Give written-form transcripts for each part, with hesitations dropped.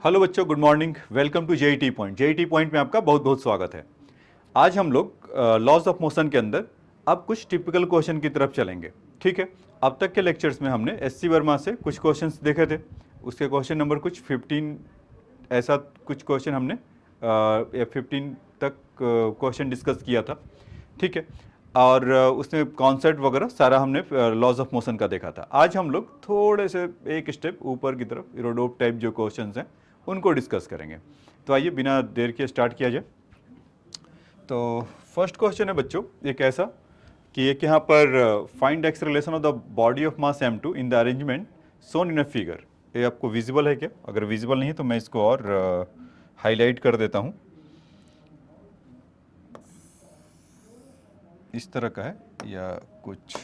Hello बच्चों, good morning. Welcome to JET point. JET point में आपका बहुत बहुत स्वागत है। आज हम लोग लॉज ऑफ मोशन के अंदर अब कुछ टिपिकल क्वेश्चन की तरफ चलेंगे। ठीक है, अब तक के लेक्चर्स में हमने एससी वर्मा से कुछ क्वेश्चंस देखे थे। उसके क्वेश्चन नंबर कुछ 15 ऐसा कुछ क्वेश्चन हमने 15 तक क्वेश्चन डिस्कस किया था। ठीक है, और उसमें कॉन्सेप्ट वगैरह सारा हमने लॉज ऑफ मोशन का देखा था। आज हम लोग थोड़े से एक स्टेप ऊपर की तरफ इरोडोप टाइप जो क्वेश्चंस हैं उनको डिस्कस करेंगे। तो आइए बिना देर के स्टार्ट किया जाए। तो फर्स्ट क्वेश्चन है बच्चों एक ऐसा कि एक यहाँ पर find acceleration of the body of mass m2 in the arrangement shown in a figure. ये आपको विजिबल है क्या? अगर विजिबल नहीं है तो मैं इसको और हाईलाइट कर देता हूँ। इस तरह का है या कुछ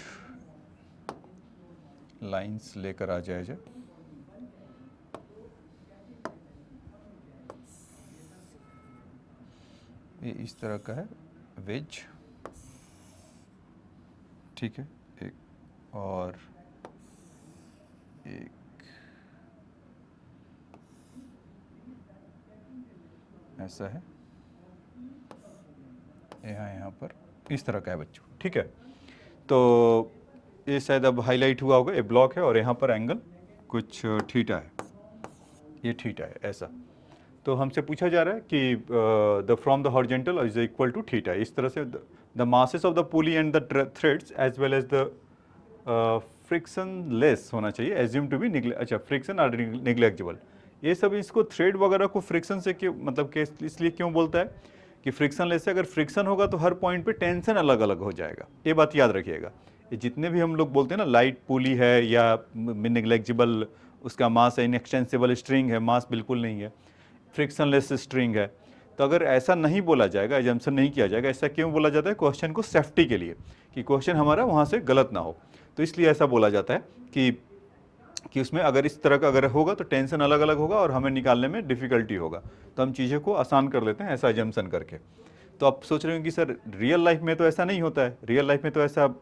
लाइंस लेकर आ जाए जाए। ये इस तरह का है वेज। ठीक है, एक और एक ऐसा है, यहाँ पर इस तरह का है बच्चों। ठीक है, तो ये शायद अब हाईलाइट हुआ होगा। ये ब्लॉक है और यहाँ पर एंगल कुछ थीटा है, ये थीटा है ऐसा। तो हमसे पूछा जा रहा है कि the from the horizontal is equal to theta. इस तरह से the masses of the pulley and the threads as well as the frictionless होना चाहिए, एज्यूम टू बी अच्छा फ्रिक्शन आर निग्लेक्टेबल। ये सब इसको थ्रेड वगैरह को फ्रिक्शन से क्यों, मतलब कि इसलिए क्यों बोलता है कि फ्रिक्शन लेस से अगर फ्रिक्शन होगा तो हर पॉइंट पे टेंशन अलग अलग हो जाएगा। ये बात याद रखिएगा। ये जितने भी हम लोग बोलते हैं ना, लाइट पुली है या निग्लेक्टेबल, उसका मास है, इनएक्सटेंसिबल स्ट्रिंग है, मास बिल्कुल नहीं है, फ्रिक्शनलेस स्ट्रिंग है। तो अगर ऐसा नहीं बोला जाएगा, एजम्पशन नहीं किया जाएगा, ऐसा क्यों बोला जाता है? क्वेश्चन को सेफ्टी के लिए, कि क्वेश्चन हमारा वहाँ से गलत ना हो। तो इसलिए ऐसा बोला जाता है कि उसमें अगर इस तरह का अगर होगा तो टेंशन अलग अलग होगा और हमें निकालने में डिफिकल्टी होगा। तो हम चीज़ों को आसान कर लेते हैं ऐसा एजम्पशन करके। तो आप सोच रहे हो कि सर रियल लाइफ में तो ऐसा नहीं होता है। रियल लाइफ में तो ऐसा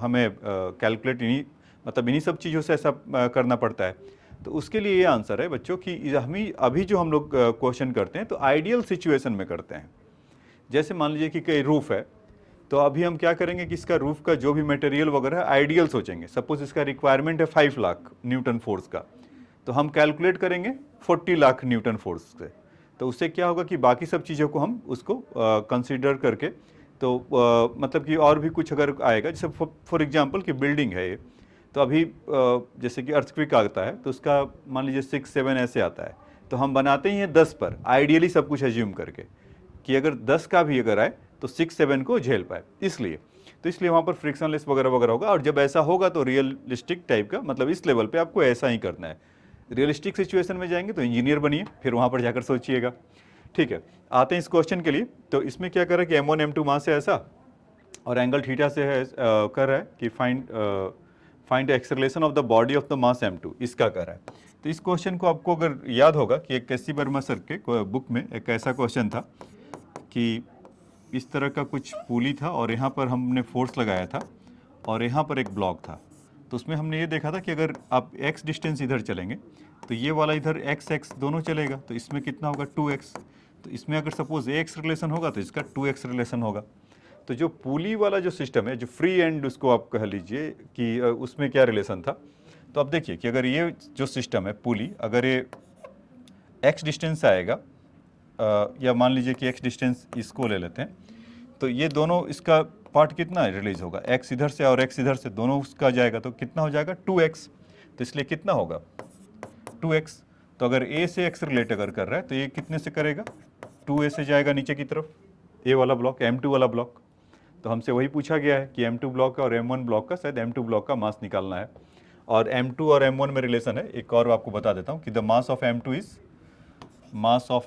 हमें कैलकुलेट इन्हीं सब चीज़ों से ऐसा करना पड़ता है। तो उसके लिए ये आंसर है बच्चों कि हमें अभी जो हम लोग क्वेश्चन करते हैं तो आइडियल सिचुएशन में करते हैं। जैसे मान लीजिए कि कोई रूफ है, तो अभी हम क्या करेंगे कि इसका रूफ का जो भी मटेरियल वगैरह है आइडियल सोचेंगे। सपोज इसका रिक्वायरमेंट है 5 लाख न्यूटन फोर्स का, तो हम कैलकुलेट करेंगे 40 लाख न्यूटन फोर्स से। तो उससे क्या होगा कि बाकी सब चीज़ों को हम उसको कंसीडर करके, तो मतलब कि और भी कुछ अगर आएगा, जैसे फॉर एग्जांपल कि बिल्डिंग है ये, तो अभी जैसे कि अर्थक्वेक आता है तो उसका मान लीजिए 6-7 ऐसे आता है, तो हम बनाते ही हैं 10 पर आइडियली सब कुछ एज्यूम करके कि अगर 10 का भी अगर आए तो 6-7 को झेल पाए। इसलिए वहाँ पर फ्रिक्शनलेस वगैरह वगैरह होगा। और जब ऐसा होगा तो रियलिस्टिक टाइप का, मतलब इस लेवल पे आपको ऐसा ही करना है। रियलिस्टिक सिचुएशन में जाएंगे तो इंजीनियर बनिए, फिर वहाँ पर जाकर सोचिएगा। ठीक है, आते हैं इस क्वेश्चन के लिए। तो इसमें क्या कर रहा है कि m1 m2 मास है ऐसा, और एंगल थीटा से है कर रहा है कि find acceleration of the body of the mass m2, इसका कर रहा है। तो इस क्वेश्चन को आपको अगर याद होगा कि एक एससी वर्मा सर के बुक में एक ऐसा क्वेश्चन था कि इस तरह का कुछ पुली था और यहाँ पर हमने फोर्स लगाया था और यहाँ पर एक ब्लॉक था। तो उसमें हमने ये देखा था कि अगर आप x डिस्टेंस इधर चलेंगे तो ये वाला इधर x दोनों चलेगा, तो इसमें कितना होगा 2x। तो इसमें अगर सपोज ax रिलेशन होगा तो इसका 2x रिलेशन होगा। तो जो पुली वाला जो सिस्टम है, जो फ्री एंड उसको आप कह लीजिए कि उसमें क्या रिलेशन था। तो अब देखिए कि अगर ये जो सिस्टम है पुली, अगर ये x डिस्टेंस आएगा या मान लीजिए कि x डिस्टेंस इसको ले लेते हैं, तो ये दोनों इसका पार्ट कितना रिलीज होगा, x इधर से और x इधर से, दोनों उसका जाएगा तो कितना हो जाएगा 2x। तो इसलिए कितना होगा 2x। तो अगर a से x रिलेट अगर कर रहा है तो ये कितने से करेगा, 2a से जाएगा नीचे की तरफ, a वाला ब्लॉक, m2 वाला ब्लॉक। तो हमसे वही पूछा गया है कि m2 ब्लॉक का और m1 ब्लॉक का, शायद m2 ब्लॉक का मास निकालना है। और m2 और m1 में रिलेशन है, एक और आपको बता देता हूँ कि the mass of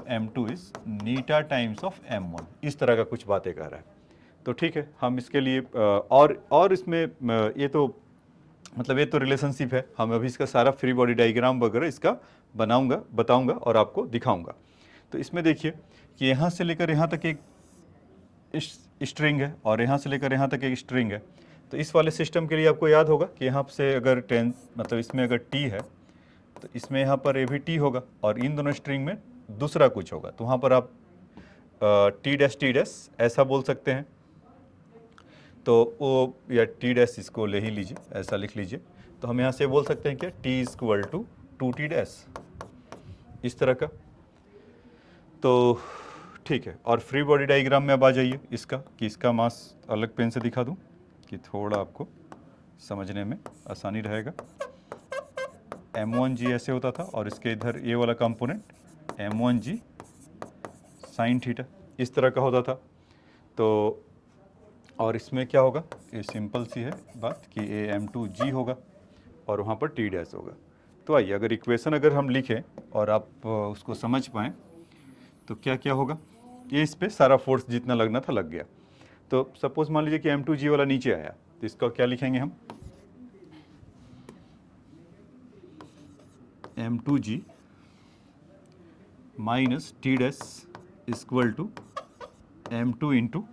m2 is eta times of m1। इस तरह का कुछ बातें कह रहा है। तो ठीक है, हम इसके लिए और इसमें ये तो मतलब ये तो रिलेशनशिप है। हम अभी इसका सारा फ्री बॉडी डायग्राम वगैरह इसका बनाऊंगा, बताऊंगा और आपको दिखाऊंगा। तो इसमें देखिए कि यहाँ से लेकर यहाँ तक एक स्ट्रिंग है और यहाँ से लेकर यहाँ तक एक स्ट्रिंग है। तो इस वाले सिस्टम के लिए आपको याद होगा कि यहाँ से अगर मतलब इसमें अगर टी है तो इसमें यहाँ पर ए भी टी होगा और इन दोनों स्ट्रिंग में दूसरा कुछ होगा, तो वहाँ पर आप टी डैश ऐसा बोल सकते हैं। तो वो या टी डैश इसको ले ही लीजिए, ऐसा लिख लीजिए। तो हम यहाँ से बोल सकते हैं क्या, T equal to 2t dash, इस तरह का। तो ठीक है, और फ्री बॉडी डायग्राम में अब आ जाइए इसका, कि इसका मास अलग पेन से दिखा दूँ कि थोड़ा आपको समझने में आसानी रहेगा। m1g ऐसे होता था और इसके इधर ये वाला कंपोनेंट m1g साइन थीटा इस तरह का होता था। तो और इसमें क्या होगा, ये सिंपल सी है बात कि ये m2g होगा और वहाँ पर t डैश होगा। तो आइए अगर इक्वेशन अगर हम लिखें और आप उसको समझ पाएँ तो क्या क्या होगा। ये इस पे सारा फोर्स जितना लगना था लग गया। तो सपोज मान लीजिए कि m2g वाला नीचे आया, तो इसका क्या लिखेंगे हम, m2g minus T dash equal to m2 into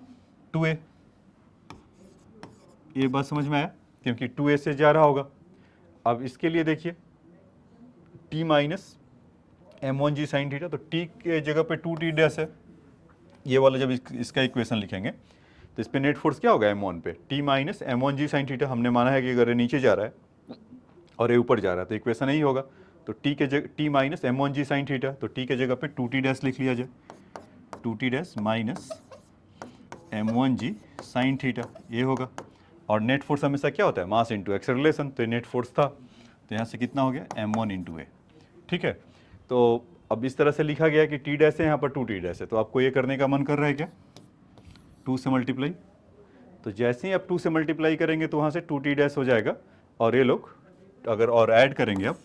2a। ये बात समझ में आया, क्योंकि 2a से जा रहा होगा। अब इसके लिए देखिए t minus m1g sine theta, तो t के जगह पे 2t डैश है। ये वाला जब इसका इक्वेशन लिखेंगे तो इस पे नेट फोर्स क्या होगा m1 पे, t minus m1g sine theta. हमने माना है कि अगर ये नीचे जा रहा है और ये ऊपर जा रहा है तो इक्वेशन यही होगा। तो t के जगह t minus m1g sine theta, तो t के जगह पे 2t डैश लिख लिया जाए, 2t dash minus m1g sine theta, ये होगा। और नेट फोर्स हमेशा क्या होता है, मास इंटू एक्सेलरेशन। तो नेट फोर्स था, तो यहाँ से कितना हो गया m1 इंटू ए। ठीक है, तो अब इस तरह से लिखा गया कि टी डैश है, यहाँ पर 2t डैश है। तो आपको ये करने का मन कर रहा है क्या, 2 से मल्टीप्लाई। तो जैसे ही आप 2 से मल्टीप्लाई करेंगे तो वहाँ से 2t डैश हो जाएगा, और ये लोग अगर और ऐड करेंगे आप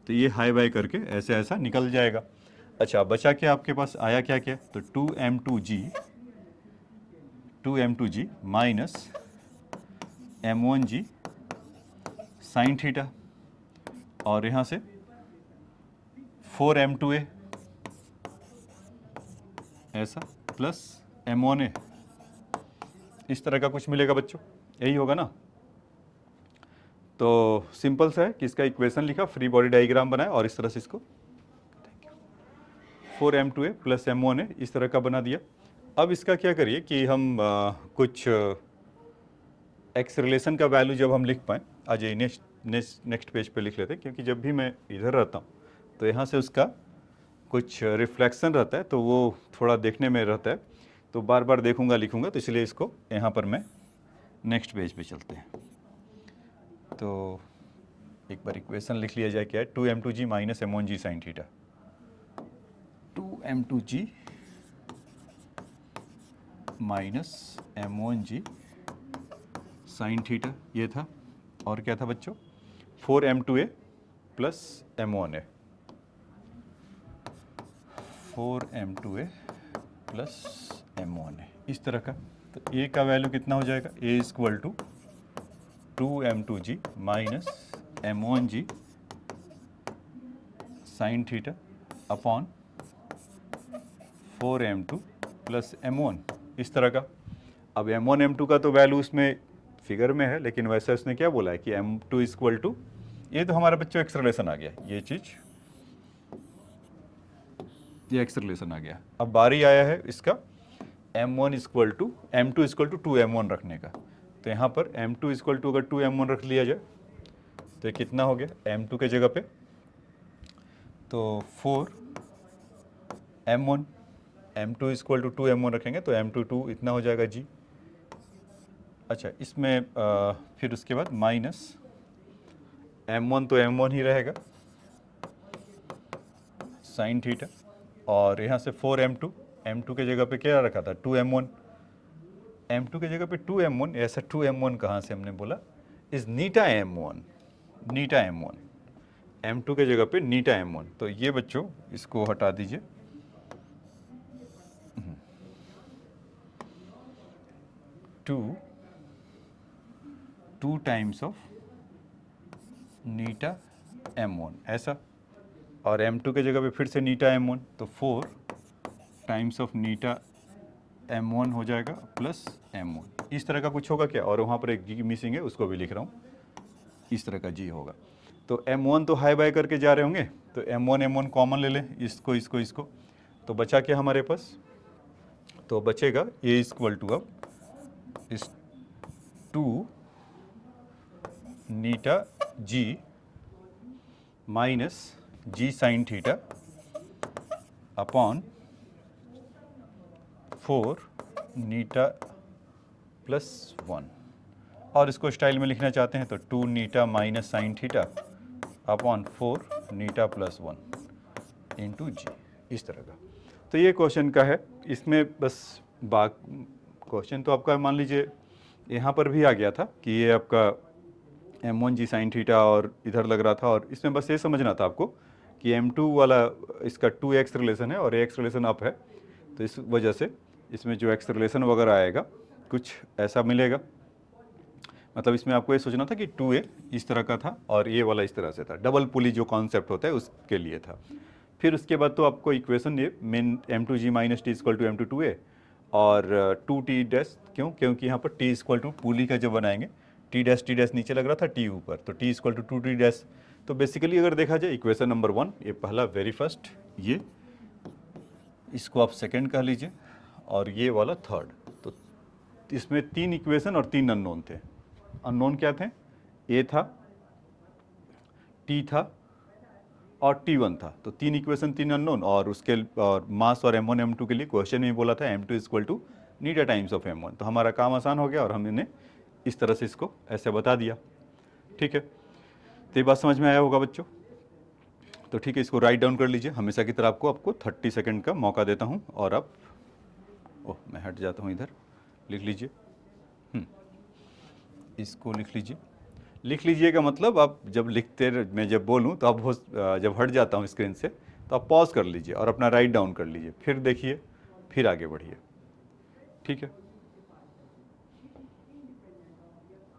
तो ये हाई बाई करके ऐसे ऐसा निकल जाएगा। अच्छा, बचा क्या आपके पास, आया क्या क्या, तो 2m2g minus m1g sine theta, और यहाँ से 4m2a ऐसा प्लस m1a, इस तरह का कुछ मिलेगा बच्चों, यही होगा ना। तो सिंपल सा है कि इसका इक्वेशन लिखा, फ्री बॉडी डायग्राम बनाया और इस तरह से इसको 4m2a प्लस m1a इस तरह का बना दिया। अब इसका क्या करिए कि हम कुछ एक्स रिलेशन का वैल्यू जब हम लिख पाएँ, आ जाइए नेक्स्ट पेज पे लिख लेते हैं, क्योंकि जब भी मैं इधर रहता हूँ तो यहाँ से उसका कुछ रिफ्लेक्शन रहता है, तो वो थोड़ा देखने में रहता है, तो बार बार देखूंगा लिखूंगा, तो इसलिए इसको यहाँ पर मैं नेक्स्ट पेज पे चलते हैं। तो एक बार इक्वेशन लिख लिया जाए, क्या है, 2m2g minus m1g sine theta, 2m2g minus m1g sine theta ये था, और क्या था बच्चों, 4m2a plus m1a, 4m2a plus m1a इस तरह का। तो a का वैल्यू कितना हो जाएगा, a equal to 2m2g minus m1g sine theta upon 4m2 plus m1 इस तरह का। अब m1 m2 का तो वैल्यू उसमें फिगर में है, लेकिन वैसे उसने क्या बोला है कि m2 इक्वल टू, ये तो हमारा बच्चों एक्सेलरेशन आ गया, ये चीज़, ये एक्सेलरेशन आ गया। अब बारी आया है इसका m1 equal to m2 equal to 2m1 रखने का। तो यहाँ पर m2 इक्वल टू अगर 2m1 रख लिया जाए तो ये कितना हो गया, m2 के जगह पे तो 4m1, m2 equal to 2m1 रखेंगे तो m2 2 इतना हो जाएगा g। अच्छा, इसमें फिर उसके बाद माइनस m1 तो m1 ही रहेगा साइन थीटा, और यहाँ से 4m2, m2 के जगह पे क्या रखा था 2m1, m2 के जगह पे 2m1, ऐसा 2m1 कहाँ से हमने बोला, is Neeta m1, Neeta m1, m2 के जगह पे नीटा m1। तो ये बच्चों इसको हटा दीजिए, two times of Neeta m1 ऐसा, और m2 के जगह पे फिर से नीटा m1, तो 4 टाइम्स ऑफ नीटा m1 हो जाएगा प्लस m1 इस तरह का कुछ होगा क्या, और वहाँ पर एक g मिसिंग है उसको भी लिख रहा हूँ, इस तरह का g होगा। तो M1 तो हाई बाय करके जा रहे होंगे, तो M1 कॉमन ले लें, इसको इसको इसको, तो बचा क्या हमारे पास, तो बचेगा A इक्वल टू अब इस 2 नीटा G minus G sign theta upon 4 नीटा प्लस 1, और इसको स्टाइल में लिखना चाहते हैं तो 2 नीटा माइनस साइन थीटा अपॉन 4 नीटा प्लस 1 इंटू जी, इस तरह का। तो ये क्वेश्चन का है, इसमें बस क्वेश्चन तो आपका मान लीजिए यहाँ पर भी आ गया था कि ये आपका M1 जी साइन थीटा और इधर लग रहा था, और इसमें बस ये समझना था आपको कि M2 वाला इसका 2x रिलेशन है और ax रिलेशन अप है, तो इस वजह से इसमें जो x रिलेशन वगैरह आएगा कुछ ऐसा मिलेगा। मतलब इसमें आपको ये सोचना था कि 2a इस तरह का था और ये वाला इस तरह से था, डबल पुली जो कॉन्सेप्ट होता है उसके लिए था। फिर उसके बाद तो आपको इक्वेशन ये main M2g minus T equal to M2 और 2t डैश, क्योंकि यहाँ पर t इक्वल टू पुली का जब बनाएंगे टी डैश नीचे लग रहा था, t ऊपर, तो t equal to 2t dash. तो बेसिकली अगर देखा जाए इक्वेशन नंबर 1 ये पहला वेरी फर्स्ट, ये इसको आप सेकंड कह लीजिए, और ये वाला थर्ड। तो इसमें 3 इक्वेशन और 3 अननोन थे। अननोन क्या थे, a था, t था और t1 था। तो 3 इक्वेशन 3 अननोन, और उसके और मास और M1 M2 के लिए क्वेश्चन में बोला था M2 इक्वल टू नीटा टाइम्स ऑफ M1। तो हमारा काम आसान हो गया और हमने इस तरह से इसको ऐसे बता दिया। ठीक है, तो ये बात समझ में आया होगा बच्चों। तो ठीक है, इसको राइट डाउन कर लीजिए। हमेशा की तरह आपको 30 सेकंड का मौका देता हूँ, और अब मैं हट जाता हूँ इधर, लिख लीजिए। इसको लिख लीजिए। लिख लीजिएगा मतलब आप जब लिखते, मैं जब बोलूँ तो आप जब हट जाता हूँ स्क्रीन से तो आप पॉज कर लीजिए और अपना राइट डाउन कर लीजिए, फिर देखिए, फिर आगे बढ़िए। ठीक है,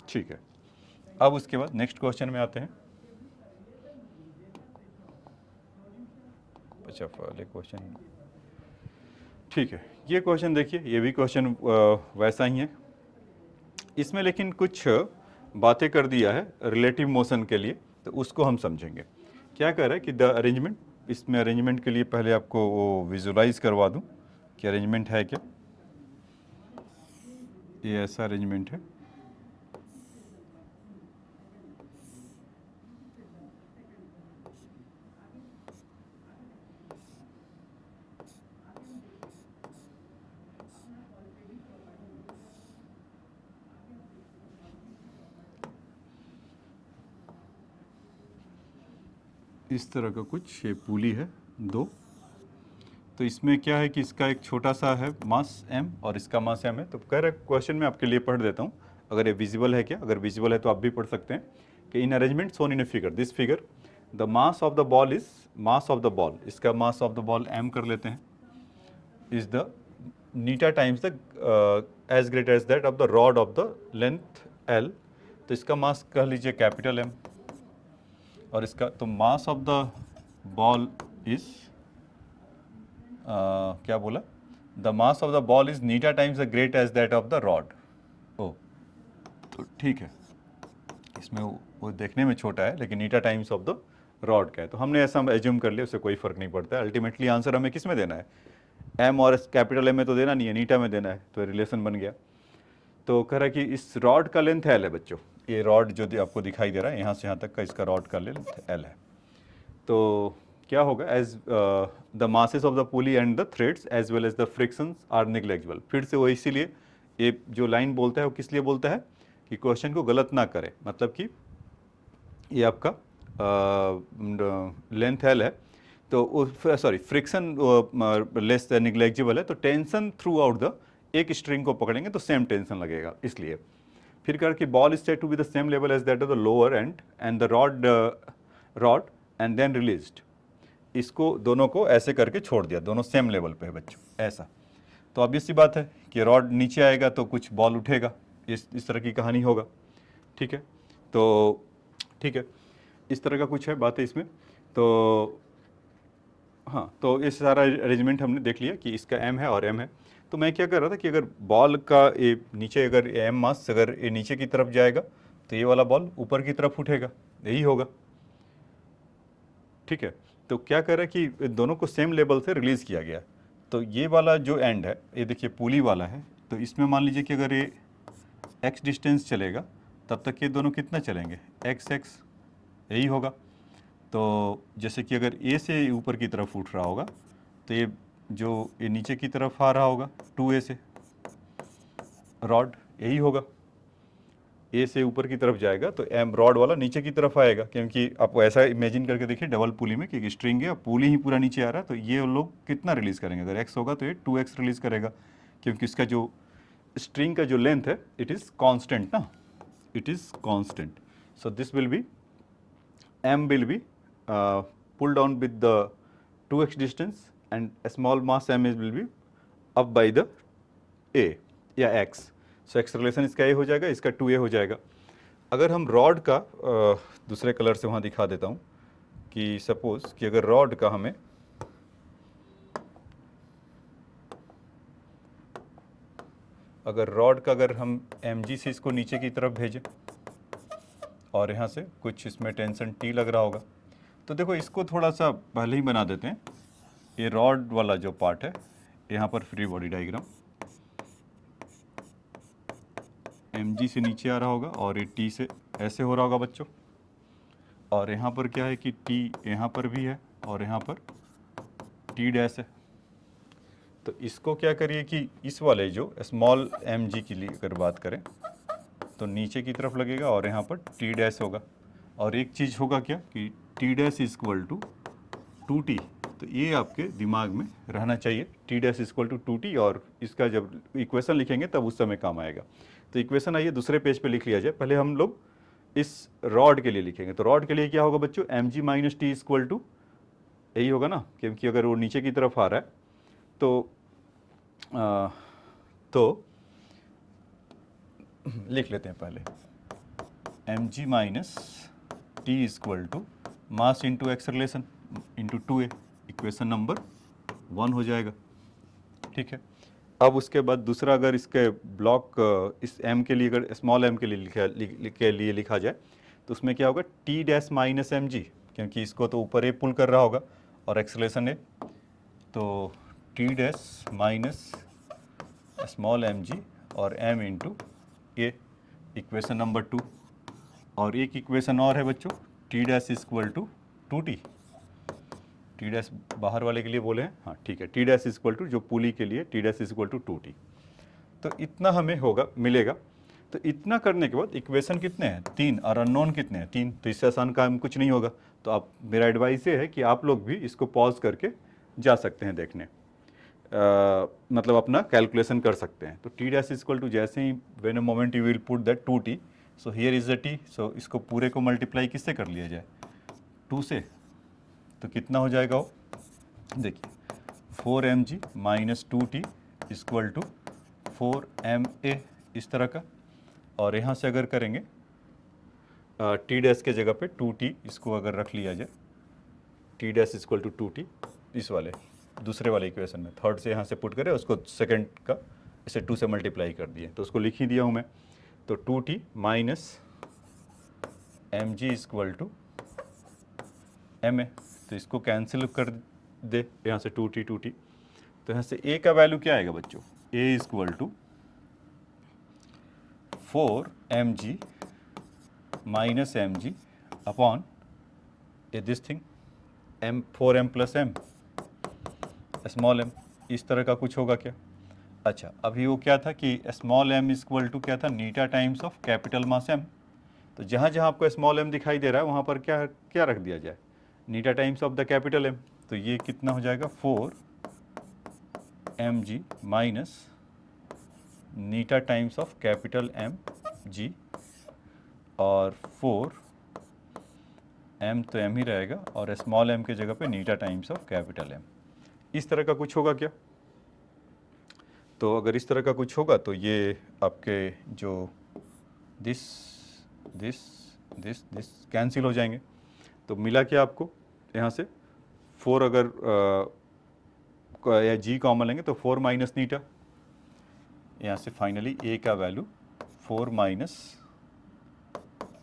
ठीक है। अब उसके बाद नेक्स्ट क्वेश्चन में आते हैं। अच्छा, वाले क्वेश्चन, ठीक है। ये क्वेश्चन देखिए, ये भी क्वेश्चन वैसा ही है, इसमें लेकिन कुछ बातें कर दिया है रिलेटिव मोशन के लिए, तो उसको हम समझेंगे। क्या कह रहा है कि द अरेंजमेंट, इसमें अरेंजमेंट के लिए पहले आपको वो विजुलाइज करवा दूं कि अरेंजमेंट है क्या। ये ऐसा अरेंजमेंट है, इस तरह का कुछ ये पुली है 2। तो इसमें क्या है कि इसका एक छोटा सा है मास m और इसका मास m है। तो कह रहे क्वेश्चन में आपके लिए पढ़ देता हूँ, अगर ये विजिबल है क्या, अगर विजिबल है तो आप भी पढ़ सकते हैं कि in arrangement shown in a figure, this figure the mass of the ball is, mass of the ball, इसका mass of the ball m कर लेते हैं, is the eta times the as great as that of the rod of the length l। तो इसका मास कह लीजिए capital M, और इसका तो mass of the ball is क्या बोला, the mass of the ball is eta times the great as that of the rod. ओ, तो ठीक है, इसमें वो देखने में छोटा है लेकिन नीटा टाइम्स ऑफ द रॉड का है, तो हमने ऐसा एज्यूम कर लिया, उससे कोई फर्क नहीं पड़ता है। अल्टीमेटली आंसर हमें किस में देना है, एम और कैपिटल एम में तो देना नहीं है, नीटा में देना है, तो रिलेशन बन गया। तो कह रहा है कि इस रॉड का लेंथ एल है बच्चों, ये रॉड जो आपको दिखाई दे रहा है यहाँ से यहाँ तक का, इसका रॉड का लेंथ एल है। तो क्या होगा, as the masses of the pulley and the threads as well as the frictions are negligible. फिर से वो इसीलिए ये जो लाइन बोलता है वो किस लिए बोलता है कि क्वेश्चन को गलत ना करे, मतलब कि ये आपका लेंथ एल है, तो सॉरी फ्रिक्शन लेस निग्लेक्टेबल है, तो टेंशन थ्रू आउट द, एक स्ट्रिंग को पकड़ेंगे तो सेम टेंशन लगेगा इसलिए। फिर कर कि ball is said to be the same level as that of the lower end the rod and then released. इसको दोनों को ऐसे करके छोड़ दिया, दोनों सेम लेवल पे है बच्चों, ऐसा। तो ऑब्वियस सी बात है कि रॉड नीचे आएगा तो कुछ बॉल उठेगा, इस तरह की कहानी होगा। ठीक है, तो ठीक है, इस तरह का कुछ है बात है इसमें। तो हाँ, तो ये सारा अरेंजमेंट हमने देख लिया कि इसका m है और m है। तो मैं क्या कर रहा था कि अगर बॉल का ये नीचे, अगर m मास अगर ये नीचे की तरफ जाएगा तो ये वाला बॉल ऊपर की तरफ उठेगा, यही होगा। ठीक है। तो क्या कर रहा है कि दोनों को सेम लेवल से रिलीज़ किया गया। तो ये वाला जो एंड है, ये देखिए पुली वाला है, तो इसमें मान लीजिए कि अगर ये x डिस्टेंस चलेगा तब तक ये दोनों कितना चलेंगे, x यही होगा। तो जैसे कि अगर ए से ऊपर की तरफ उठ रहा होगा तो ये नीचे की तरफ आ रहा होगा 2a से, रॉड यही होगा। ए से ऊपर की तरफ जाएगा तो एम रॉड वाला नीचे की तरफ आएगा, क्योंकि आप ऐसा इमेजिन करके देखिए डबल पुली में कि एक स्ट्रिंग है, पुली ही पूरा नीचे आ रहा है, तो ये लोग कितना रिलीज़ करेंगे, अगर x होगा तो ये 2x रिलीज़ करेगा, क्योंकि इसका जो स्ट्रिंग का जो लेंथ है इट इज़ कांस्टेंट ना, it is constant. So this will be m will be pulled down with the 2x distance and a small mass m will be up by the a या x। So acceleration इसका a हो जाएगा, इसका 2a हो जाएगा। अगर हम rod का दूसरे कलर से वहाँ दिखा देता हूँ कि सपोज कि अगर रॉड का हमें अगर हम mg से इसको नीचे की तरफ भेजें और यहाँ से कुछ इसमें टेंशन T लग रहा होगा, तो देखो इसको थोड़ा सा पहले ही बना देते हैं। ये रॉड वाला जो पार्ट है, यहाँ पर फ्री बॉडी डायग्राम mg से नीचे आ रहा होगा और ये T से ऐसे हो रहा होगा बच्चों, और यहाँ पर क्या है कि T यहाँ पर भी है और यहाँ पर T डैश है। तो इसको क्या करिए कि इस वाले जो स्मॉल mg के लिए अगर बात करें तो नीचे की तरफ लगेगा और यहाँ पर T डैश होगा, और एक चीज़ होगा क्या कि T dash is equal to 2T। तो ये आपके दिमाग में रहना चाहिए, T dash is equal to 2T, और इसका जब इक्वेशन लिखेंगे तब उस समय काम आएगा। तो इक्वेशन आइए दूसरे पेज पे लिख लिया जाए। पहले हम लोग इस रॉड के लिए लिखेंगे, तो रॉड के लिए क्या होगा बच्चों, mg minus T equal to यही होगा ना, क्योंकि अगर वो नीचे की तरफ आ रहा है तो लिख लेते हैं पहले mg minus T equal to mass into acceleration into 2a, equation number 1 हो जाएगा। ठीक है। अब उसके बाद दूसरा, अगर इसके ब्लॉक इस m के लिए, अगर स्मॉल m के लिए लिखा जाए तो उसमें क्या होगा, t dash minus M G, क्योंकि इसको तो ऊपर ए पुल कर रहा होगा और एक्सेलरेशन है, तो t dash minus small M G और m into A, equation number 2। और एक इक्वेशन और है बच्चों, t dash equal to 2t, T dash बाहर वाले के लिए बोले हैं, हाँ ठीक है, टी डैश इक्वल टू जो पुली के लिए T dash equal to 2t। तो इतना हमें होगा मिलेगा। तो इतना करने के बाद इक्वेशन कितने हैं, 3, और अननोन कितने हैं, 3। तो इससे आसान काम कुछ नहीं होगा। तो आप, मेरा एडवाइस ये है कि आप लोग भी इसको पॉज करके जा सकते हैं देखने, मतलब अपना कैलकुलेशन कर सकते हैं। तो टी डैश इक्वल टू जैसे ही when a moment you will put that 2t, so here is the t, so इसको पूरे को मल्टीप्लाई किससे कर लिया जाए, 2 से, तो कितना हो जाएगा वो, देखिए 4mg minus 2t equal to 4ma, इस तरह का। और यहाँ से अगर करेंगे टी डैश के जगह पे 2t इसको अगर रख लिया जाए, T dash equal to 2t, इस वाले दूसरे वाले इक्वेशन में थर्ड से यहाँ से पुट करें, उसको सेकंड का इसे 2 से मल्टीप्लाई कर दिए, तो उसको लिख ही दिया हूँ मैं। तो 2t minus M G equal to M A, तो इसको कैंसिल कर दे यहाँ से 2t 2t, तो यहाँ से a का वैल्यू क्या आएगा बच्चों, a equal to 4mg minus mg upon A this thing m 4m plus m small m, इस तरह का कुछ होगा क्या। अच्छा, अभी वो क्या था कि स्मॉल m इक्वल टू क्या था, eta times of capital mass m। तो जहाँ जहाँ आपको स्मॉल m दिखाई दे रहा है वहाँ पर क्या क्या रख दिया जाए, eta times of the capital M। तो ये कितना हो जाएगा, 4mg minus eta times of capital mg, और 4m तो m ही रहेगा और स्मॉल m के जगह पे नीटा टाइम्स ऑफ कैपिटल M। इस तरह का कुछ होगा क्या। तो अगर इस तरह का कुछ होगा तो ये आपके जो दिस कैंसिल हो जाएंगे। तो मिला क्या आपको, यहाँ से 4 अगर या g कॉमन लेंगे तो 4 माइनस नीटा, यहाँ से फाइनली a का value 4 minus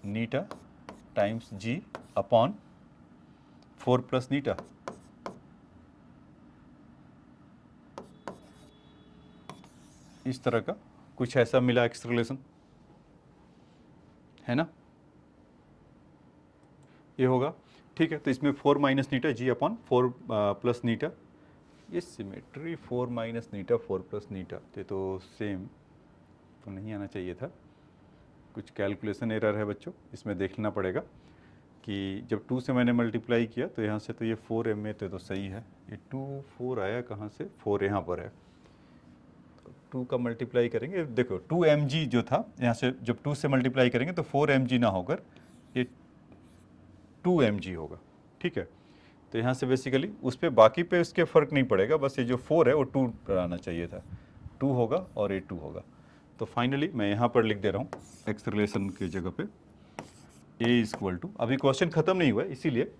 eta times g upon 4 plus नीटा, इस तरह का कुछ ऐसा मिला एक्सेलरेशन, है ना, ये होगा। ठीक है, तो इसमें 4 माइनस नीटा जी अपॉन 4 प्लस नीटा, ये सिमेट्री 4 माइनस नीटा 4 प्लस नीटा, ये तो सेम तो नहीं आना चाहिए था, कुछ कैलकुलेशन एरर है बच्चों, इसमें देखना पड़ेगा कि जब 2 से मैंने मल्टीप्लाई किया तो यहाँ से तो ये 4 एम ए तो सही है, ये 2 4 आया कहाँ से, 4 यहाँ पर है, 2 का मल्टीप्लाई करेंगे, देखो 2 mg जो था यहाँ से जब 2 से मल्टीप्लाई करेंगे तो 4 mg ना होकर ये 2 mg होगा। ठीक है, तो यहाँ से बेसिकली उस पर बाकी पे उसके फ़र्क नहीं पड़ेगा, बस ये जो 4 है वो 2 पर आना चाहिए था, 2 होगा और ये 2 होगा। तो फाइनली मैं यहाँ पर लिख दे रहा हूँ एक्सेलरेशन की जगह पे a इक्वल टू, अभी क्वेश्चन ख़त्म नहीं हुआ है इसीलिए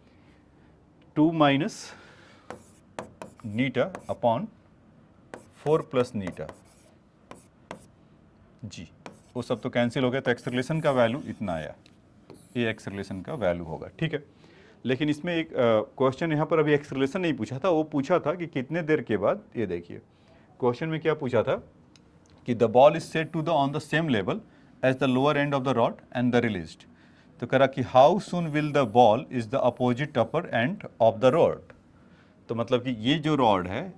2 माइनस नीटा अपॉन 4 प्लस नीटा जी, वो सब तो कैंसिल हो गया, तो एक्सेलरेशन का वैल्यू इतना आया, ये एक्सेलरेशन का वैल्यू होगा। ठीक है, लेकिन इसमें एक क्वेश्चन यहाँ पर अभी एक्सेलरेशन नहीं पूछा था, वो पूछा था कि कितने देर के बाद, ये देखिए क्वेश्चन में क्या पूछा था कि the ball is set to the on the same level as the lower end of the rod and the released, तो करा कि how soon will the ball is the opposite upper end of the rod, तो मतलब कि ये जो rod है,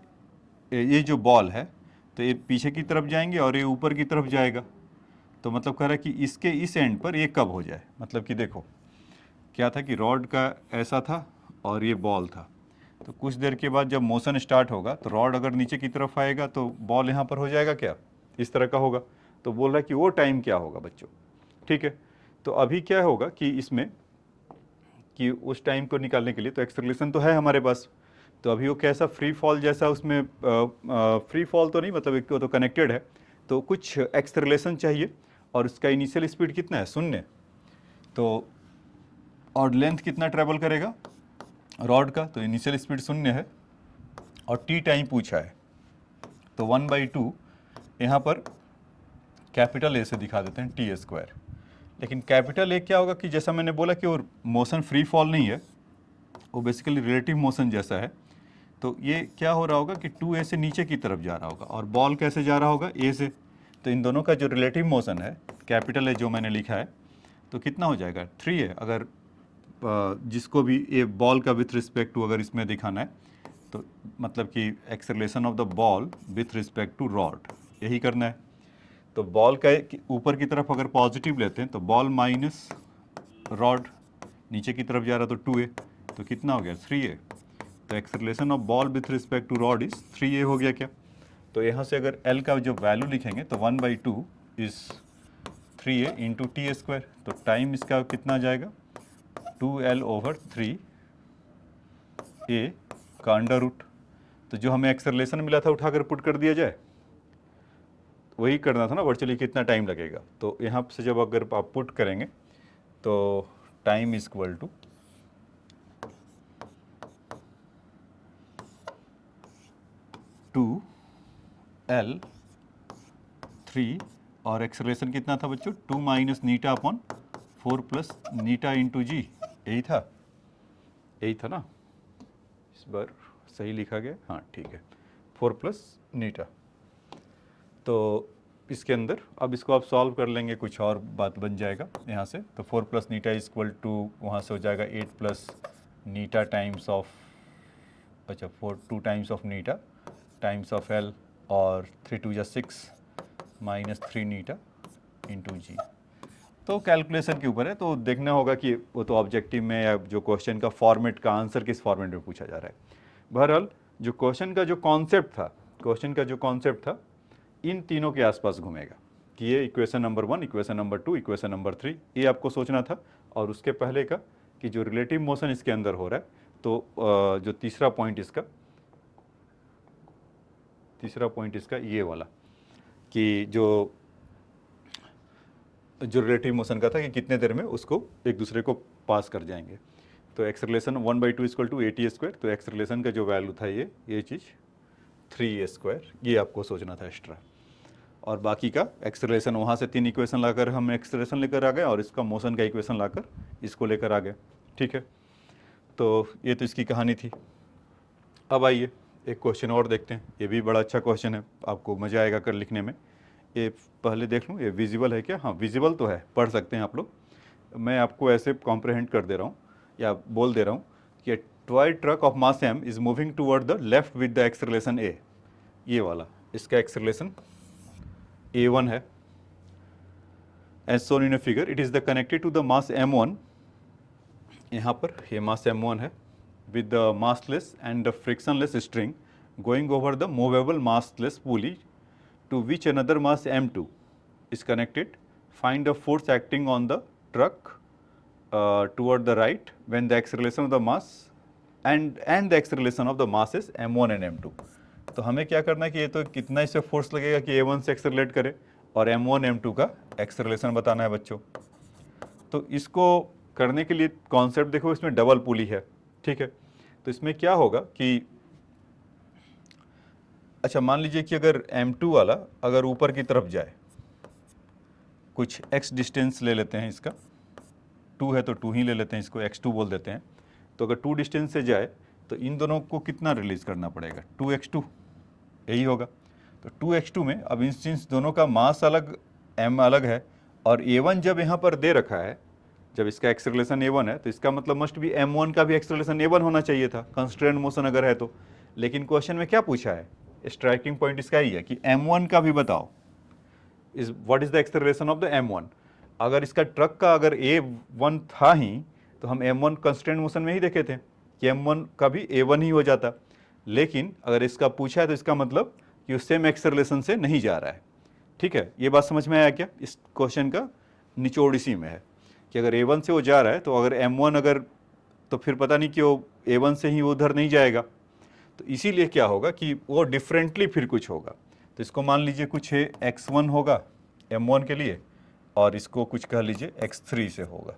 ये जो बॉल है, तो ये पीछे की तरफ जाएंगे और ये ऊपर की तरफ जाएगा, तो मतलब कह रहा है कि इसके इस एंड पर ये कब हो जाए, मतलब कि देखो क्या था कि रॉड का ऐसा था और ये बॉल था, तो कुछ देर के बाद जब मोशन स्टार्ट होगा तो रॉड अगर नीचे की तरफ आएगा तो बॉल यहाँ पर हो जाएगा क्या, इस तरह का होगा, तो बोल रहा है कि वो टाइम क्या होगा बच्चों। ठीक है, तो अभी क्या होगा कि इसमें कि उस टाइम को निकालने के लिए तो एक्सेलरेशन तो है हमारे पास, तो अभी वो कैसा फ्री फॉल जैसा, उसमें फ्री फॉल तो नहीं, मतलब एक तो कनेक्टेड है, तो कुछ एक्सेलरेशन चाहिए, और उसका इनिशियल स्पीड कितना है, 0, तो और लेंथ कितना ट्रेवल करेगा रॉड का, तो इनिशियल स्पीड 0 है, और टी टाइम पूछा है, तो 1/2 यहाँ पर कैपिटल ए से दिखा देते हैं टी स्क्वायर, लेकिन कैपिटल ए क्या होगा कि जैसा मैंने बोला कि वो मोशन फ्री फॉल नहीं है, वो बेसिकली रिलेटिव मोशन जैसा है, तो ये क्या हो रहा होगा कि 2a से नीचे की तरफ जा रहा होगा, और बॉल कैसे जा रहा होगा, a से, तो इन दोनों का जो रिलेटिव मोशन है कैपिटल ए जो मैंने लिखा है, तो कितना हो जाएगा 3a, अगर जिसको भी ये बॉल का विथ रिस्पेक्ट टू अगर इसमें दिखाना है, तो मतलब कि acceleration of the ball with respect to rod, यही करना है, तो बॉल का ऊपर की तरफ अगर पॉजिटिव लेते हैं तो बॉल माइनस रॉड, नीचे की तरफ जा रहा तो 2a, तो कितना हो गया 3a, तो acceleration of ball with respect to rod is 3a हो गया क्या, तो यहाँ से अगर L का जो वैल्यू लिखेंगे तो 1/2 is 3a into T square, तो टाइम इसका कितना आ जाएगा 2L/3a का अंडर रूट, तो जो हमें एक्सेलरेशन मिला था उठाकर पुट कर दिया जाए, वही करना था ना वर्चुअली, कितना टाइम लगेगा, तो यहाँ से जब अगर आप पुट करेंगे तो time is equal to 2L/3, और एक्सेलरेशन कितना था बच्चों 2 माइनस नीटा अपॉन 4 प्लस नीटा इंटू जी, यही था ना, इस बार सही लिखा गया, हाँ ठीक है, 4 प्लस नीटा, तो इसके अंदर अब इसको आप सॉल्व कर लेंगे, कुछ और बात बन जाएगा यहाँ से, तो 4 प्लस नीटा इज इक्वल टू वहाँ से हो जाएगा 8 प्लस नीटा टाइम्स ऑफ, अच्छा 2 times of Neeta times of L, और 3 2 6 माइनस 3 नीटा इंटू जी, तो कैलकुलेशन के ऊपर है, तो देखना होगा कि वो तो ऑब्जेक्टिव में या जो क्वेश्चन का फॉर्मेट का आंसर किस फॉर्मेट में पूछा जा रहा है। बहरहाल जो क्वेश्चन का जो कॉन्सेप्ट था इन तीनों के आसपास घूमेगा कि ये equation number 1, equation number 2, equation number 3, ये आपको सोचना था, और उसके पहले का कि जो रिलेटिव मोशन इसके अंदर हो रहा है, तो जो तीसरा पॉइंट इसका ये वाला कि जो रिलेटिव मोशन का था कि कितने देर में उसको एक दूसरे को पास कर जाएंगे, तो acceleration 1/2 equal to 8a square, तो एक्सेलरेशन का जो वैल्यू था ये चीज़ 3a स्क्वायर, ये आपको सोचना था एक्स्ट्रा, और बाकी का एक्सेलरेशन वहाँ से 3 इक्वेशन लाकर हम एक्सेलरेशन लेकर आ गए, और इसका मोशन का इक्वेशन लाकर इसको लेकर आ गए। ठीक है, तो ये तो इसकी कहानी थी। अब आइए एक क्वेश्चन और देखते हैं, ये भी बड़ा अच्छा क्वेश्चन है, आपको मज़ा आएगा कर लिखने में। ये पहले देख लूँ ये विजिबल है क्या? हाँ विजिबल तो है, पढ़ सकते हैं आप लोग। मैं आपको ऐसे कॉम्प्रहेंड कर दे रहा हूँ या बोल दे रहा हूँ कि toy truck of mass m is moving toward the left with the acceleration a। ये वाला इसका एक्सेलरेशन a1 है, as shown in a figure. It is the connected to the mass m1। यहाँ पर ये मास m1 है with the massless and the frictionless string going over the movable massless pulley to which another mass m2 is connected. Find the force acting on the truck toward the right when the acceleration of the mass and the acceleration of the mass is m1 and m2। तो हमें क्या करना है कि ये तो कितना इससे फोर्स लगेगा कि a1 से एक्सेलरेट करे और m1 m2 का एक्सेलरेशन बताना है बच्चों। तो इसको करने के लिए कॉन्सेप्ट देखो, इसमें डबल पुली है, ठीक है। तो इसमें क्या होगा कि अच्छा मान लीजिए कि अगर m2 वाला अगर ऊपर की तरफ जाए, कुछ x डिस्टेंस ले लेते हैं, इसका 2 है तो 2 ही ले लेते हैं, इसको x2 बोल देते हैं। तो अगर 2 डिस्टेंस से जाए तो इन दोनों को कितना रिलीज करना पड़ेगा? 2x2, यही होगा। तो 2x2 में अब इंस्टेंस दोनों का मास अलग, m अलग है, और a1 जब यहाँ पर दे रखा है, जब इसका एक्सेलरेशन a1 है तो इसका मतलब मस्ट भी m1 का भी एक्सेलरेशन a1 होना चाहिए था, कंस्ट्रेंट मोशन अगर है तो। लेकिन क्वेश्चन में क्या पूछा है, स्ट्राइकिंग पॉइंट इसका ही है कि m1 का भी बताओ, is what is the acceleration of the m1। अगर इसका ट्रक का अगर a1 था ही तो हम m1 कंस्ट्रेंट मोशन में ही देखे थे कि m1 का भी a1 ही हो जाता। लेकिन अगर इसका पूछा है तो इसका मतलब कि उस सेम एक्सेलरेशन से नहीं जा रहा है, ठीक है। ये बात समझ में आया क्या? इस क्वेश्चन का निचोड़ इसी में है कि अगर a1 से वो जा रहा है तो अगर m1 अगर, तो फिर पता नहीं क्यों a1 से ही वो उधर नहीं जाएगा। तो इसीलिए क्या होगा कि वो डिफरेंटली फिर कुछ होगा। तो इसको मान लीजिए कुछ है x1 होगा m1 के लिए, और इसको कुछ कह लीजिए x3 से होगा,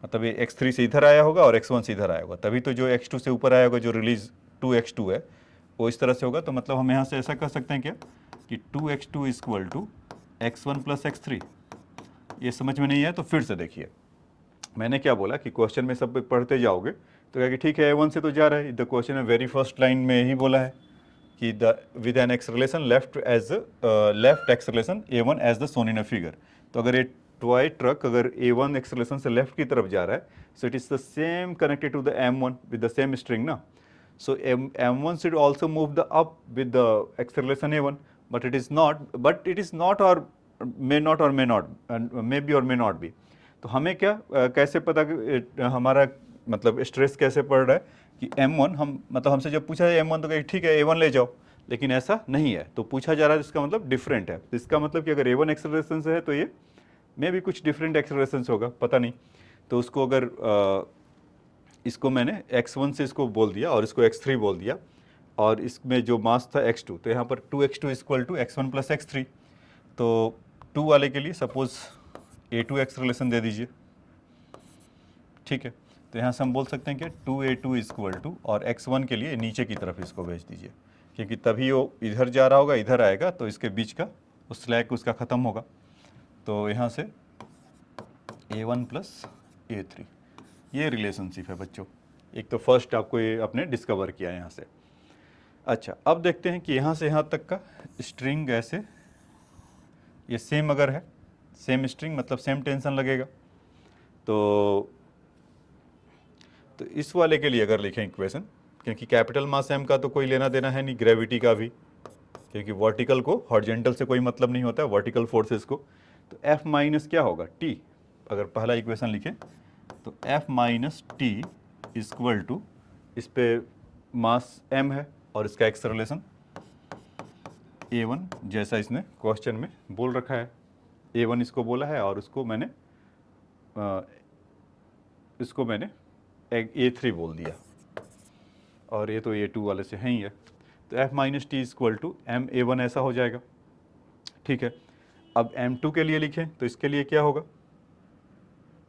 मतलब ये x3 से इधर आया होगा और x1 से इधर आया होगा, तभी तो जो x2 से ऊपर आया होगा, जो रिलीज 2x2 है, वो इस तरह से होगा। तो मतलब हम यहाँ से ऐसा कह सकते हैं क्या कि 2x2 equal to x1 plus x3। ये समझ में नहीं है तो फिर से देखिए, मैंने क्या बोला कि क्वेश्चन में सब पढ़ते जाओगे तो क्या कि ठीक है a1 से तो जा रहा है, द क्वेश्चन में वेरी फर्स्ट लाइन में ही बोला है कि the with an acceleration left as left acceleration a1 as the shown in a figure. तो अगर ये टॉय ट्रक अगर a1 एक्सेलरेशन से लेफ्ट की तरफ जा रहा है, so it is the same connected to the m1 with the same string ना। So m1 should also move the up with the acceleration a1, but it is not or may not and may be or may not be। तो हमें क्या कैसे पता कि हमारा मतलब stress कैसे पड़ रहा है कि m1 हम मतलब हमसे जब पूछा है m1 तो कहीं ठीक है a1 ले जाओ, लेकिन ऐसा नहीं है। तो पूछा जा रहा है इसका मतलब डिफरेंट है, इसका मतलब कि अगर a1 एक्सेलरेशन से है तो ये मे भी कुछ डिफरेंट एक्सेलरेशन होगा, पता नहीं। तो उसको अगर इसको मैंने x1 से इसको बोल दिया और इसको x3 बोल दिया, और इसमें जो मास था x2, तो यहाँ पर 2x2 equal to x1 plus x3। तो 2 वाले के लिए सपोज a2 एक्सेलरेशन दे दीजिए, ठीक है। तो यहाँ से हम बोल सकते हैं कि 2a2 इक्वल टू, और x1 के लिए नीचे की तरफ इसको भेज दीजिए, क्योंकि तभी वो इधर जा रहा होगा, इधर आएगा तो इसके बीच का उस स्लैग उसका ख़त्म होगा। तो यहाँ से a1 प्लस a3, ये रिलेशनशिप है बच्चों। एक तो फर्स्ट आपको ये आपने डिस्कवर किया यहाँ से। अच्छा अब देखते हैं कि यहाँ से यहाँ तक का स्ट्रिंग ऐसे ये सेम अगर है, सेम स्ट्रिंग मतलब सेम टेंशन लगेगा। तो इस वाले के लिए अगर लिखें इक्वेशन, क्योंकि कैपिटल मास m का तो कोई लेना देना है नहीं, ग्रेविटी का भी, क्योंकि वर्टिकल को हॉरिजॉन्टल से कोई मतलब नहीं होता है, वर्टिकल फोर्सेस को। तो F माइनस क्या होगा t, अगर पहला इक्वेशन लिखें तो F minus T equal to, इस पे मास m है और इसका एक्सेलरेशन a1, जैसा इसने क्वेश्चन में बोल रखा है, a1 इसको बोला है और इसको मैंने a3 बोल दिया, और ये तो a2 वाले से है ही है। तो F minus T equal to m a1 ऐसा हो जाएगा, ठीक है। अब m2 के लिए लिखें तो इसके लिए क्या होगा,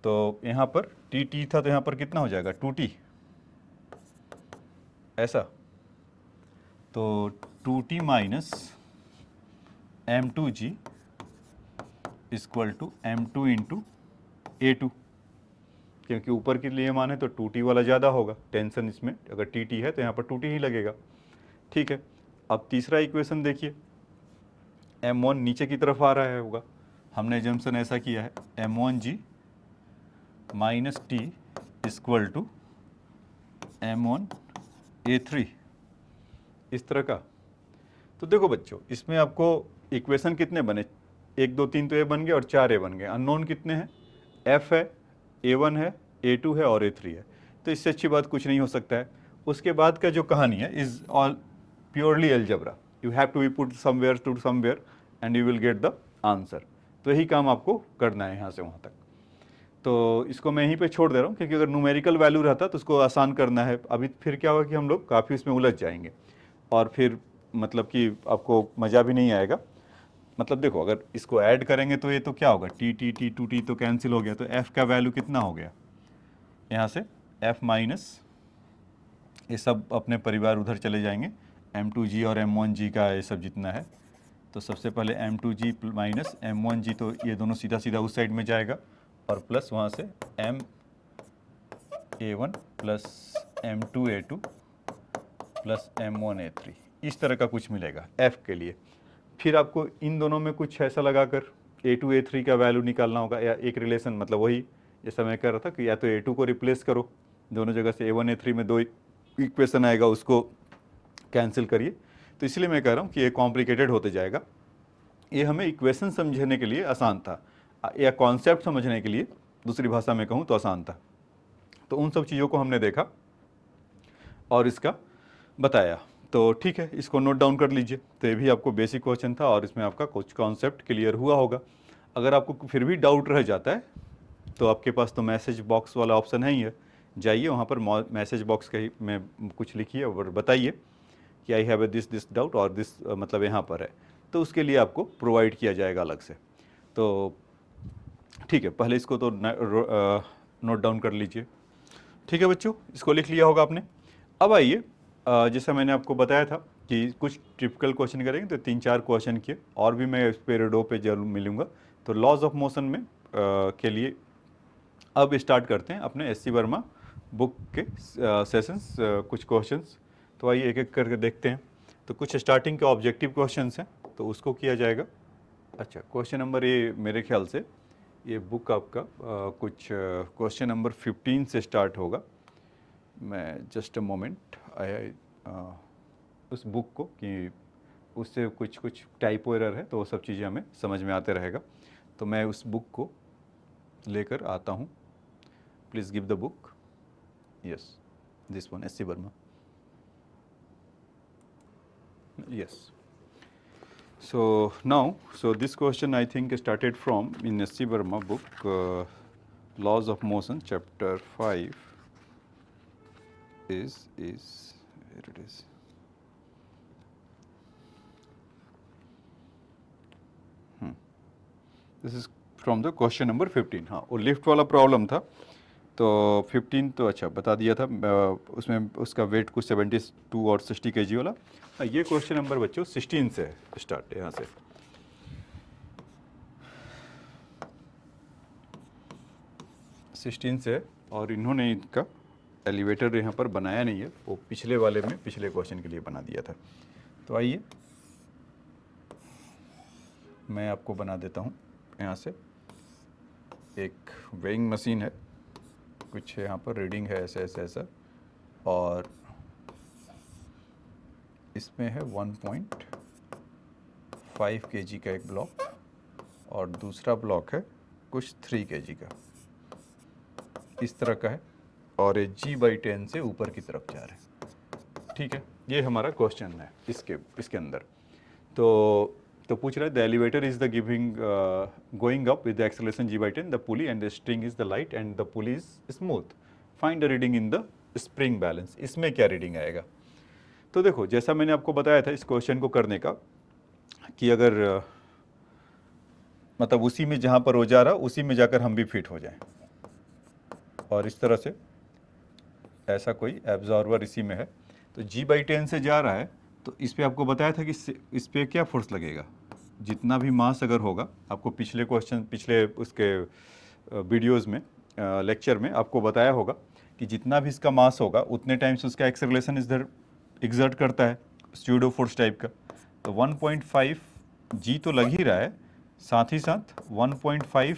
तो यहाँ पर टी था तो यहाँ पर कितना हो जाएगा 2t ऐसा। तो 2t minus m2g equal to m2 into a2, क्योंकि ऊपर के लिए मान है तो 2t वाला ज़्यादा होगा, टेंशन इसमें अगर टी है तो यहाँ पर 2t ही लगेगा। ठीक है, अब तीसरा इक्वेशन देखिए, m1 नीचे की तरफ आ रहा है होगा, हमने एजम्पशन ऐसा किया है m1g minus T equal to m1a3, इस तरह का। तो देखो बच्चों, इसमें आपको इक्वेशन कितने बने, 1 2 3 तो ए बन गए और 4 ए बन गए। अननोन कितने हैं, f है, a1 है, a2 है और a3 है। तो इससे अच्छी बात कुछ नहीं हो सकता है। उसके बाद का जो कहानी है is all purely algebra, you have to be put somewhere to somewhere and you will get the answer. तो यही काम आपको करना है यहाँ से वहाँ तक। तो इसको मैं यहीं पे छोड़ दे रहा हूँ, क्योंकि अगर न्यूमेरिकल वैल्यू रहता तो उसको आसान करना है। अभी फिर क्या होगा कि हम लोग काफ़ी उसमें उलझ जाएंगे और फिर मतलब कि आपको मज़ा भी नहीं आएगा। मतलब देखो, अगर इसको ऐड करेंगे तो ये तो क्या होगा, T T T to T तो कैंसिल हो गया, तो एफ़ का वैल्यू कितना हो गया यहाँ से, एफ़ माइनस ये सब अपने परिवार उधर चले जाएंगे, m2g और m1g का ये सब जितना है। तो सबसे पहले m2g माइनस m1g, तो ये दोनों सीधा सीधा उस साइड में जाएगा और प्लस वहाँ से m(a1) plus m2a2 plus m1a3, इस तरह का कुछ मिलेगा f के लिए। फिर आपको इन दोनों में कुछ ऐसा लगाकर a2 a3 का वैल्यू निकालना होगा, या एक रिलेशन, मतलब वही जैसा मैं कह रहा था कि या तो a2 को रिप्लेस करो, दोनों जगह से a1 a3 में 2 इक्वेशन आएगा, उसको कैंसिल करिए। तो इसलिए मैं कह रहा हूँ कि ये कॉम्प्लिकेटेड होते जाएगा। ये हमें इक्वेशन समझने के लिए आसान था, या कॉन्सेप्ट समझने के लिए दूसरी भाषा में कहूँ तो आसान था। तो उन सब चीज़ों को हमने देखा और इसका बताया। तो ठीक है, इसको नोट डाउन कर लीजिए। तो ये भी आपको बेसिक क्वेश्चन था और इसमें आपका कुछ कॉन्सेप्ट क्लियर हुआ होगा। अगर आपको फिर भी डाउट रह जाता है तो आपके पास तो मैसेज बॉक्स वाला ऑप्शन है ही है, जाइए वहाँ पर मैसेज बॉक्स का ही में कुछ लिखिए और बताइए कि आई हैव दिस डाउट और दिस मतलब यहाँ पर है, तो उसके लिए आपको प्रोवाइड किया जाएगा अलग से। तो ठीक है, पहले इसको तो नोट डाउन कर लीजिए। ठीक है बच्चों, इसको लिख लिया होगा आपने। अब आइए, जैसा मैंने आपको बताया था कि कुछ टिपिकल क्वेश्चन करेंगे, तो 3-4 क्वेश्चन किए और भी मैं इस पीरियडों पे जरूर मिलूंगा। तो लॉज ऑफ मोशन में के लिए अब स्टार्ट करते हैं अपने एस.सी. वर्मा बुक के सेशंस, कुछ क्वेश्चंस। तो आइए एक एक करके देखते हैं। तो कुछ स्टार्टिंग के ऑब्जेक्टिव क्वेश्चंस हैं, तो उसको किया जाएगा। अच्छा, क्वेश्चन नंबर ये मेरे ख्याल से ये बुक आपका कुछ क्वेश्चन नंबर 15 से स्टार्ट होगा। मैं जस्ट अ मोमेंट आया उस बुक को, कि उससे कुछ टाइपो एरर है, तो वो सब चीज़ें हमें समझ में आते रहेगा। तो मैं उस बुक को लेकर आता हूँ। Please give the book. Yes, this one, SC. Verma. Yes. So now, so this question I think started from in S.C. Verma book, Laws of Motion, chapter 5 is here it is. This is from the question number 15. हाँ, वो lift वाला problem था। तो 15 तो अच्छा बता दिया था, उसमें उसका वेट कुछ 72 और 60 kg वाला। ये क्वेश्चन नंबर बच्चों 16 से स्टार्ट है, यहाँ से 16 से। और इन्होंने इनका एलिवेटर यहाँ पर बनाया नहीं है, वो पिछले वाले में पिछले क्वेश्चन के लिए बना दिया था। तो आइए मैं आपको बना देता हूँ। यहाँ से एक वेइंग मशीन है, कुछ यहाँ पर रीडिंग है ऐसा ऐसा ऐसा, और इसमें है 1.5 kg का एक ब्लॉक और दूसरा ब्लॉक है कुछ 3 kg का, इस तरह का है, और ये G/10 से ऊपर की तरफ जा रहा है। ठीक है, ये हमारा क्वेश्चन है इसके अंदर। तो पूछ रहा है the elevator is the giving going up with the acceleration G/10, the pulley and the string is the light and the pulley is smooth, find the reading in the spring balance. इसमें क्या reading आएगा? तो देखो, जैसा मैंने आपको बताया था इस क्वेश्चन को करने का, कि अगर मतलब उसी में जहाँ पर वो जा रहा उसी में जाकर हम भी फिट हो जाएं, और इस तरह से ऐसा कोई एब्जॉर्वर इसी में है, तो G/10 से जा रहा है, तो इस पर आपको बताया था कि इस पर क्या फोर्स लगेगा, जितना भी मास अगर होगा, आपको पिछले उसके वीडियोज़ में लेक्चर में आपको बताया होगा कि जितना भी इसका मास होगा उतने टाइम्स उसका एक्सेलरेशन इधर एग्जर्ट करता है, स्यूडो फोर्स टाइप का। तो 1.5 जी तो लग ही रहा है, साथ ही साथ 1.5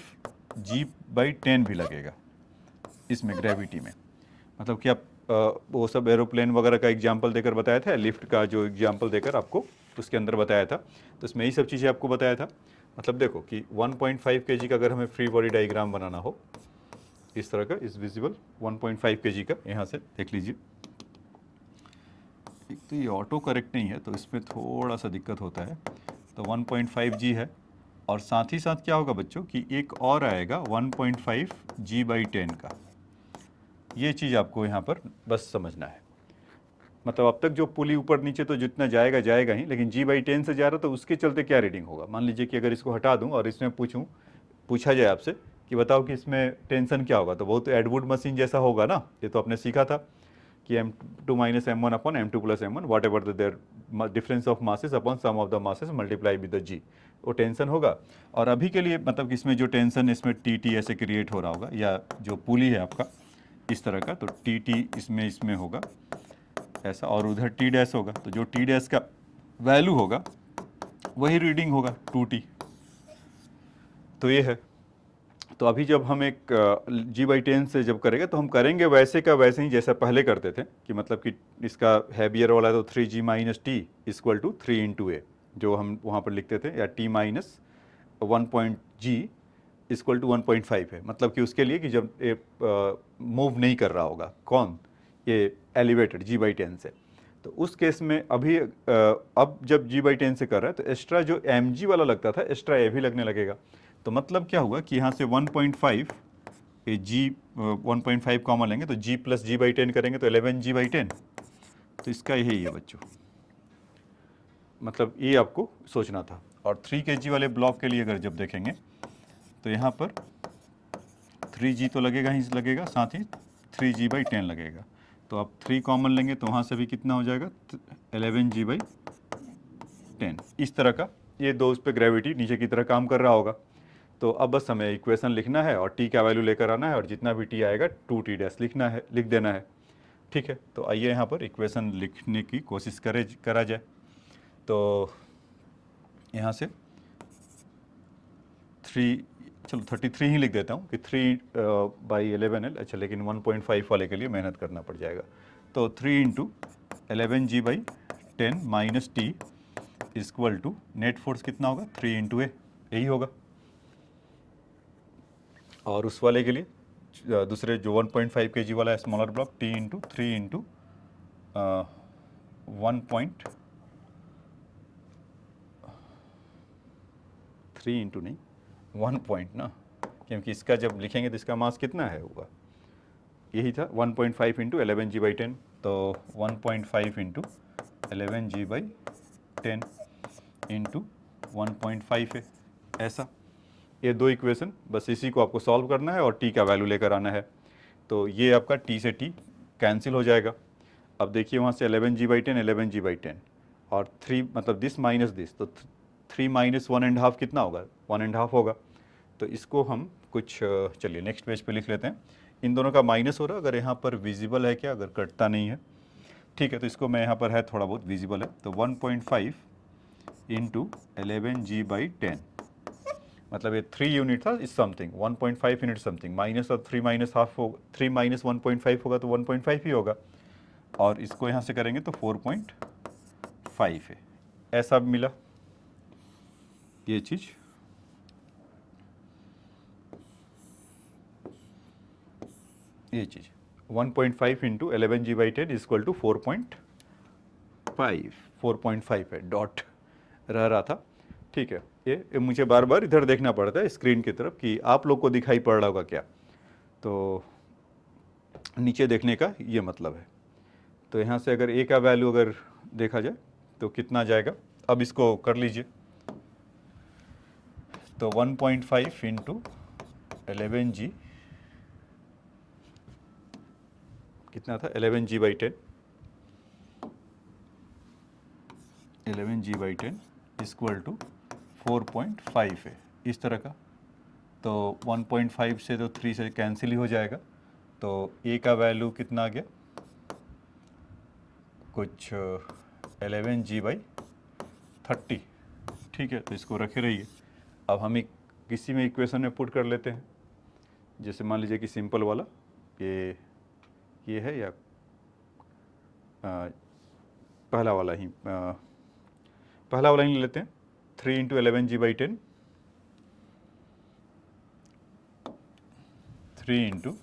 G/10 भी लगेगा इसमें ग्रेविटी में। मतलब कि आप वो सब एरोप्लेन वगैरह का एग्जाम्पल देकर बताया था, लिफ्ट का जो एग्जाम्पल देकर आपको उसके अंदर बताया था, तो इसमें यही सब चीज़ें आपको बताया था। मतलब देखो कि 1.5 kg का अगर हमें फ्री बॉडी डायग्राम बनाना हो इस तरह का, इस विजिबल 1.5 kg का, यहाँ से देख लीजिए। एक तो ये ऑटो करेक्ट नहीं है तो इसमें थोड़ा सा दिक्कत होता है। तो 1.5 G है, और साथ ही साथ क्या होगा बच्चों कि एक और आएगा 1.5 G/10 का। ये चीज़ आपको यहाँ पर बस समझना है। मतलब अब तक जो पुली ऊपर नीचे तो जितना जाएगा जाएगा ही, लेकिन G/10 से जा रहा तो उसके चलते क्या रीडिंग होगा। मान लीजिए कि अगर इसको हटा दूँ और इसमें पूछा जाए आपसे कि बताओ कि इसमें टेंशन क्या होगा, तो बहुत एडवुड मशीन जैसा होगा ना। ये तो आपने सीखा था कि m2 - m1 upon m2 + m1 whatever their difference of masses upon sum of the masses multiply with the g, वो टेंशन होगा। और अभी के लिए मतलब कि इसमें जो टेंशन इसमें टी ऐसे क्रिएट हो रहा होगा, या जो पुली है आपका इस तरह का, तो टी इसमें होगा ऐसा, और उधर टी डैश होगा, तो जो टी डैश का वैल्यू होगा वही रीडिंग होगा 2t। तो ये है। तो अभी जब हम एक G/10 से जब करेंगे तो हम करेंगे वैसे का वैसे ही जैसा पहले करते थे, कि मतलब कि इसका हैवियर वाला तो 3G - T = 3 × A, जो हम वहाँ पर लिखते थे, या T - 1.G = 1.5 है। मतलब कि उसके लिए कि जब ये मूव नहीं कर रहा होगा, कौन, ये एलिवेटेड G/10 से, तो उस केस में अभी अब जब G/10 से कर रहा है तो एक्स्ट्रा जो mg वाला लगता था एक्स्ट्रा ए भी लगने लगेगा। तो मतलब क्या हुआ कि यहाँ से 1.5 ये G 1.5 कॉमन लेंगे तो G + G/10 करेंगे तो 11 G/10। तो इसका यही है बच्चों, मतलब ये आपको सोचना था। और 3 kg वाले ब्लॉक के लिए अगर जब देखेंगे तो यहाँ पर 3G तो लगेगा ही लगेगा, साथ ही 3G/10 लगेगा। तो आप 3 कॉमन लेंगे तो वहाँ से भी कितना हो जाएगा 11 G/10। इस तरह का ये दो, उस पर ग्रेविटी नीचे की तरह काम कर रहा होगा। तो अब बस हमें इक्वेशन लिखना है और टी का वैल्यू लेकर आना है, और जितना भी टी आएगा 2t' लिखना है, लिख देना है। ठीक है, तो आइए यहाँ पर इक्वेशन लिखने की कोशिश करा जाए। तो यहाँ से 3, चलो 33 ही लिख देता हूँ कि 3/11L। अच्छा, लेकिन 1.5 वाले के लिए मेहनत करना पड़ जाएगा। तो 3 × 11G/10 - T = नेट फोर्स कितना होगा 3 × A, यही होगा। और उस वाले के लिए दूसरे जो 1.5 kg वाला है स्मॉलर ब्लॉक, T × 3 × 1 पॉइंट ना, क्योंकि इसका जब लिखेंगे तो इसका मास कितना है होगा, यही था 1.5 × 11 G/10। तो 1.5 × 11 G/10 × 1.5 है, ऐसा। ये दो इक्वेशन, बस इसी को आपको सॉल्व करना है और टी का वैल्यू लेकर आना है। तो ये आपका टी से टी कैंसिल हो जाएगा। अब देखिए वहाँ से 11 G/10 11 G/10 और 3 मतलब दिस माइनस दिस, तो 3 - 1.5 कितना होगा 1.5 होगा। तो इसको हम कुछ चलिए नेक्स्ट पेज पे लिख लेते हैं। इन दोनों का माइनस हो रहा है, अगर यहाँ पर विजिबल है क्या, अगर कटता नहीं है, ठीक है। तो इसको मैं यहाँ पर है थोड़ा बहुत विजिबल है, तो 1.5 × 11 G/10, मतलब ये 3 यूनिट था is something, 1.5 unit something, minus और 3 - ½ होगा, 3 - 1.5 होगा तो 1.5 ही होगा। और इसको यहाँ से करेंगे तो 4.5 है, ऐसा मिला ये चीज़। ये चीज़ 1.5 × 11 G/10 = 4.5 है, डॉट रहा था। ठीक है, ये मुझे बार बार इधर देखना पड़ता है स्क्रीन की तरफ कि आप लोग को दिखाई पड़ रहा होगा क्या, तो नीचे देखने का ये मतलब है। तो यहाँ से अगर ए का वैल्यू अगर देखा जाए तो कितना जाएगा, अब इसको कर लीजिए। तो 1.5 × 11G कितना था 11 G/10, 11 G/10 = 4.5 है, इस तरह का। तो 1.5 से तो 3 से कैंसिल ही हो जाएगा, तो ए का वैल्यू कितना आ गया, कुछ 11g/30, ठीक है। तो इसको रखे रहिए। अब हम एक किसी में इक्वेशन में पुट कर लेते हैं, जैसे मान लीजिए कि सिंपल वाला ये है, या पहला वाला ही ले लेते हैं। 3 × 11g/10, 3 ×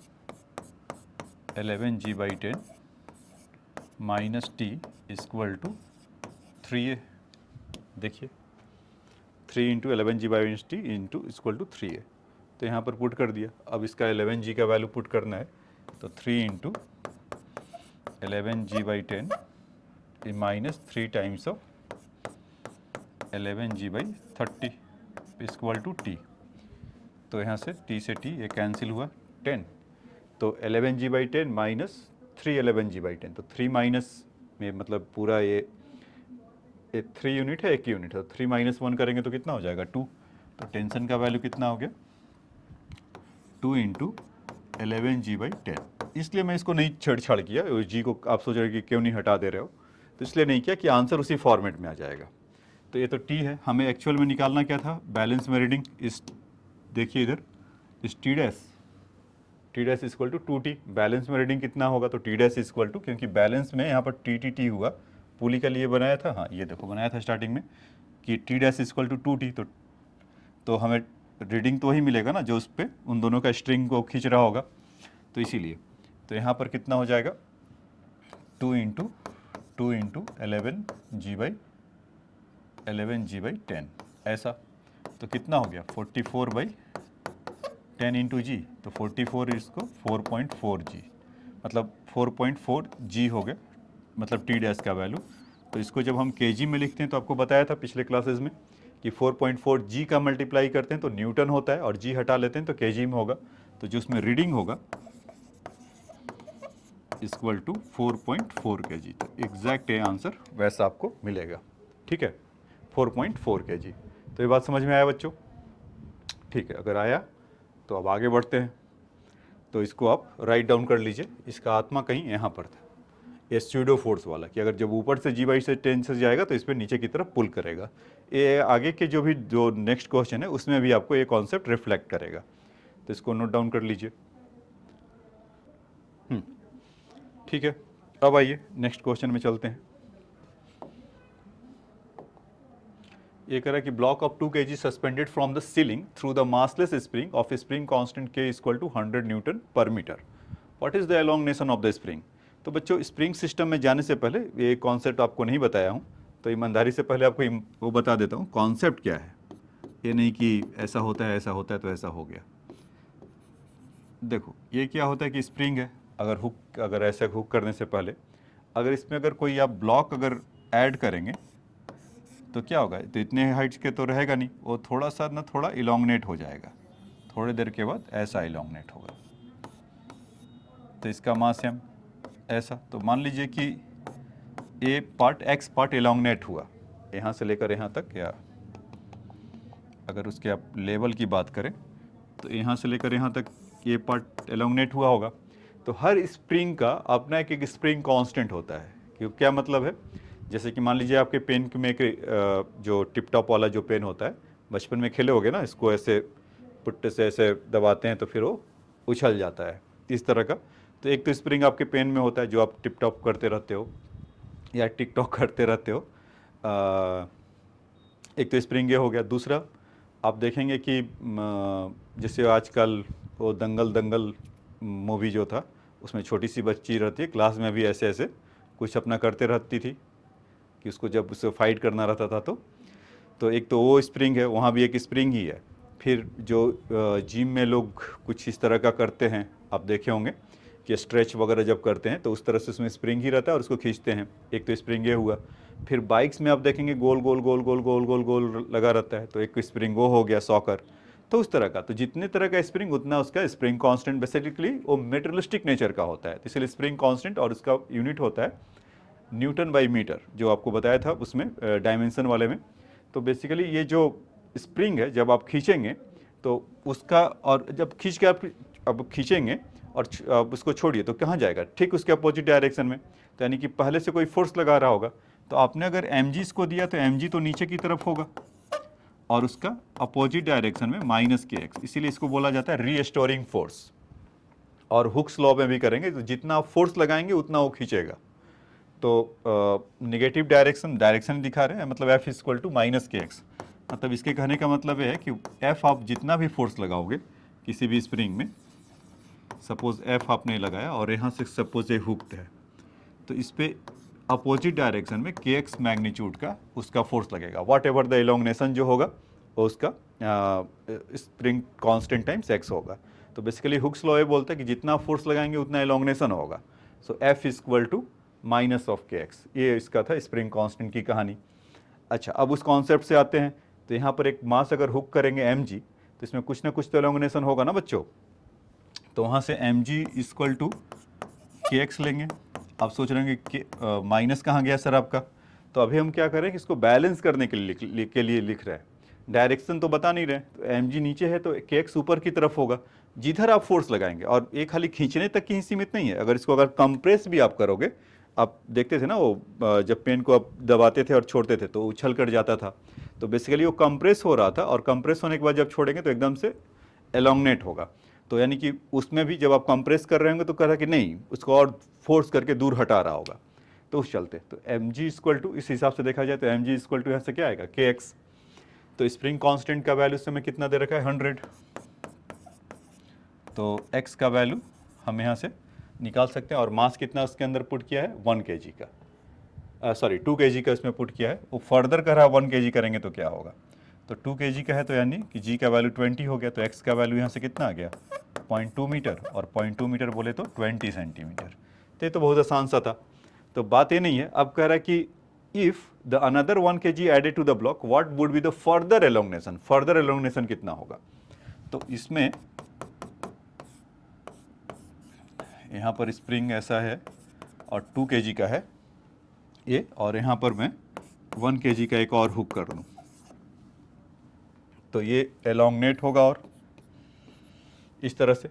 11g/10 minus T equal to 3a। देखिए 3 × 11g/t into equal to 3a, तो यहाँ पर पुट कर दिया। अब इसका 11g का वैल्यू पुट करना है, तो 3 × 11g/10 minus 3 times of 11g/30 equal to T. तो यहाँ से t से t ये कैंसिल हुआ 10, तो 11g/10 माइनस 3 11g/10, तो 3 माइनस में मतलब पूरा ये 3 यूनिट है, 1 यूनिट है, तो 3 - 1 करेंगे तो कितना हो जाएगा 2। तो टेंशन का वैल्यू कितना हो गया 2 × 11g/10। इसलिए मैं इसको नहीं छेड़छाड़ किया, जी को आप सोच रहे कि क्यों नहीं हटा दे रहे हो, तो इसलिए नहीं किया कि आंसर उसी फॉर्मेट में आ जाएगा। तो ये तो टी है, हमें एक्चुअल में निकालना क्या था, बैलेंस में रीडिंग। इस देखिए इधर इस T dash equal to 2t, balance में रीडिंग कितना होगा, तो टी डैश इक्वल टू, क्योंकि बैलेंस में यहाँ पर टी हुआ, पुली का लिए बनाया था, हाँ ये देखो बनाया था स्टार्टिंग में कि T dash equal to 2t, तो हमें रीडिंग तो वही मिलेगा ना जो उस पर उन दोनों का स्ट्रिंग को खींच रहा होगा, तो इसीलिए। तो यहाँ पर कितना हो जाएगा 2 × 11g/10 ऐसा, तो कितना हो गया 44/10 × g, तो 44 इसको 4.4g, मतलब 4.4g हो गया, मतलब टी डैश का वैल्यू। तो इसको जब हम kg में लिखते हैं, तो आपको बताया था पिछले क्लासेस में कि 4.4g का मल्टीप्लाई करते हैं तो न्यूटन होता है, और g हटा लेते हैं तो kg में होगा, तो जो उसमें रीडिंग होगा इक्वल टू 4.4 kg। तो एग्जैक्ट आंसर वैसा आपको मिलेगा, ठीक है, 4.4 kg। तो ये बात समझ में आया बच्चों, ठीक है। अगर आया तो अब आगे बढ़ते हैं, तो इसको आप राइट डाउन कर लीजिए। इसका आत्मा कहीं यहाँ पर था, ये स्यूडो फोर्स वाला, कि अगर जब ऊपर से g/10 से जाएगा तो इस पर नीचे की तरफ पुल करेगा। ये आगे के जो भी जो नेक्स्ट क्वेश्चन है उसमें भी आपको ये कॉन्सेप्ट रिफ्लेक्ट करेगा, तो इसको नोट डाउन कर लीजिए। ठीक है, अब आइए नेक्स्ट क्वेश्चन में चलते हैं। ये कह रहा है कि block of 2 kg suspended from the ceiling through the massless spring of spring constant k equal to 100 newton per metre, what is the elongation of the spring. तो बच्चों स्प्रिंग सिस्टम में जाने से पहले ये कॉन्सेप्ट आपको नहीं बताया हूँ, तो ईमानदारी से पहले आपको वो बता देता हूँ कॉन्सेप्ट क्या है। ये नहीं कि ऐसा होता है तो ऐसा हो गया। देखो ये क्या होता है कि स्प्रिंग है, अगर ऐसे हुक करने से पहले अगर इसमें अगर कोई आप ब्लॉक अगर ऐड करेंगे तो क्या होगा, तो इतने हाइट्स के तो रहेगा नहीं, वो थोड़ा सा ना थोड़ा इलोंगनेट हो जाएगा, थोड़ी देर के बाद ऐसा इलोंगनेट होगा, तो इसका मास एम ऐसा। तो मान लीजिए कि ए पार्ट एक्स पार्ट इलोंगनेट हुआ यहाँ से लेकर यहाँ तक, या अगर उसके आप लेवल की बात करें तो यहाँ से लेकर यहाँ तक ये पार्ट इलोंगनेट हुआ होगा। तो हर स्प्रिंग का अपना एक स्प्रिंग कांस्टेंट होता है। क्यों, क्या मतलब है, जैसे कि मान लीजिए आपके पेन में एक जो टिप टॉप वाला जो पेन होता है, बचपन में खेले होगे ना, इसको ऐसे पुट्टे से ऐसे दबाते हैं तो फिर वो उछल जाता है, इस तरह का। तो एक तो स्प्रिंग आपके पेन में होता है जो आप टिप टॉप करते रहते हो या टिक टॉक करते रहते हो, एक तो स्प्रिंग ये हो गया। दूसरा आप देखेंगे कि जैसे आजकल वो दंगल मूवी जो था उसमें छोटी सी बच्ची रहती है, क्लास में भी ऐसे ऐसे कुछ अपना करते रहती थी कि उसको जब उससे फाइट करना रहता था तो एक तो वो स्प्रिंग है, वहाँ भी एक स्प्रिंग ही है। फिर जो जिम में लोग कुछ इस तरह का करते हैं, आप देखे होंगे कि स्ट्रेच वगैरह जब करते हैं तो उस तरह से उसमें स्प्रिंग ही रहता है और उसको खींचते हैं, एक तो स्प्रिंग ये हुआ। फिर बाइक्स में आप देखेंगे गोल गोल गोल गोल गोल गोल गोल लगा रहता है, तो एक स्प्रिंग वो हो गया सॉकर। तो उस तरह का, तो जितने तरह का स्प्रिंग उतना उसका स्प्रिंग कांस्टेंट बेसिकली वो मेटेरियलिस्टिक नेचर का होता है, तो इसलिए स्प्रिंग कांस्टेंट, और उसका यूनिट होता है न्यूटन बाई मीटर, जो आपको बताया था उसमें डायमेंशन वाले में। तो बेसिकली ये जो स्प्रिंग है जब आप खींचेंगे तो उसका, और जब खींच के आप अब खींचेंगे और अब उसको छोड़िए तो कहाँ जाएगा, ठीक उसके अपोजिट डायरेक्शन में। तो यानी कि पहले से कोई फोर्स लगा रहा होगा, तो आपने अगर एम इसको दिया तो एम तो नीचे की तरफ होगा और उसका अपोजिट डायरेक्शन में माइनस के एक्स, इसीलिए इसको बोला जाता है रीस्टोरिंग फोर्स। और हुक्स लॉ में भी करेंगे तो जितना आप फोर्स लगाएंगे उतना वो खींचेगा। तो निगेटिव डायरेक्शन दिखा रहे हैं, मतलब एफ इक्वल टू माइनस के एक्स। मतलब इसके कहने का मतलब है कि एफ आप जितना भी फोर्स लगाओगे किसी भी स्प्रिंग में, सपोज एफ आपने लगाया और यहाँ से सपोज ये हुक्ड है, तो इस पर अपोजिट डायरेक्शन में के एक्स मैग्नीट्यूड का उसका फोर्स लगेगा, वॉट एवर द एलोंगनेशन जो होगा वो उसका स्प्रिंग कांस्टेंट टाइम्स एक्स होगा। तो बेसिकली हुक्स लॉ ये बोलता है कि जितना फोर्स लगाएंगे उतना एलोंगनेशन होगा। So F equal to minus of K X, ये इसका था स्प्रिंग कांस्टेंट की कहानी। अच्छा, अब उस कॉन्सेप्ट से आते हैं, तो यहाँ पर एक मास अगर हुक करेंगे एम जी, तो इसमें कुछ ना कुछ तो एलोंगनेशन होगा ना बच्चों। तो वहाँ से एम जी इक्वल टू के एक्स लेंगे। आप सोच रहे हैं कि माइनस कहाँ गया सर आपका, तो अभी हम क्या करें कि इसको बैलेंस करने के लिए लिख रहे हैं, डायरेक्शन तो बता नहीं रहे। तो एम जी नीचे है तो के एक्स ऊपर की तरफ होगा, जिधर आप फोर्स लगाएंगे। और ये खाली खींचने तक की ही सीमित नहीं है, अगर इसको अगर कंप्रेस भी आप करोगे, आप देखते थे ना वो जब पेन को आप दबाते थे और छोड़ते थे तो उछल कर जाता था, तो बेसिकली वो कंप्रेस हो रहा था, और कंप्रेस होने के बाद जब छोड़ेंगे तो एकदम से एलोंगनेट होगा। तो यानी कि उसमें भी जब आप कंप्रेस कर रहे होंगे तो कह रहा कि नहीं, उसको और फोर्स करके दूर हटा रहा होगा, तो उस चलते। तो एम जी इक्वल टू, इस हिसाब से देखा जाए तो एम जी इक्वल टू यहाँ से क्या आएगा, के एक्स। तो स्प्रिंग कांस्टेंट का वैल्यू से मैं कितना दे रखा है, 100। तो एक्स का वैल्यू हम यहाँ से निकाल सकते हैं, और मास कितना उसके अंदर पुट किया है, 1 kg का, सॉरी 2 kg का इसमें पुट किया है। वो फर्दर कर रहा है 1 kg करेंगे तो क्या होगा, तो 2 kg का है तो यानी कि g का वैल्यू 20 हो गया, तो x का वैल्यू यहाँ से कितना आ गया, 0.2 मीटर, और 0.2 मीटर बोले तो 20 सेंटीमीटर। तो ये तो बहुत आसान सा था। तो बात ये नहीं है, अब कह रहा है कि if the another 1 kg added to the block what would be the further elongation, further elongation कितना होगा। तो इसमें यहाँ पर स्प्रिंग ऐसा है और 2 kg का है ये, और यहाँ पर मैं 1 kg का एक और हुक कर लूँ तो ये एलोंगनेट होगा और इस तरह से।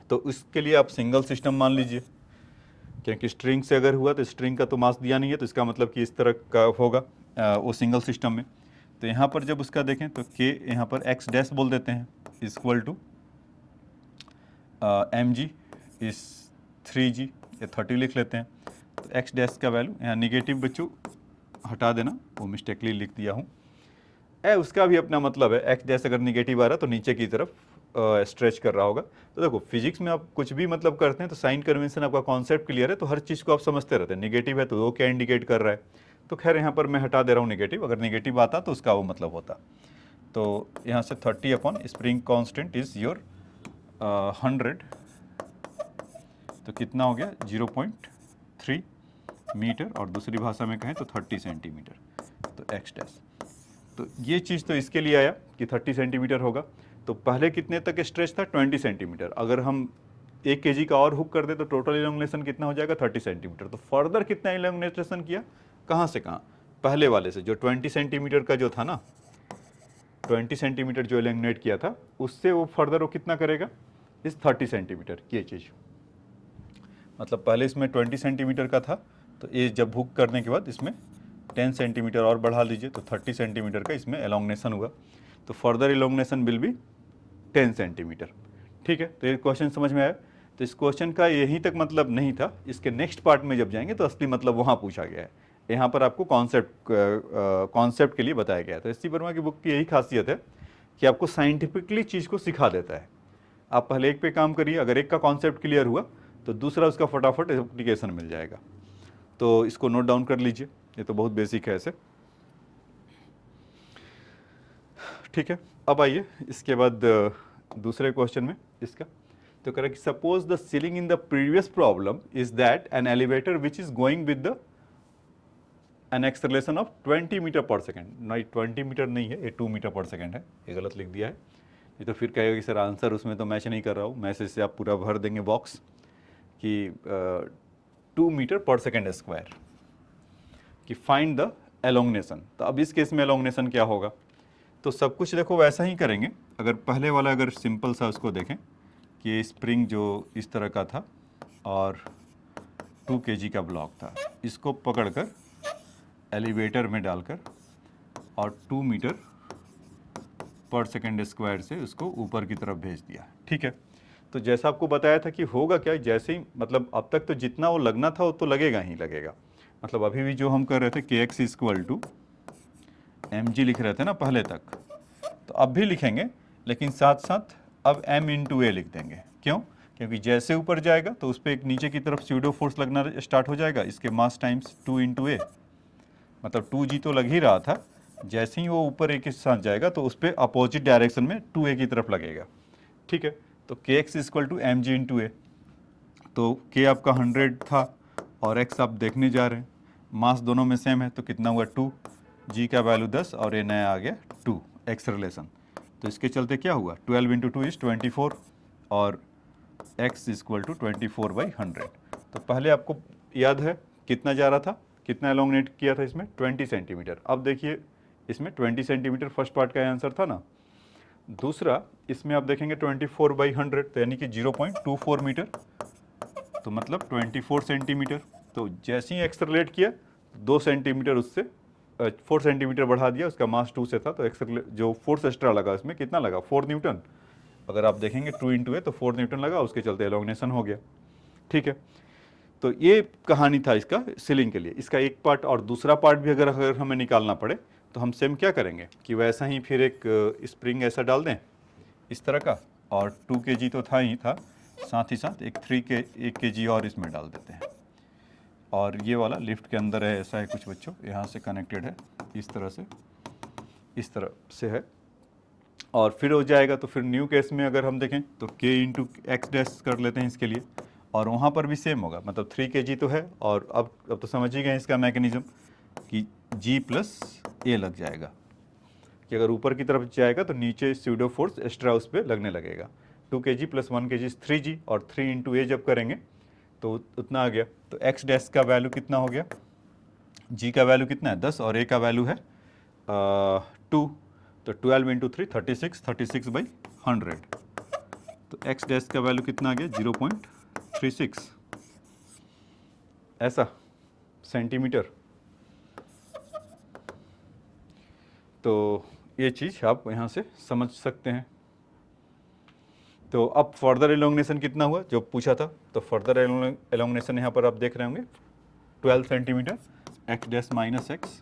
तो इसके लिए आप सिंगल सिस्टम मान लीजिए, क्योंकि स्ट्रिंग से अगर हुआ तो स्ट्रिंग का तो मास दिया नहीं है, तो इसका मतलब कि इस तरह का होगा वो सिंगल सिस्टम में। तो यहाँ पर जब उसका देखें तो के यहाँ पर एक्स डैश बोल देते हैं इक्वल टू एम जी इस 3g, या 30 लिख लेते हैं। तो एक्स डैश का वैल्यू यहाँ निगेटिव बच्चों हटा देना, वो मिस्टेकली लिख दिया हूँ। उसका भी अपना मतलब है, एक्स डैश अगर निगेटिव आ रहा तो नीचे की तरफ स्ट्रेच कर रहा होगा। तो देखो फिजिक्स में आप कुछ भी मतलब करते हैं तो साइन कन्वेंशन आपका कॉन्सेप्ट क्लियर है, तो हर चीज़ को आप समझते रहते हैं। निगेटिव है तो वो क्या इंडिकेट कर रहा है, तो खैर यहाँ पर मैं हटा दे रहा हूँ निगेटिव, अगर निगेटिव आता तो उसका वो मतलब होता। तो यहाँ से 30 upon spring constant is your 100, तो कितना हो गया 0.3 मीटर, और दूसरी भाषा में कहें तो 30 सेंटीमीटर, तो एक्स डैश। तो ये चीज़ तो इसके लिए आया कि 30 सेंटीमीटर होगा। तो पहले कितने तक स्ट्रेच था, 20 सेंटीमीटर। अगर हम 1 kg का और हुक कर दे तो टोटल इलोंगनेशन कितना हो जाएगा, 30 सेंटीमीटर। तो फर्दर कितना इलोंगनेशन किया, कहाँ से कहाँ, पहले वाले से जो 20 सेंटीमीटर का जो था ना, 20 सेंटीमीटर जो इलोंगनेट किया था उससे वो फर्दर वो कितना करेगा, इस 30 सेंटीमीटर ये चीज़। मतलब पहले इसमें 20 सेंटीमीटर का था, तो ये जब हुक करने के बाद इसमें 10 सेंटीमीटर और बढ़ा लीजिए, तो 30 सेंटीमीटर का इसमें एलोंगनेशन हुआ। तो फर्दर एलोंगनेशन विल बी 10 सेंटीमीटर। ठीक है, तो ये क्वेश्चन समझ में आया। तो इस क्वेश्चन का यहीं तक मतलब नहीं था, इसके नेक्स्ट पार्ट में जब जाएंगे तो असली मतलब वहाँ पूछा गया है। यहाँ पर आपको कॉन्सेप्ट के लिए बताया गया है। तो एस.सी. वर्मा की बुक की यही खासियत है कि आपको साइंटिफिकली चीज़ को सिखा देता है। आप पहले एक पे काम करिए, अगर एक का कॉन्सेप्ट क्लियर हुआ तो दूसरा उसका फटाफट एप्लीकेशन मिल जाएगा। तो इसको नोट डाउन कर लीजिए, ये तो बहुत बेसिक है ऐसे। ठीक है, अब आइए इसके बाद दूसरे क्वेश्चन में इसका। तो कह रहा है कि suppose the ceiling in the previous problem is that an elevator which is going with the an acceleration of 20 metre पर सेकेंड। नहीं 20 मीटर नहीं है, ये 2 मीटर पर सेकेंड है, ये गलत लिख दिया है। ये तो फिर कहेगा कि सर आंसर उसमें तो मैच नहीं कर रहा हूँ, मैसेज से आप पूरा भर देंगे बॉक्स कि 2 मीटर पर सेकेंड स्क्वायर, कि फाइंड द एलोंगनेशन। तो अब इस केस में एलोंगनेशन क्या होगा, तो सब कुछ देखो वैसा ही करेंगे। अगर पहले वाला अगर सिंपल सा उसको देखें कि स्प्रिंग जो इस तरह का था और 2 kg का ब्लॉक था, इसको पकड़कर एलिवेटर में डालकर और 2 मीटर पर सेकेंड स्क्वायर से उसको ऊपर की तरफ भेज दिया, ठीक है। तो जैसा आपको बताया था कि होगा क्या, जैसे ही मतलब अब तक तो जितना वो लगना था वो तो लगेगा ही लगेगा। मतलब अभी भी जो हम कर रहे थे kx इक्वल टू mg लिख रहे थे ना पहले तक, तो अब भी लिखेंगे, लेकिन साथ साथ अब m इंटू ए लिख देंगे। क्यों? क्योंकि जैसे ऊपर जाएगा तो उस पर एक नीचे की तरफ स्यूडो फोर्स लगना स्टार्ट हो जाएगा, इसके मास टाइम्स 2 इंटू ए, मतलब 2g तो लग ही रहा था, जैसे ही वो ऊपर ए के साथ जाएगा तो उस पर अपोजिट डायरेक्शन में 2a की तरफ लगेगा, ठीक है। तो kx equal to M G into A, तो k आपका 100 था और x आप देखने जा रहे हैं, मास दोनों में सेम है, तो कितना हुआ 2, g का वैल्यू 10 और ये नया आ गया 2, x रिलेशन। तो इसके चलते क्या हुआ, 12 इंटू 2 इज 24 और x इक्वल टू 24/100। तो पहले आपको याद है कितना जा रहा था, कितना एलोंगनेट किया था इसमें, 20 सेंटीमीटर। अब देखिए इसमें 20 सेंटीमीटर फर्स्ट पार्ट का आंसर था ना। दूसरा इसमें आप देखेंगे 24/100, तो यानी कि 0.24 मीटर, तो मतलब 24 सेंटीमीटर। तो जैसे ही एक्सरलेट किया 2 सेंटीमीटर उससे 4 सेंटीमीटर बढ़ा दिया, उसका मास 2 से था, तो एक्सरलेट जो फोर्स एक्स्ट्रा लगा इसमें कितना लगा, 4 न्यूटन। अगर आप देखेंगे 2 इंटू ए तो 4 न्यूटन लगा, उसके चलते एलोंगनेशन हो गया, ठीक है। तो ये कहानी था इसका सीलिंग के लिए। इसका एक पार्ट और दूसरा पार्ट भी अगर हमें निकालना पड़े तो हम सेम क्या करेंगे कि वैसा ही फिर एक स्प्रिंग ऐसा डाल दें इस तरह का, और 2 kg तो था ही था, साथ ही साथ एक 1 kg और इसमें डाल देते हैं। और ये वाला लिफ्ट के अंदर है, ऐसा है कुछ बच्चों, यहाँ से कनेक्टेड है, इस तरह से है, और फिर हो जाएगा। तो फिर न्यू केस में अगर हम देखें तो k इंटू एक्स डैश कर लेते हैं इसके लिए, और वहाँ पर भी सेम होगा, मतलब 3 kg तो है, और अब तो समझ ही गए इसका मैकेनिज्म कि g प्लस ए लग जाएगा, कि अगर ऊपर की तरफ जाएगा तो नीचे स्यूडो फोर्स एक्स्ट्रा उस पर लगने लगेगा। 2 kg प्लस 1 kg 3g, और 3 इंटू ए जब करेंगे तो उतना आ गया। तो x डैश का वैल्यू कितना हो गया, g का वैल्यू कितना है 10 और a का वैल्यू है 2, तो 12 इंटू 3 36, 36/100। तो x डैश का वैल्यू कितना आ गया 0.36 ऐसा सेंटीमीटर। तो ये चीज़ आप यहाँ से समझ सकते हैं। तो अब फर्दर एलोंगनेशन कितना हुआ जो पूछा था, तो फर्दर एलोंगनेशन यहाँ पर आप देख रहे होंगे 12 centimetre, x dash minus x,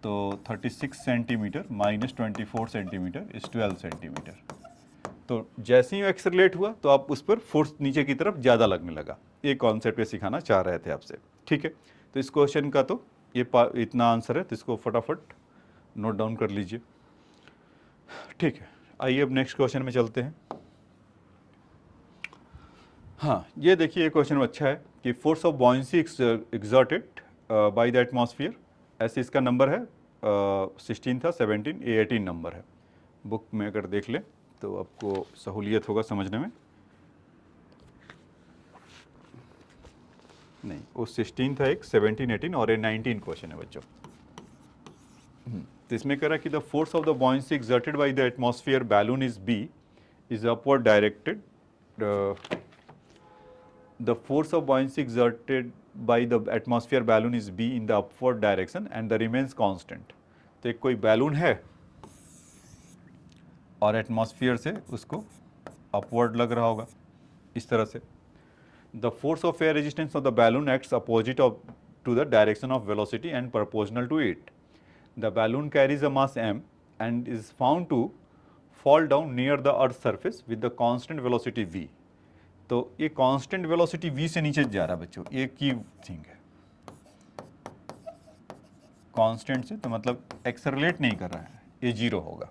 तो 36 सेंटीमीटर माइनस 24 सेंटीमीटर इस 12 सेंटीमीटर। तो जैसे ही एक्सेलरेट हुआ तो आप उस पर फोर्स नीचे की तरफ ज़्यादा लगने लगा। ये कॉन्सेप्ट सिखाना चाह रहे थे आपसे, ठीक है। तो इस क्वेश्चन का तो ये इतना आंसर है, तो इसको फटाफट नोट डाउन कर लीजिए, ठीक है। आइए अब नेक्स्ट क्वेश्चन में चलते हैं। हाँ, ये देखिए ये क्वेश्चन अच्छा है कि force of buoyancy exerted by the atmosphere, ऐसे इसका नंबर है 16 था, 17, ये 18 नंबर है। बुक में अगर देख लें तो आपको सहूलियत होगा समझने में। नहीं, वो 16 था एक, 17, 18 और ये 19 क्वेश्चन है बच्चों। तो इसमें कह रहा है कि the force of the buoyancy exerted by the atmosphere balloon is B is upward directed, the force of buoyancy exerted by the atmosphere balloon is b in the upward direction and the remains constant। तो एक कोई balloon है और atmosphere से उसको upward लग रहा होगा इस तरह से। The force of air resistance of the balloon acts opposite of to the direction of velocity and proportional to it. The balloon carries a mass m and is found to fall down near the earth surface with the constant velocity v। तो ये constant velocity v से नीचे जा रहा है बच्चों, ये key thing है कांस्टेंट से, तो मतलब एक्सेलरेट नहीं कर रहा है, ये 0 होगा।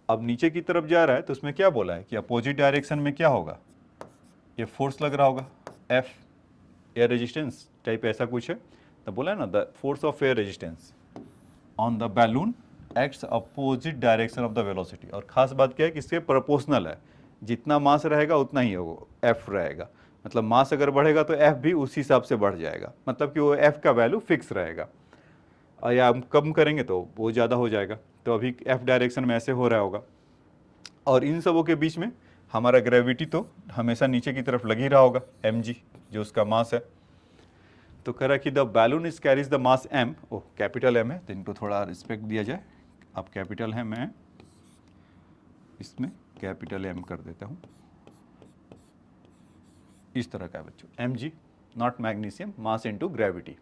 अब नीचे की तरफ जा रहा है तो उसमें क्या बोला है कि अपोजिट डायरेक्शन में क्या होगा, ये फोर्स लग रहा होगा F, एयर रेजिस्टेंस टाइप ऐसा कुछ है। तो बोला है ना the force of air resistance on the balloon acts opposite direction of the velocity, और खास बात क्या है कि इसके प्रोपोर्शनल है, जितना मास रहेगा उतना ही वो F रहेगा, मतलब मास अगर बढ़ेगा तो F भी उसी हिसाब से बढ़ जाएगा, मतलब कि वो F का वैल्यू फिक्स रहेगा। या हम कम करेंगे तो वो ज़्यादा हो जाएगा। तो अभी एफ डायरेक्शन में ऐसे हो रहा होगा, और इन सबों के बीच में हमारा ग्रेविटी तो हमेशा नीचे की तरफ लग ही रहा होगा, mg जो उसका मास है। तो कह रहा कि the balloon is carries the mass m, oh capital m है तो इनको थोड़ा रिस्पेक्ट दिया जाए। अब कैपिटल है, मैं इसमें कैपिटल m कर देता हूँ, इस तरह का है बच्चों, mg not magnesium, mass into gravity.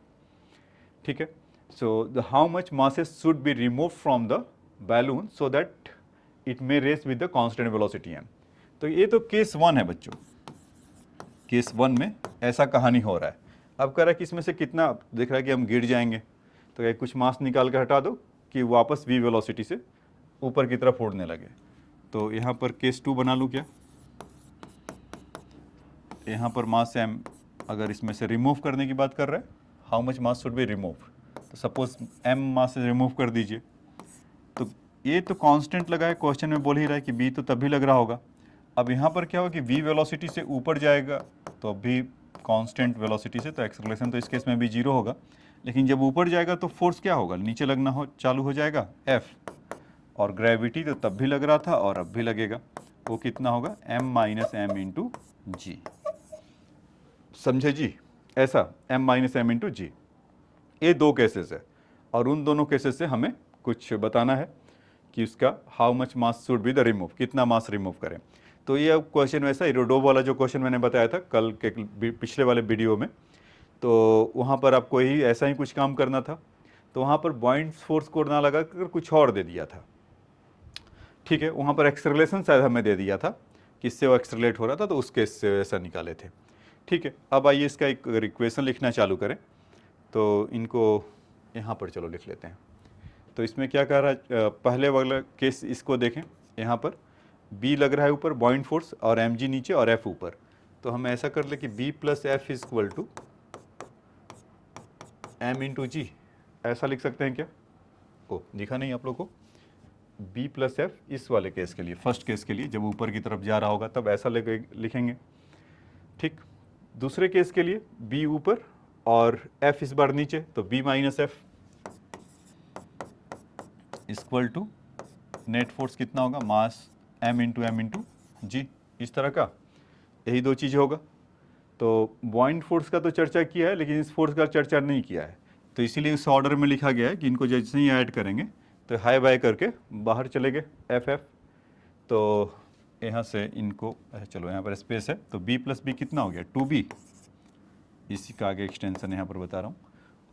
ठीक है, so the how much masses should be remove from the balloon so that it may rise with the constant velocity m। तो ये तो केस 1 है बच्चों, केस 1 में ऐसा कहानी हो रहा है। अब कह रहा है कि इसमें से कितना दिख रहा है कि हम गिर जाएंगे, तो क्या कुछ मास निकाल कर हटा दो कि वापस v वेलोसिटी से ऊपर की तरफ उड़ने लगे। तो यहाँ पर केस 2 बना लूँ क्या, यहाँ पर मास m अगर इसमें से रिमूव करने की बात कर रहे हैं, how much mass should be remove, तो सपोज m मास से रिमूव कर दीजिए। तो ये तो कांस्टेंट लगा है, क्वेश्चन में बोल ही रहा है कि b तो तभी लग रहा होगा। अब यहाँ पर क्या होगा कि v वेलोसिटी से ऊपर जाएगा तो भी कांस्टेंट वेलोसिटी से, तो एक्सेलरेशन तो इस केस में भी 0 होगा, लेकिन जब ऊपर जाएगा तो फोर्स क्या होगा, नीचे लगना चालू हो जाएगा f, और ग्रेविटी तो तब भी लग रहा था और अब भी लगेगा, वो कितना होगा m माइनस एम इंटू जी। समझे जी, ऐसा m माइनस एम इंटू जी। ये दो केसेस है, और उन दोनों केसेस से हमें कुछ बताना है कि उसका how much mass should be the remove, कितना मास रिमूव करें। तो ये अब क्वेश्चन वैसा इरोडोव वाला जो क्वेश्चन मैंने बताया था कल के पिछले वाले वीडियो में, तो वहाँ पर आपको ही ऐसा ही कुछ काम करना था। तो वहाँ पर बॉइंट फोर्स को ना लगा कर कुछ और दे दिया था। ठीक है, वहाँ पर एक्सेलरेशन शायद हमें दे दिया था, किससे वो एक्सेलरेट हो रहा था, तो उस केस से ऐसा निकाले थे। ठीक है, अब आइए इसका एक इक्वेशन लिखना चालू करें। तो इनको यहाँ पर चलो लिख लेते हैं। तो इसमें क्या कह रहा है, पहले वाला केस इसको देखें, यहाँ पर B लग रहा है ऊपर बॉइंट फोर्स, और mg नीचे और F ऊपर। तो हम ऐसा कर ले कि B plus F is equal to M into G, ऐसा लिख सकते हैं क्या? ओ दिखा नहीं आप लोग को, B प्लस एफ इस वाले केस के लिए, फर्स्ट केस के लिए जब ऊपर की तरफ जा रहा होगा तब ऐसा लिखेंगे। ठीक, दूसरे केस के लिए B ऊपर और F इस बार नीचे, तो B माइनस F equal to net force कितना होगा, मास m इंटू जी, इस तरह का, यही दो चीज़ होगा। तो बॉइंट फोर्स का तो चर्चा किया है, लेकिन इस फोर्स का चर्चा नहीं किया है, तो इसीलिए इस ऑर्डर में लिखा गया है कि इनको जैसे ही ऐड करेंगे तो हाई बाय करके बाहर चले गए एफ एफ। तो यहाँ से इनको चलो यहाँ पर स्पेस है, तो b प्लस बी कितना हो गया 2b, इसी का आगे एक्सटेंशन यहाँ पर बता रहा हूँ।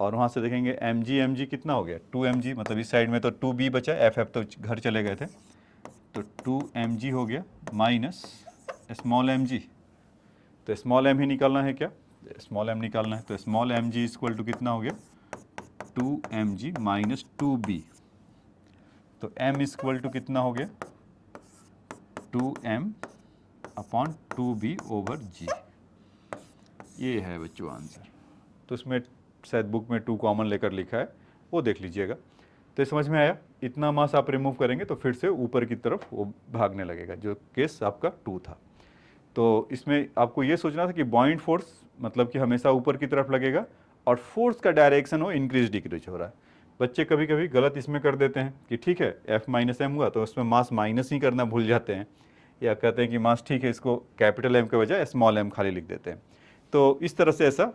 और वहाँ से देखेंगे mg कितना हो गया 2mg, मतलब इस साइड में तो 2b बचा, एफ एफ तो घर चले गए थे, तो 2mg हो गया माइनस स्मॉल mg। तो स्मॉल m ही निकालना है क्या, स्मॉल m निकालना है, तो स्मॉल mg इक्वल टू कितना हो गया 2mg माइनस 2b। तो m इक्वल टू कितना हो गया 2m upon 2b over g। ये है बच्चों आंसर। तो इसमें शायद बुक में 2 कॉमन लेकर लिखा है, वो देख लीजिएगा। तो समझ में आया, इतना मास आप रिमूव करेंगे तो फिर से ऊपर की तरफ वो भागने लगेगा, जो केस आपका 2 था। तो इसमें आपको ये सोचना था कि बॉइंट फोर्स मतलब कि हमेशा ऊपर की तरफ लगेगा, और फोर्स का डायरेक्शन हो इंक्रीज डिक्रीज हो रहा है। बच्चे कभी कभी गलत इसमें कर देते हैं कि ठीक है F माइनस एम हुआ तो उसमें मास माइनस ही करना भूल जाते हैं, या कहते हैं कि मास ठीक है, इसको कैपिटल M के बजाय स्मॉल m खाली लिख देते हैं। तो इस तरह से ऐसा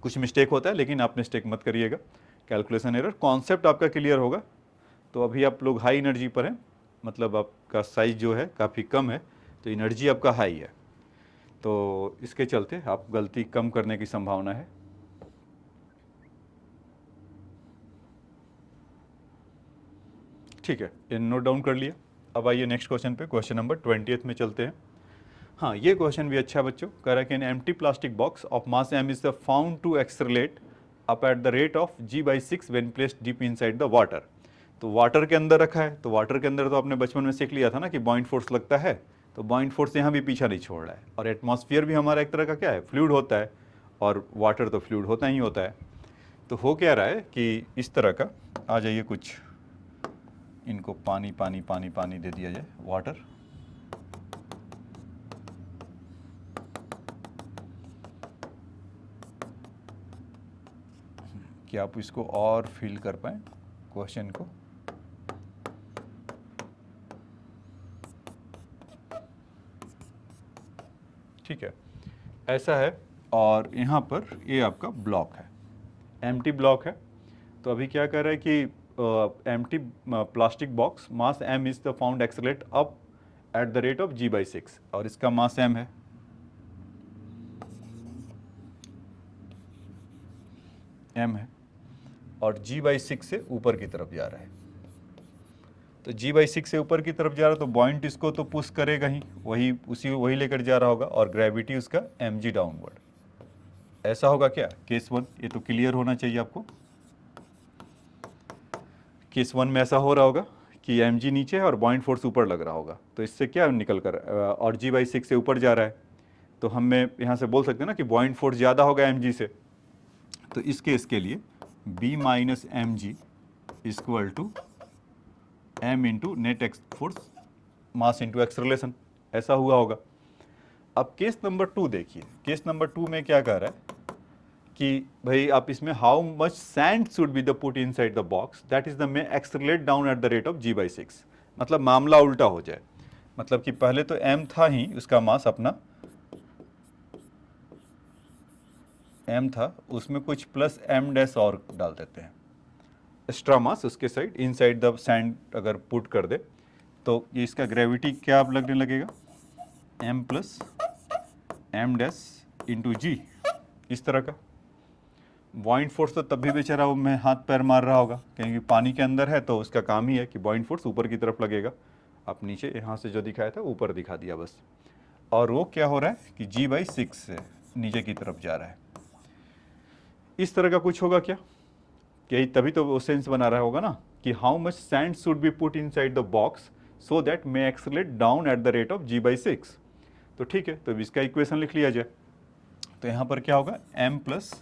कुछ मिस्टेक होता है, लेकिन आप मिस्टेक मत करिएगा, कैलकुलेशन एरर, कॉन्सेप्ट आपका क्लियर होगा। तो अभी आप लोग हाई एनर्जी पर हैं, मतलब आपका साइज जो है काफ़ी कम है, तो एनर्जी आपका हाई है, तो इसके चलते आप गलती कम करने की संभावना है। ठीक है, ये नोट डाउन कर लिया। अब आइए नेक्स्ट क्वेश्चन पे, क्वेश्चन नंबर 20 में चलते हैं। हाँ, ये क्वेश्चन भी अच्छा है बच्चों, कह रहा है कि an empty plastic box of mass m is the found to accelerate up at the rate of g/6 when placed deep inside the water. तो वाटर के अंदर रखा है, तो वाटर के अंदर तो आपने बचपन में सीख लिया था ना कि बॉइंट फोर्स लगता है, तो बॉइंट फोर्स यहाँ भी पीछा नहीं छोड़ रहा है, और एटमॉस्फेयर भी हमारा एक तरह का क्या है, फ्लूइड होता है, और वाटर तो फ्लूइड होता ही होता है। तो हो क्या रहा है कि इस तरह का, आ जाइए कुछ इनको पानी पानी पानी पानी दे दिया जाए, वाटर। कि आप इसको और फील कर पाएँ क्वेश्चन को। ठीक है, ऐसा है। और यहाँ पर ये आपका ब्लॉक है, एम्प्टी ब्लॉक है। तो अभी क्या कर रहा है कि empty plastic box, mass m is the found accelerate up at the rate of g/6, और इसका मास m है। m है और g/6 से ऊपर की तरफ जा रहा है। तो g/6 से ऊपर की तरफ जा रहा है तो पॉइंट इसको तो पुश करेगा ही, वही लेकर जा रहा होगा, और ग्रेविटी उसका mg डाउनवर्ड। ऐसा होगा क्या केस 1? ये तो क्लियर होना चाहिए आपको। केस 1 में ऐसा हो रहा होगा कि mg नीचे है और पॉइंट फोर्स ऊपर लग रहा होगा। तो इससे क्या निकल कर, और g/6 से ऊपर जा रहा है, तो हमें यहाँ से बोल सकते हैं ना कि पॉइंट फोर्स ज़्यादा होगा mg से। तो इस केस के लिए b minus mg equal to m into net force mass into acceleration, ऐसा हुआ होगा। अब केस नंबर 2 देखिए। केस नंबर 2 में क्या कह रहा है कि भाई आप इसमें how much sand should be the put inside the box that is the may accelerate down eight the rate of g/6। मतलब मामला उल्टा हो जाए, मतलब कि पहले तो m था ही, उसका मास अपना m था, उसमें कुछ प्लस m डैश और डाल देते हैं, एक्स्ट्रा मास उसके साइड इनसाइड द सैंड अगर पुट कर दे तो ये इसका ग्रेविटी क्या अब लगने लगेगा, m plus m dash into G, इस तरह का। बॉइंट फोर्स तो तब भी बेचारा वो में हाथ पैर मार रहा होगा, क्योंकि पानी के अंदर है तो उसका काम ही है कि बॉइंट फोर्स ऊपर की तरफ लगेगा। आप नीचे यहाँ से जो दिखाया था ऊपर दिखा दिया बस। और वो क्या हो रहा है कि g/6 से नीचे की तरफ जा रहा है, इस तरह का कुछ होगा क्या? यही तभी तो वो सेंस बना रहा होगा ना कि how much sand should be put inside the box so that may accelerate down eight the rate of g/6। तो ठीक है, तो इसका इक्वेशन लिख लिया जाए। तो यहाँ पर क्या होगा, m plus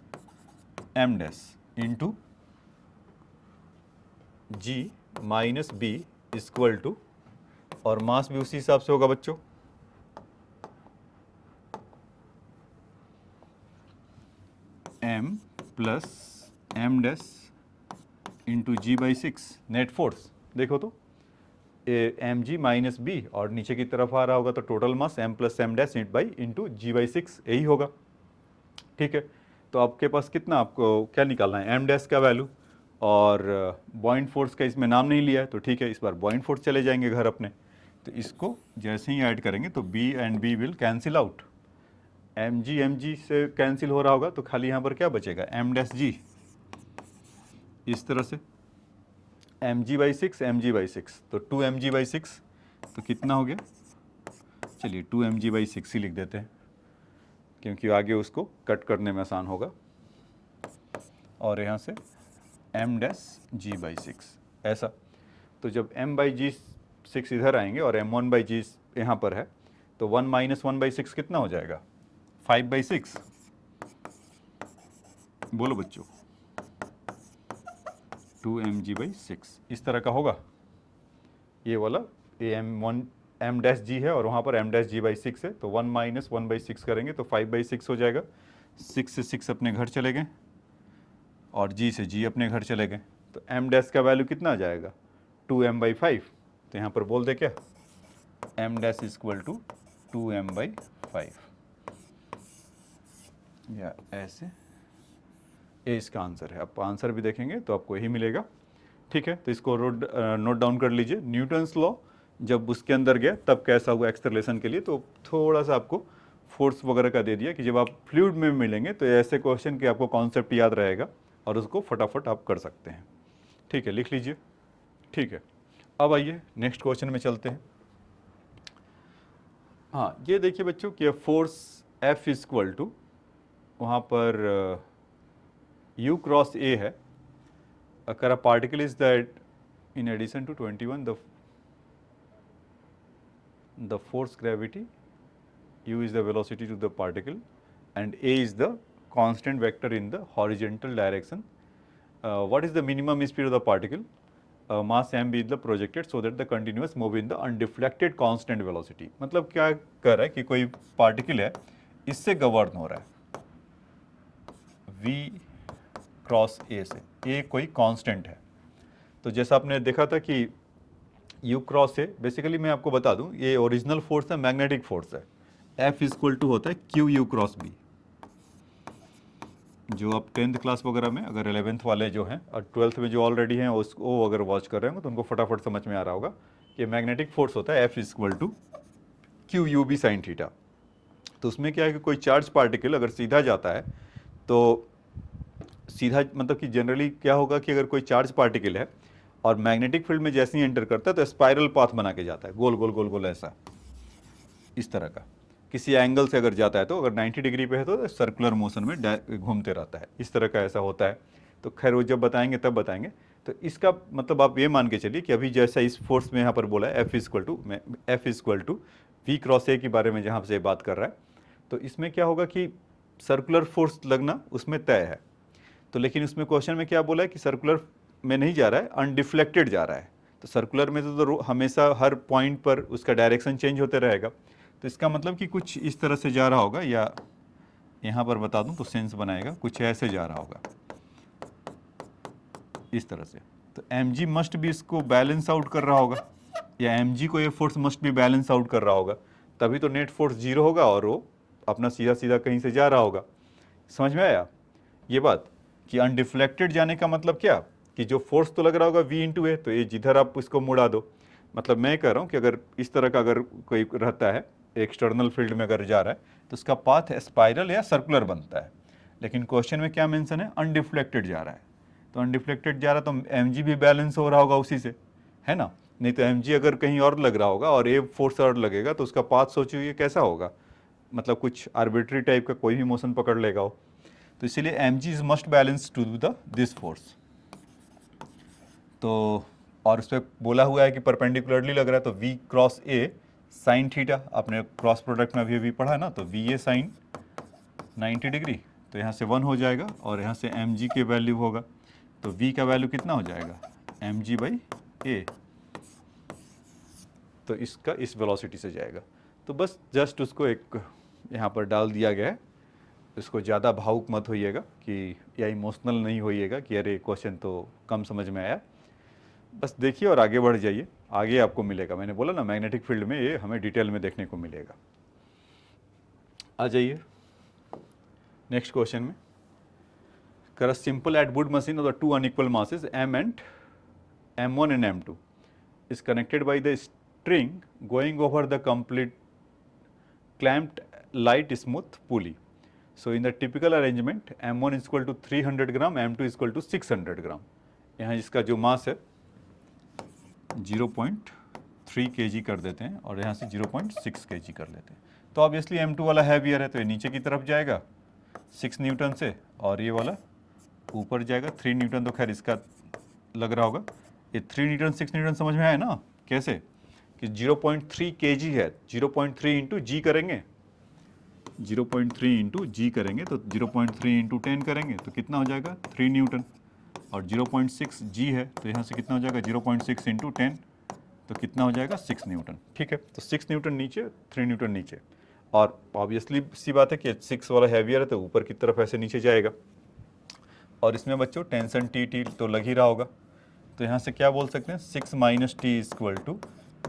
m dash into g minus b equal to, और मास भी उसी हिसाब से होगा बच्चों, m plus m dash into g/6 net force. देखो तो mg माइनस बी, और नीचे की तरफ आ रहा होगा तो total mass m plus m dash into g/6 यही होगा। ठीक है, तो आपके पास कितना, आपको क्या निकालना है, m डैश का वैल्यू, और बॉइंट फोर्स का इसमें नाम नहीं लिया है, तो ठीक है इस बार बॉइंट फोर्स चले जाएंगे घर अपने। तो इसको जैसे ही ऐड करेंगे तो b and b will cancel out, mg से कैंसिल हो रहा होगा, तो खाली यहाँ पर क्या बचेगा, m डैश g, इस तरह से mg/6 तो 2mg/6, तो कितना हो गया, चलिए 2mg/6 ही लिख देते हैं क्योंकि आगे उसको कट करने में आसान होगा। और यहाँ से m डैश g/6 ऐसा। तो जब m/g6 इधर आएंगे और m1/g यहाँ पर है, तो 1 माइनस 1/6 कितना हो जाएगा, 5/6। बोलो बच्चों, 2mg/6 इस तरह का होगा। ये वाला m डैश g है और वहाँ पर m डैश g/6 है, तो 1 माइनस 1/6 करेंगे तो 5/6 हो जाएगा। 6 से 6 अपने घर चले गए और g से g अपने घर चले गए, तो m डैश का वैल्यू कितना आ जाएगा, 2m/5। तो यहाँ पर बोल दे क्या, m dash equal to 2m/5, या ऐसे, ये इसका आंसर है। आप आंसर भी देखेंगे तो आपको यही मिलेगा। ठीक है, तो इसको नोट डाउन कर लीजिए। न्यूटन्स लॉ जब उसके अंदर गया तब कैसा हुआ एक्सेलरेशन के लिए, तो थोड़ा सा आपको फोर्स वगैरह का दे दिया कि जब आप फ्लूइड में मिलेंगे तो ऐसे क्वेश्चन के आपको कॉन्सेप्ट याद रहेगा और उसको फटाफट आप कर सकते हैं। ठीक है, लिख लीजिए। ठीक है, अब आइए नेक्स्ट क्वेश्चन में चलते हैं। हाँ, ये देखिए बच्चों कि फोर्स F इक्वल टू, वहाँ पर U क्रॉस A है। अगर a particle is that in addition to 21 the force gravity, U is the velocity to the particle and A is the constant vector in the horizontal direction. What is the minimum speed of the particle? Mass m is the projected so that the continuous move in the undeflected constant velocity. मतलब क्या कर रहा है कि कोई particle है, इससे govern हो रहा है, v क्रॉस ए से, ए कोई कांस्टेंट है। तो जैसा आपने देखा था कि यू क्रॉस ए, बेसिकली मैं आपको बता दूं ये ओरिजिनल फोर्स है, मैग्नेटिक फोर्स है। एफ इक्वल टू होता है क्यू यू क्रॉस बी। जो आप 10th क्लास वगैरह में, अगर 11th वाले जो हैं और 12th में जो ऑलरेडी हैं उसको अगर वॉच कर रहे होंगे तो उनको फटाफट समझ में आ रहा होगा कि मैग्नेटिक फोर्स होता है F equal to Q U B sine theta. तो उसमें क्या है कि कोई चार्ज पार्टिकल अगर सीधा जाता है तो सीधा मतलब कि जनरली क्या होगा कि अगर कोई चार्ज पार्टिकल है और मैग्नेटिक फील्ड में जैसे ही एंटर करता है तो स्पाइरल पाथ बना के जाता है, गोल गोल गोल गोल ऐसा, इस तरह का। किसी एंगल से अगर जाता है तो अगर 90 डिग्री पे है तो सर्कुलर मोशन में घूमते रहता है, इस तरह का ऐसा होता है। तो खैर वो जब बताएंगे तब बताएंगे। तो इसका मतलब आप ये मान के चलिए कि अभी जैसा इस फोर्स में यहाँ पर बोला है F equal to V cross A के बारे में जहाँ से बात कर रहा है, तो इसमें क्या होगा कि सर्कुलर फोर्स लगना उसमें तय है। तो लेकिन उसमें क्वेश्चन में क्या बोला है कि सर्कुलर में नहीं जा रहा है, अनडिफ्लेक्टेड जा रहा है। तो सर्कुलर में तो हमेशा हर पॉइंट पर उसका डायरेक्शन चेंज होते रहेगा। तो इसका मतलब कि कुछ इस तरह से जा रहा होगा, या यहाँ पर बता दूँ तो सेंस बनाएगा, कुछ ऐसे जा रहा होगा इस तरह से। तो mg मस्ट भी इसको बैलेंस आउट कर रहा होगा, या mg को ये फोर्स मस्ट भी बैलेंस आउट कर रहा होगा, तभी तो नेट फोर्स जीरो होगा और वो अपना सीधा सीधा कहीं से जा रहा होगा। समझ में आया ये बात कि अनडिफ्लेक्टेड जाने का मतलब क्या, कि जो फोर्स तो लग रहा होगा v इंटू ए, तो ये जिधर आप इसको मुड़ा दो। मतलब मैं कह रहा हूँ कि अगर इस तरह का अगर कोई रहता है एक्सटर्नल फील्ड में अगर जा रहा है तो उसका पाथ स्पाइरल या सर्कुलर बनता है। लेकिन क्वेश्चन में क्या मेंशन है, अनडिफ्लेक्टेड जा रहा है। तो अनडिफ्लेक्टेड जा रहा है तो mg भी बैलेंस हो रहा होगा उसी से, है ना। नहीं तो mg अगर कहीं और लग रहा होगा और ए फोर्स और लगेगा तो उसका पाथ सोचिए ये कैसा होगा, मतलब कुछ आर्बिट्री टाइप का कोई भी मोशन पकड़ लेगा वो। तो इसीलिए mg is must balance to the this force. तो और उस पर बोला हुआ है कि परपेंडिकुलरली लग रहा है, तो v क्रॉस ए साइन थीटा, आपने क्रॉस प्रोडक्ट में अभी पढ़ा है ना, तो वी ए साइन 90 डिग्री, तो यहाँ से 1 हो जाएगा और यहाँ से mg के वैल्यू होगा, तो v का वैल्यू कितना हो जाएगा, mg बाई ए। तो इसका इस वेलोसिटी से जाएगा। तो बस जस्ट उसको एक यहाँ पर डाल दिया गया है। इसको ज़्यादा भावुक मत होइएगा कि या इमोशनल नहीं होइएगा कि अरे क्वेश्चन तो कम समझ में आया। बस देखिए और आगे बढ़ जाइए, आगे आपको मिलेगा। मैंने बोला ना मैग्नेटिक फील्ड में ये हमें डिटेल में देखने को मिलेगा। आ जाइए नेक्स्ट क्वेश्चन में। कर simple eight would machine of the two unequal masses m and m1 and m2 is connected by the string going over the complete clamped light smooth pulley. So in the typical arrangement m1 is equal to 300 gram, m2 is equal to 600 ग्राम। यहाँ इसका जो मास है 0.3 kg कर देते हैं और यहाँ से 0.6 kg कर लेते हैं। तो ऑब्वियसली m2 वाला हैवियर है तो ये नीचे की तरफ जाएगा 6 न्यूटन से, और ये वाला ऊपर जाएगा 3 न्यूटन। तो खैर इसका लग रहा होगा ये 3 न्यूटन 6 न्यूटन समझ में आया ना कैसे, कि 0.3 kg है, 0.3 इंटू जी करेंगे, 0.3 इंटू जी करेंगे तो 0.3 इंटू 10 करेंगे तो कितना हो जाएगा 3 न्यूटन, और 0.6 जी है तो यहाँ से कितना हो जाएगा 0.6 इंटू 10 तो कितना हो जाएगा 6 न्यूटन। ठीक है, तो 6 न्यूटन नीचे 3 न्यूटन नीचे, और ऑब्वियसली सी बात है कि 6 वाला हैवियर है तो ऊपर की तरफ ऐसे नीचे जाएगा। और इसमें बच्चों टेंशन टी टी तो लग ही रहा होगा, तो यहाँ से क्या बोल सकते हैं 6 माइनस टी इक्वल टू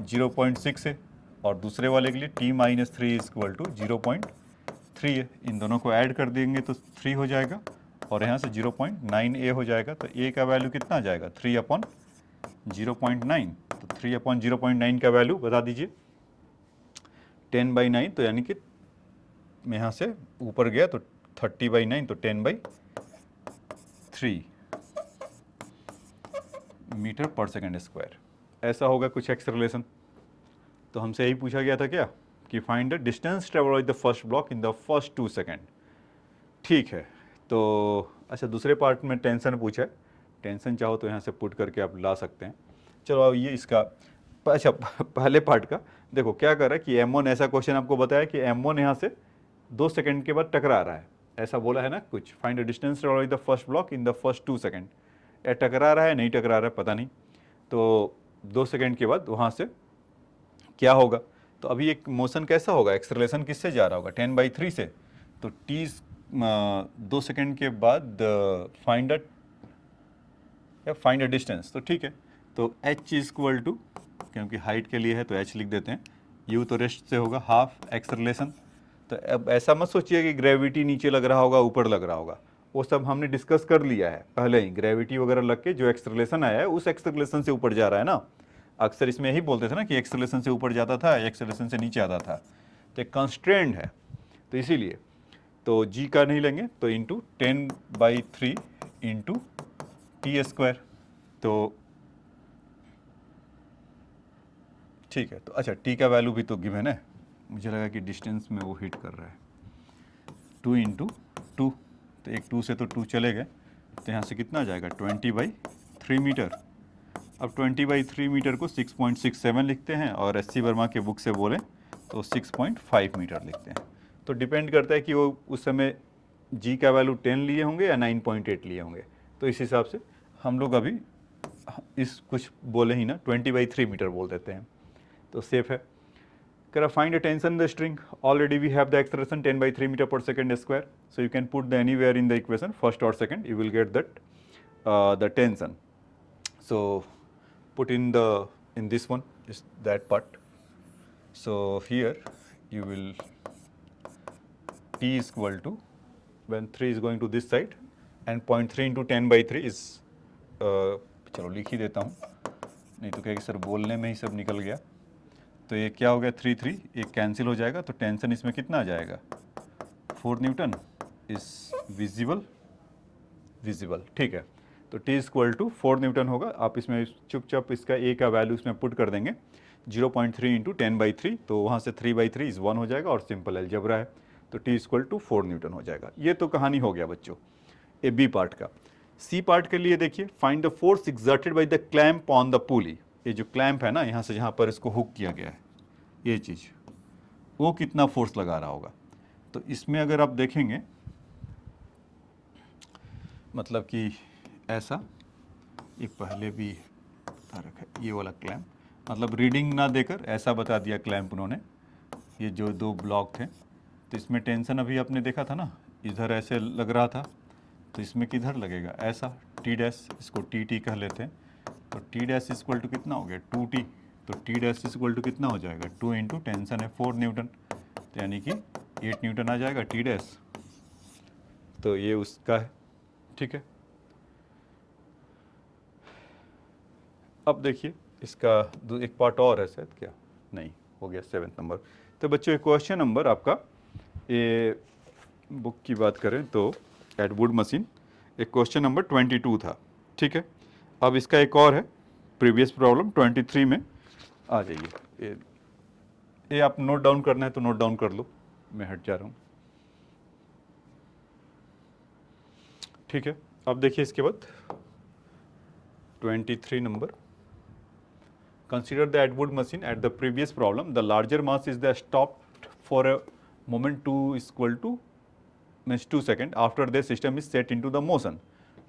0.6 है, और दूसरे वाले के लिए t माइनस 3 इक्वल टू 0.3 है। इन दोनों को ऐड कर देंगे तो 3 हो जाएगा, और यहाँ से 0.9 a हो जाएगा। तो a का वैल्यू कितना आ जाएगा 3 अपॉन 0.9, तो 3 अपॉन 0.9 का वैल्यू बता दीजिए 10/9, तो यानी कि यहाँ से ऊपर गया तो 30/9, तो 10/3 मीटर पर सेकेंड स्क्वायर, ऐसा होगा कुछ एक्सेलरेशन। तो हमसे यही पूछा गया था क्या कि find the distance travel by the first block in the first 2 second. ठीक है, तो अच्छा दूसरे पार्ट में टेंशन पूछा है, टेंशन चाहो तो यहाँ से पुट करके आप ला सकते हैं। चलो अब ये इसका अच्छा पहले पार्ट का देखो क्या कर रहा है कि m1, ऐसा क्वेश्चन आपको बताया कि m1 यहाँ से 2 सेकेंड के बाद टकरा रहा है, ऐसा बोला है ना कुछ, find the distance travel by the first block in the first 2 second. या टकरा रहा है नहीं टकरा रहा है पता नहीं, तो 2 सेकेंड के बाद वहाँ से क्या होगा। तो अभी एक मोशन कैसा होगा, एक्सेलरेशन किससे जा रहा होगा 10/3 से, तो t 2 सेकेंड के बाद फाइंड द या फाइंड अ डिस्टेंस, तो ठीक है, तो h इज इक्वल टू, क्योंकि हाइट के लिए है तो h लिख देते हैं, u तो रेस्ट से होगा हाफ एक्सेलरेशन। तो अब ऐसा मत सोचिए कि ग्रेविटी नीचे लग रहा होगा ऊपर लग रहा होगा, वो सब हमने डिस्कस कर लिया है पहले ही। ग्रेविटी वगैरह लग के जो एक्सेलरेशन आया है उस एक्सेलरेशन से ऊपर जा रहा है ना। अक्सर इसमें यही बोलते थे ना कि एक्सेलरेशन से ऊपर जाता था, एक्सेलरेशन से नीचे आता था, तो एक कंस्ट्रेंट है, तो इसीलिए तो g का नहीं लेंगे तो इंटू 10/3 इंटू टी स्क्वायर, तो ठीक है। तो अच्छा t का वैल्यू भी तो गिवन है, मुझे लगा कि डिस्टेंस में वो हिट कर रहा है। 2 इंटू 2, तो एक 2 से तो 2 चले गए, तो यहाँ से कितना आ जाएगा 20/3 मीटर। अब 20/3 मीटर को 6.67 लिखते हैं, और एस सी वर्मा के बुक से बोलें तो 6.5 मीटर लिखते हैं। तो डिपेंड करता है कि वो उस समय g का वैल्यू 10 लिए होंगे या 9.8 लिए होंगे, तो इस हिसाब से हम लोग अभी इस कुछ बोले ही ना 20/3 मीटर बोल देते हैं, तो सेफ है। Can I find a tension in the string? Already we have the acceleration 10/3 meter per second square. So you can put the anywhere in the equation, first or second, you will get that the tension. So put in this one is that part. So here you will T is equal to, when 3 is going to this side, and 0.3 into 10/3 is चलो लिख ही देता हूँ, नहीं तो कहेगी sir बोलने में ही सब निकल गया। तो ये क्या हो गया 3 एक कैंसिल हो जाएगा, तो टेंशन इसमें कितना आ जाएगा 4 न्यूटन इज विजिबल, ठीक है। तो T इक्वल टू 4 न्यूटन होगा। आप इसमें चुपचाप इसका A का वैल्यू इसमें पुट कर देंगे 0.3 इंटू 10/3, तो वहाँ से 3/3 इज 1 हो जाएगा, और सिंपल अलजेब्रा है, तो T इक्वल टू 4 न्यूटन हो जाएगा। ये तो कहानी हो गया बच्चों ए बी पार्ट का। सी पार्ट के लिए देखिए, find the force exerted by the clamp on the पुली। ये जो क्लैंप है ना, यहाँ से जहाँ पर इसको हुक किया गया है, ये चीज़, वो कितना फोर्स लगा रहा होगा। तो इसमें अगर आप देखेंगे, मतलब कि ऐसा, ये पहले भी था रखा है ये वाला क्लैंप, मतलब रीडिंग ना देकर ऐसा बता दिया क्लैंप उन्होंने, ये जो 2 ब्लॉक थे, तो इसमें टेंशन अभी आपने देखा था ना, इधर ऐसे लग रहा था, तो इसमें किधर लगेगा ऐसा, टी डैश, इसको टी कह लेते हैं, तो टी डैश इक्वल टू कितना हो गया 2t, तो टी डैश इक्वल टू कितना हो जाएगा 2 इंटू टेंशन है 4 न्यूटन, तो यानी कि 8 न्यूटन आ जाएगा टी डैश, तो ये उसका है, ठीक है। अब देखिए इसका एक पार्ट और है शायद, क्या नहीं हो गया 7th नंबर। तो बच्चों एक क्वेश्चन नंबर आपका, ये बुक की बात करें तो एडवुड मशीन, एक क्वेश्चन नंबर 22 था, ठीक है। अब इसका एक और है प्रीवियस प्रॉब्लम 23 में, आ जाइए, ये आप नोट डाउन करना है तो नोट डाउन कर लो, मैं हट जा रहा हूँ, ठीक है। अब देखिए इसके बाद 23 number, consider the Atwood machine at the previous problem, the larger mass is the stopped for a moment 2 is equal to means 2 seconds after the system is set into the motion,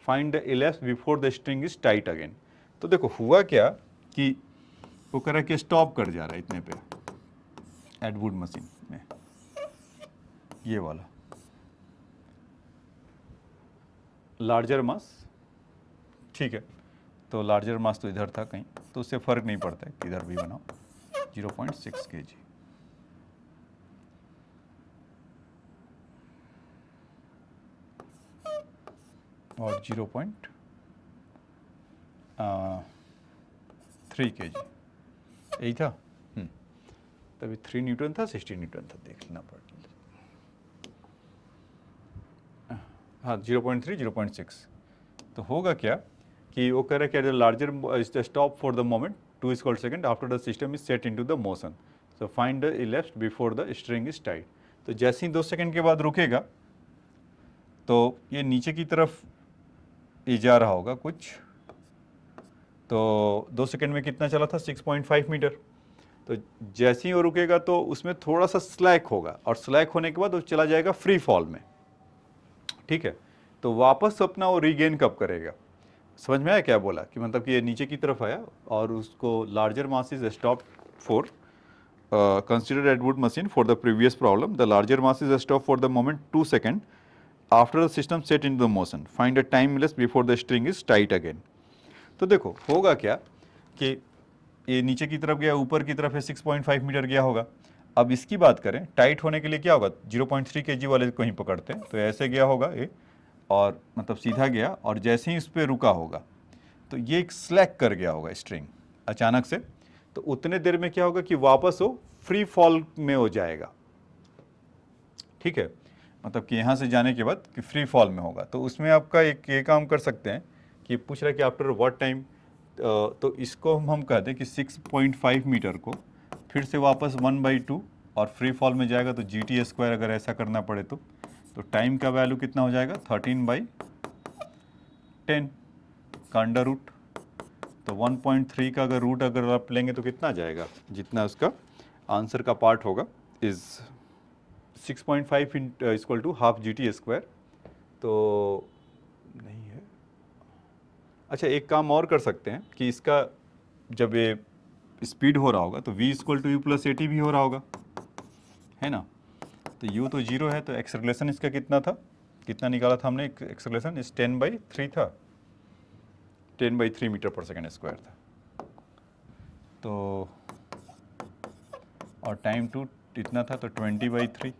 find the elapsed before the string is tight again। तो देखो हुआ क्या कि वो कह रहा है कि स्टॉप कर जा रहा है इतने पे एडवुड मशीन में, ये वाला लार्जर मास, ठीक है। तो लार्जर मास तो इधर था कहीं, तो उससे फर्क नहीं पड़ता है किधर भी बनाओ, 0.6 kg, और 0.3 kg, यही था। तभी 3 न्यूटन था 60 न्यूटन था, देख लेना पड़ता, हाँ 0.3 0.6। तो होगा क्या कि वो कह रहा है कि larger stop for the moment 2 is equal second after the system is set into the motion, so find the elapsed before the string is tight। तो जैसे ही 2 सेकंड के बाद रुकेगा तो ये नीचे की तरफ ये जा रहा होगा कुछ, तो 2 सेकंड में कितना चला था 6.5 मीटर, तो जैसे ही वो रुकेगा तो उसमें थोड़ा सा स्लैक होगा, और स्लैक होने के बाद वो चला जाएगा फ्री फॉल में, ठीक है। तो वापस अपना वो रीगेन कब करेगा, समझ में आया क्या बोला, कि मतलब कि ये नीचे की तरफ आया और उसको larger mass is stop for, consider Atwood machine for the previous problem, the larger mass is stop for the moment 2 second after the system set in the motion, find a time less before the string is tight again. तो देखो होगा क्या कि ये नीचे की तरफ गया, ऊपर की तरफ है 6.5 मीटर गया होगा। अब इसकी बात करें, टाइट होने के लिए क्या होगा, 0.3 kg वाले को ही पकड़ते हैं, तो ऐसे गया होगा ये, और मतलब सीधा गया, और जैसे ही इस पर रुका होगा तो ये एक स्लैक कर गया होगा स्ट्रिंग अचानक से, तो उतने देर में क्या होगा कि वापस वो फ्री फॉल में हो जाएगा। ठीक है, मतलब कि यहाँ से जाने के बाद कि फ्री फॉल में होगा। तो उसमें आपका एक ये काम कर सकते हैं कि पूछ रहा है कि आफ्टर व्हाट टाइम, तो इसको हम कहते हैं कि 6.5 मीटर को फिर से वापस 1/2 और फ्री फॉल में जाएगा, तो GT² अगर ऐसा करना पड़े तो टाइम का वैल्यू कितना हो जाएगा, 13/10 का अंडर रूट। तो 1.3 का अगर रूट अगर आप लेंगे तो कितना जाएगा, जितना उसका आंसर का पार्ट होगा is 6.5 equal to half GT²। तो नहीं है, अच्छा एक काम और कर सकते हैं कि इसका जब ये स्पीड हो रहा होगा तो v इक्वल टू u+at भी हो रहा होगा, है ना। तो u तो 0 है, तो एक्सेलरेशन इसका कितना था, कितना निकाला था हमने, एक्सेलरेशन इस 10/3 था, 10/3 मीटर पर सेकेंड स्क्वायर था। तो और टाइम टू इतना था, तो 20/3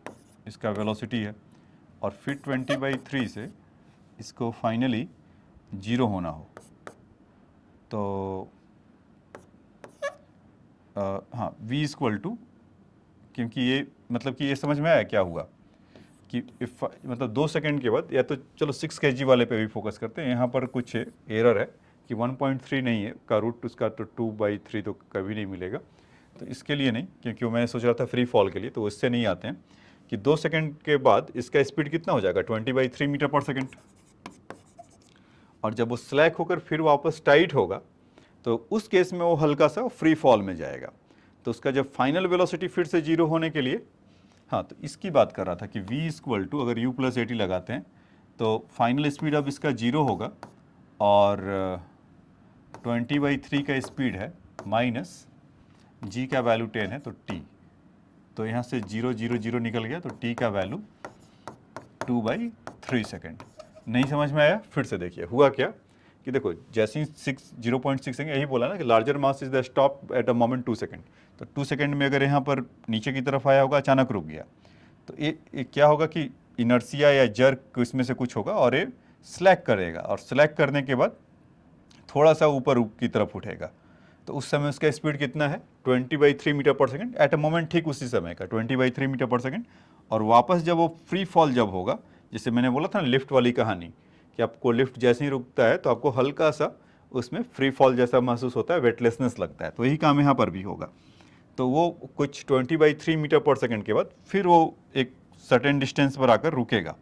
इसका वेलोसिटी है, और फिर 20/3 से इसको फाइनली 0 होना हो तो हाँ v इक्वल टू, क्योंकि ये मतलब कि ये समझ में आया क्या हुआ कि मतलब 2 सेकंड के बाद, या तो चलो 6 kg वाले पे भी फोकस करते हैं, यहाँ पर कुछ एरर है कि 1.3 नहीं है का रूट, उसका तो 2/3 तो कभी नहीं मिलेगा, तो इसके लिए नहीं, क्योंकि मैंने सोच रहा था फ्री फॉल के लिए, तो उससे नहीं आते हैं कि 2 सेकंड के बाद इसका स्पीड कितना हो जाएगा, 20/3 मीटर पर सेकंड, और जब वो स्लैक होकर फिर वापस टाइट होगा तो उस केस में वो हल्का सा फ्री फॉल में जाएगा। तो उसका जब फाइनल वेलोसिटी फिर से 0 होने के लिए, हाँ तो इसकी बात कर रहा था कि v इक्वल टू अगर u+at लगाते हैं तो फाइनल स्पीड अब इसका 0 होगा, और 20/3 का स्पीड है माइनस g का वैल्यू 10 है, तो t, तो यहाँ से 0 0 0 निकल गया, तो t का वैल्यू 2/3 सेकेंड। नहीं समझ में आया, फिर से देखिए हुआ क्या कि देखो जैसे ही 0.6 सेकेंड, यही बोला ना कि larger mass is the stop at a moment 2 second, तो 2 सेकेंड में अगर यहाँ पर नीचे की तरफ आया होगा, अचानक रुक गया, तो ये क्या होगा कि इनर्सिया या जर्क इसमें से कुछ होगा, और ये स्लैक करेगा, और स्लैक करने के बाद थोड़ा सा ऊपर की तरफ उठेगा, तो उस समय उसका स्पीड कितना है, 20/3 मीटर पर सेकेंड एट अ मोमेंट, ठीक उसी समय का 20/3 मीटर पर सेकेंड। और वापस जब वो फ्री फॉल जब होगा, जैसे मैंने बोला था ना लिफ्ट वाली कहानी, कि आपको लिफ्ट जैसे ही रुकता है तो आपको हल्का सा उसमें फ्री फॉल जैसा महसूस होता है, वेटलेसनेस लगता है, तो यही काम यहाँ पर भी होगा। तो वो कुछ 20/3 मीटर पर सेकेंड के बाद फिर वो एक सर्टेन डिस्टेंस पर आकर रुकेगा,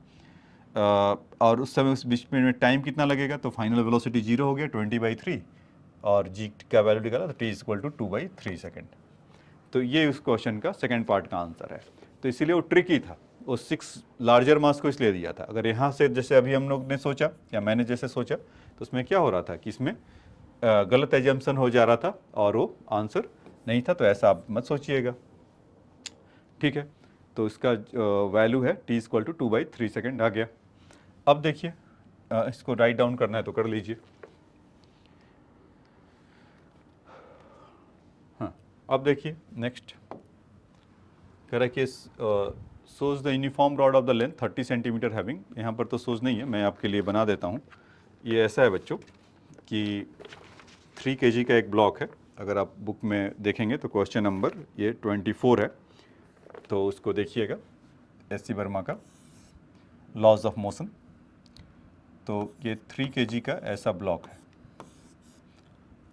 और उस समय उस बीच में टाइम कितना लगेगा, तो फाइनल वेलोसिटी 0 हो गया 20/3, और g का वैल्यू निकाला तो t इक्वल टू 2/3 सेकेंड। तो ये उस क्वेश्चन का सेकेंड पार्ट का आंसर है। तो इसीलिए वो ट्रिकी था, वो 6 लार्जर मास को इसलिए दिया था। अगर यहाँ से जैसे अभी हम लोग ने सोचा या मैंने जैसे सोचा, तो उसमें क्या हो रहा था कि इसमें गलत एजम्पशन हो जा रहा था और वो आंसर नहीं था, तो ऐसा आप मत सोचिएगा, ठीक है। तो इसका वैल्यू है t इक्वल टू 2/3 सेकेंड आ गया। अब देखिए इसको राइट डाउन करना है तो कर लीजिए। हाँ अब देखिए नेक्स्ट कह रहा है कि shows the uniform rod of the length 30 centimetre having, यहाँ पर तो सोज नहीं है, मैं आपके लिए बना देता हूँ। ये ऐसा है बच्चों कि 3 kg का एक ब्लॉक है, अगर आप बुक में देखेंगे तो क्वेश्चन नंबर ये 24 है, तो उसको देखिएगा, एस.सी. वर्मा का लॉज ऑफ मोशन। तो ये 3 kg का ऐसा ब्लॉक है,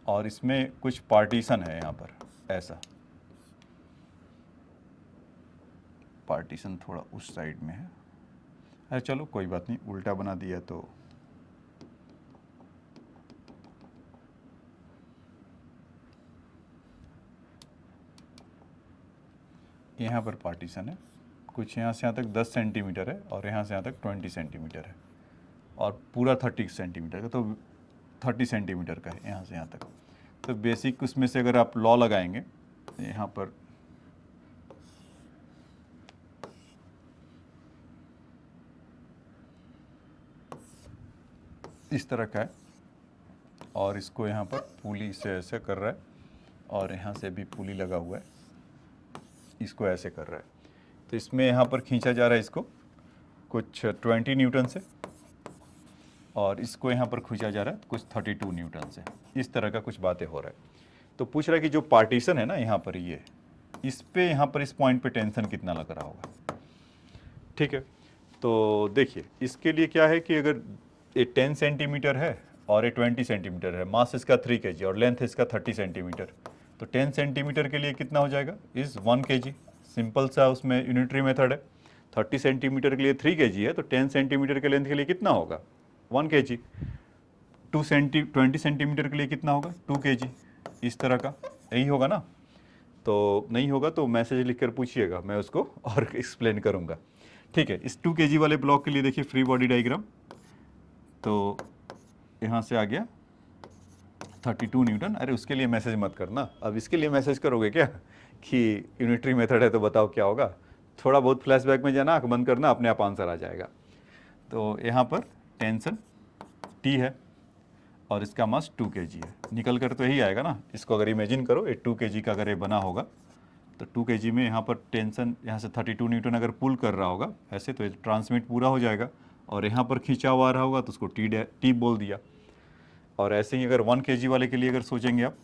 और इसमें कुछ पार्टीशन है, यहाँ पर ऐसा पार्टीशन थोड़ा उस साइड में है, अरे चलो कोई बात नहीं, उल्टा बना दिया तो यहाँ पर पार्टीशन है, कुछ यहाँ से यहाँ तक 10 सेंटीमीटर है, और यहाँ से यहाँ तक 20 सेंटीमीटर है, और पूरा 30 सेंटीमीटर का, तो 30 सेंटीमीटर का है यहाँ से यहाँ तक। तो बेसिक उसमें से अगर आप लॉ लगाएंगे, यहाँ पर इस तरह का है, और इसको यहाँ पर पुली से ऐसे कर रहा है और यहाँ से भी पुली लगा हुआ है, इसको ऐसे कर रहा है। तो इसमें यहाँ पर खींचा जा रहा है इसको कुछ 20 न्यूटन से और इसको यहाँ पर खींचा जा रहा है कुछ 32 न्यूटन से। इस तरह का कुछ बातें हो रहा है। तो पूछ रहा है कि जो पार्टीशन है ना यहाँ पर, ये इस पे यहाँ पर इस पॉइंट पे टेंशन कितना लग रहा होगा। ठीक है, तो देखिए इसके लिए क्या है कि अगर ये 10 सेंटीमीटर है और ये 20 सेंटीमीटर है, मास इसका 3 kg और लेंथ इसका 30 सेंटीमीटर, तो 10 सेंटीमीटर के लिए कितना हो जाएगा इज़ 1 kg। सिंपल सा उसमें यूनिटरी मेथड है। 30 सेंटीमीटर के लिए 3 kg है, तो 10 सेंटीमीटर के लेंथ के लिए कितना होगा 1 kg। 20 सेंटीमीटर के लिए कितना होगा 2 kg। इस तरह का यही होगा ना। तो नहीं होगा तो मैसेज लिख कर पूछिएगा, मैं उसको और एक्सप्लेन करूँगा। ठीक है, इस 2 kg वाले ब्लॉक के लिए देखिए फ्री बॉडी डायग्राम। तो यहाँ से आ गया 32 न्यूटन। अरे उसके लिए मैसेज मत करना, अब इसके लिए मैसेज करोगे क्या कि यूनिटरी मेथड है तो बताओ क्या होगा। थोड़ा बहुत फ्लैशबैक में जाना, आँख बंद करना, अपने आप आंसर आ जाएगा। तो यहाँ पर टेंशन T है और इसका मास 2 kg है। निकल कर तो यही आएगा ना। इसको अगर इमेजिन करो ये 2 kg का अगर ये बना होगा तो 2 kg में यहाँ पर टेंशन यहाँ से 32 न्यूटन अगर पुल कर रहा होगा ऐसे, तो ट्रांसमिट पूरा हो जाएगा। और यहाँ पर खींचा हुआ रहा होगा तो उसको टी बोल दिया। और ऐसे ही अगर 1 kg वाले के लिए अगर सोचेंगे आप,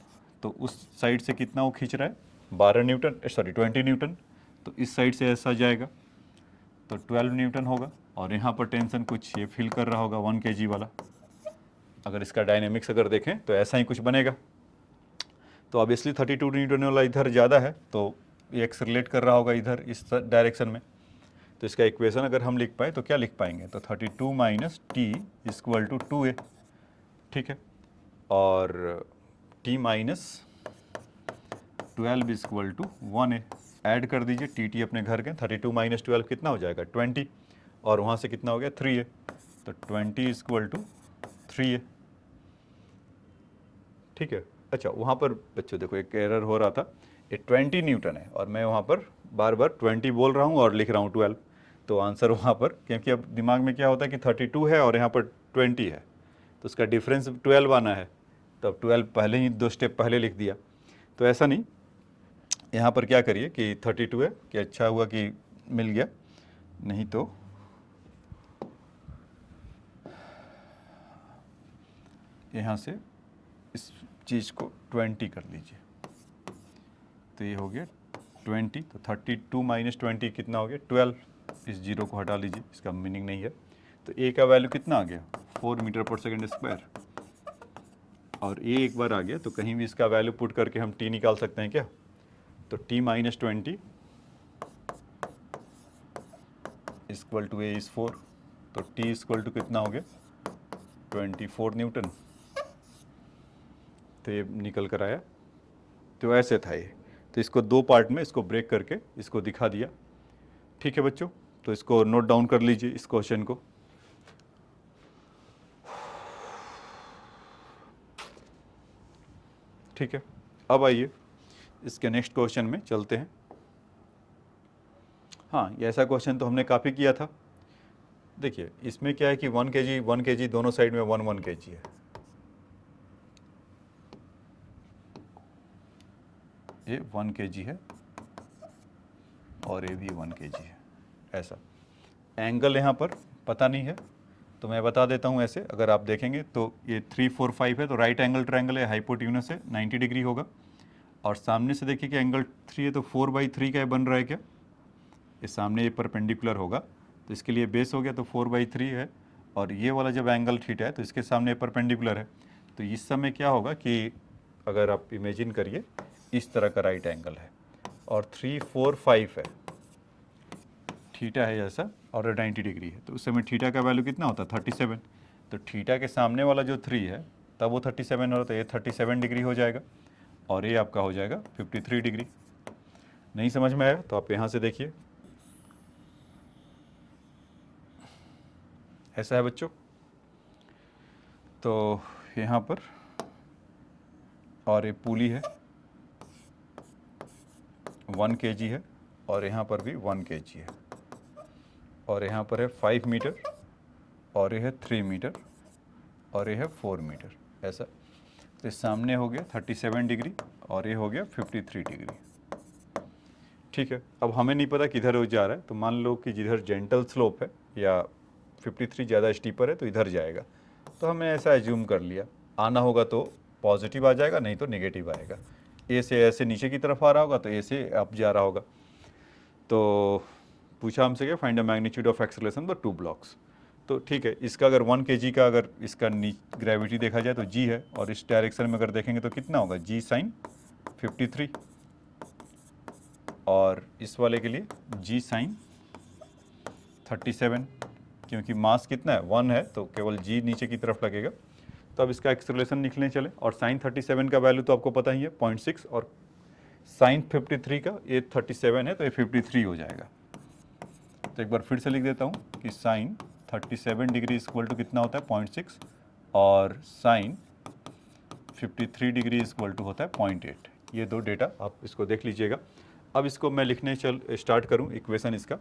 तो उस साइड से कितना वो खींच रहा है 12 न्यूटन, सॉरी 20 न्यूटन। तो इस साइड से ऐसा जाएगा तो 12 न्यूटन होगा। और यहाँ पर टेंशन कुछ ये फील कर रहा होगा 1 kg वाला। अगर इसका डायनेमिक्स अगर देखें तो ऐसा ही कुछ बनेगा। तो ऑब्वियसली 32 न्यूटन वाला इधर ज़्यादा है तो ये एक्सेलरेट कर रहा होगा इधर इस डायरेक्शन में। तो इसका इक्वेशन अगर हम लिख पाए तो क्या लिख पाएंगे, तो 32 minus T equal to 2a। ठीक है, और t minus 12 equal to 1a। Add कर दीजिए टी अपने घर के। 32 माइनस 12 कितना हो जाएगा 20, और वहाँ से कितना हो गया 3a। तो 20 इक्वल टू 3a। ठीक है, अच्छा वहाँ पर बच्चों देखो एक एरर हो रहा था, ये 20 न्यूटन है और मैं वहाँ पर बार बार 20 बोल रहा हूँ और लिख रहा हूँ 12। तो आंसर वहाँ पर, क्योंकि अब दिमाग में क्या होता है कि 32 है और यहाँ पर 20 है, तो उसका डिफरेंस 12 आना है। तो अब 12 पहले ही 2 स्टेप पहले लिख दिया। तो ऐसा नहीं, यहाँ पर क्या करिए कि 32 है कि अच्छा हुआ कि मिल गया, नहीं तो यहाँ से इस चीज़ को 20 कर लीजिए। तो ये हो गया 20। तो 32 माइनस 20 कितना हो गया 12। इस जीरो को हटा लीजिए, इसका मीनिंग नहीं है। तो ए का वैल्यू कितना आ गया 4 मीटर पर सेकेंड स्क्वायर। और ए एक बार आ गया तो कहीं भी इसका वैल्यू पुट करके हम टी निकाल सकते हैं क्या। तो T minus 20 equal to a is 4। तो टी इक्वल टू कितना हो गया 24 न्यूटन। तो ये निकल कर आया। तो ऐसे था ये। तो इसको 2 पार्ट में इसको ब्रेक करके इसको दिखा दिया। ठीक है बच्चों, तो इसको नोट डाउन कर लीजिए इस क्वेश्चन को। ठीक है, अब आइए इसके नेक्स्ट क्वेश्चन में चलते हैं। हाँ, ये ऐसा क्वेश्चन तो हमने काफ़ी किया था। देखिए इसमें क्या है कि 1 kg दोनों साइड में 1 kg है। ये 1 kg है और ये भी 1 kg है। ऐसा एंगल यहाँ पर पता नहीं है तो मैं बता देता हूँ ऐसे। अगर आप देखेंगे तो ये 3 4 5 है तो राइट एंगल ट्रायंगल है, हाइपोटेन्यूस है, 90 डिग्री होगा। और सामने से देखिए कि एंगल 3 है तो 4/3 का बन रहा है क्या, ये सामने ये परपेंडिकुलर होगा तो इसके लिए बेस हो गया तो 4/3 है। और ये वाला जब एंगल थीटा है तो इसके सामने परपेंडिकुलर है। तो इस समय क्या होगा कि अगर आप इमेजिन करिए इस तरह का राइट एंगल है और 3 4 5 है, थीटा है ऐसा और 90 डिग्री है, तो उस समय थीटा का वैल्यू कितना होता है 37। तो थीटा के सामने वाला जो 3 है तब वो 37 हो रहा, तो ये 37 डिग्री हो जाएगा और ये आपका हो जाएगा 53 डिग्री। नहीं समझ में आया तो आप यहाँ से देखिए, ऐसा है बच्चों। तो यहाँ पर और ये पुली है 1 kg है और यहाँ पर भी 1 kg है और यहाँ पर है 5 मीटर और ये है 3 मीटर और ये है 4 मीटर। ऐसा तो सामने हो गया 37 डिग्री और ये हो गया 53 डिग्री। ठीक है, अब हमें नहीं पता किधर वो जा रहा है, तो मान लो कि जिधर जेंटल स्लोप है या 53 ज़्यादा स्टीपर है तो इधर जाएगा, तो हमने ऐसा एज्यूम कर लिया। आना होगा तो पॉजिटिव आ जाएगा, नहीं तो नेगेटिव आएगा। ए से ऐसे नीचे की तरफ आ रहा होगा तो ए से अप जा रहा होगा। तो पूछा हमसे क्या, find the magnitude of acceleration the two blocks. तो ठीक है, इसका अगर 1 kg का अगर इसका ग्रेविटी देखा जाए तो g है, और इस डायरेक्शन में अगर देखेंगे तो कितना होगा, g sin 53, और इस वाले के लिए g sin 37, क्योंकि मास कितना है 1 है तो केवल g नीचे की तरफ लगेगा। तो अब इसका एक्सेलरेशन लिखने चले, और sin 37 का वैल्यू तो आपको पता ही है 0.6, और sin 53 का ये 37 है तो ये 53 हो जाएगा। तो एक बार फिर से लिख देता हूँ कि sin 37 डिग्री इक्वल टू कितना होता है 0.6, और sin 53 डिग्री इक्वल टू होता है 0.8। ये दो डेटा आप इसको देख लीजिएगा। अब इसको मैं लिखने स्टार्ट करूँ इक्वेशन इसका,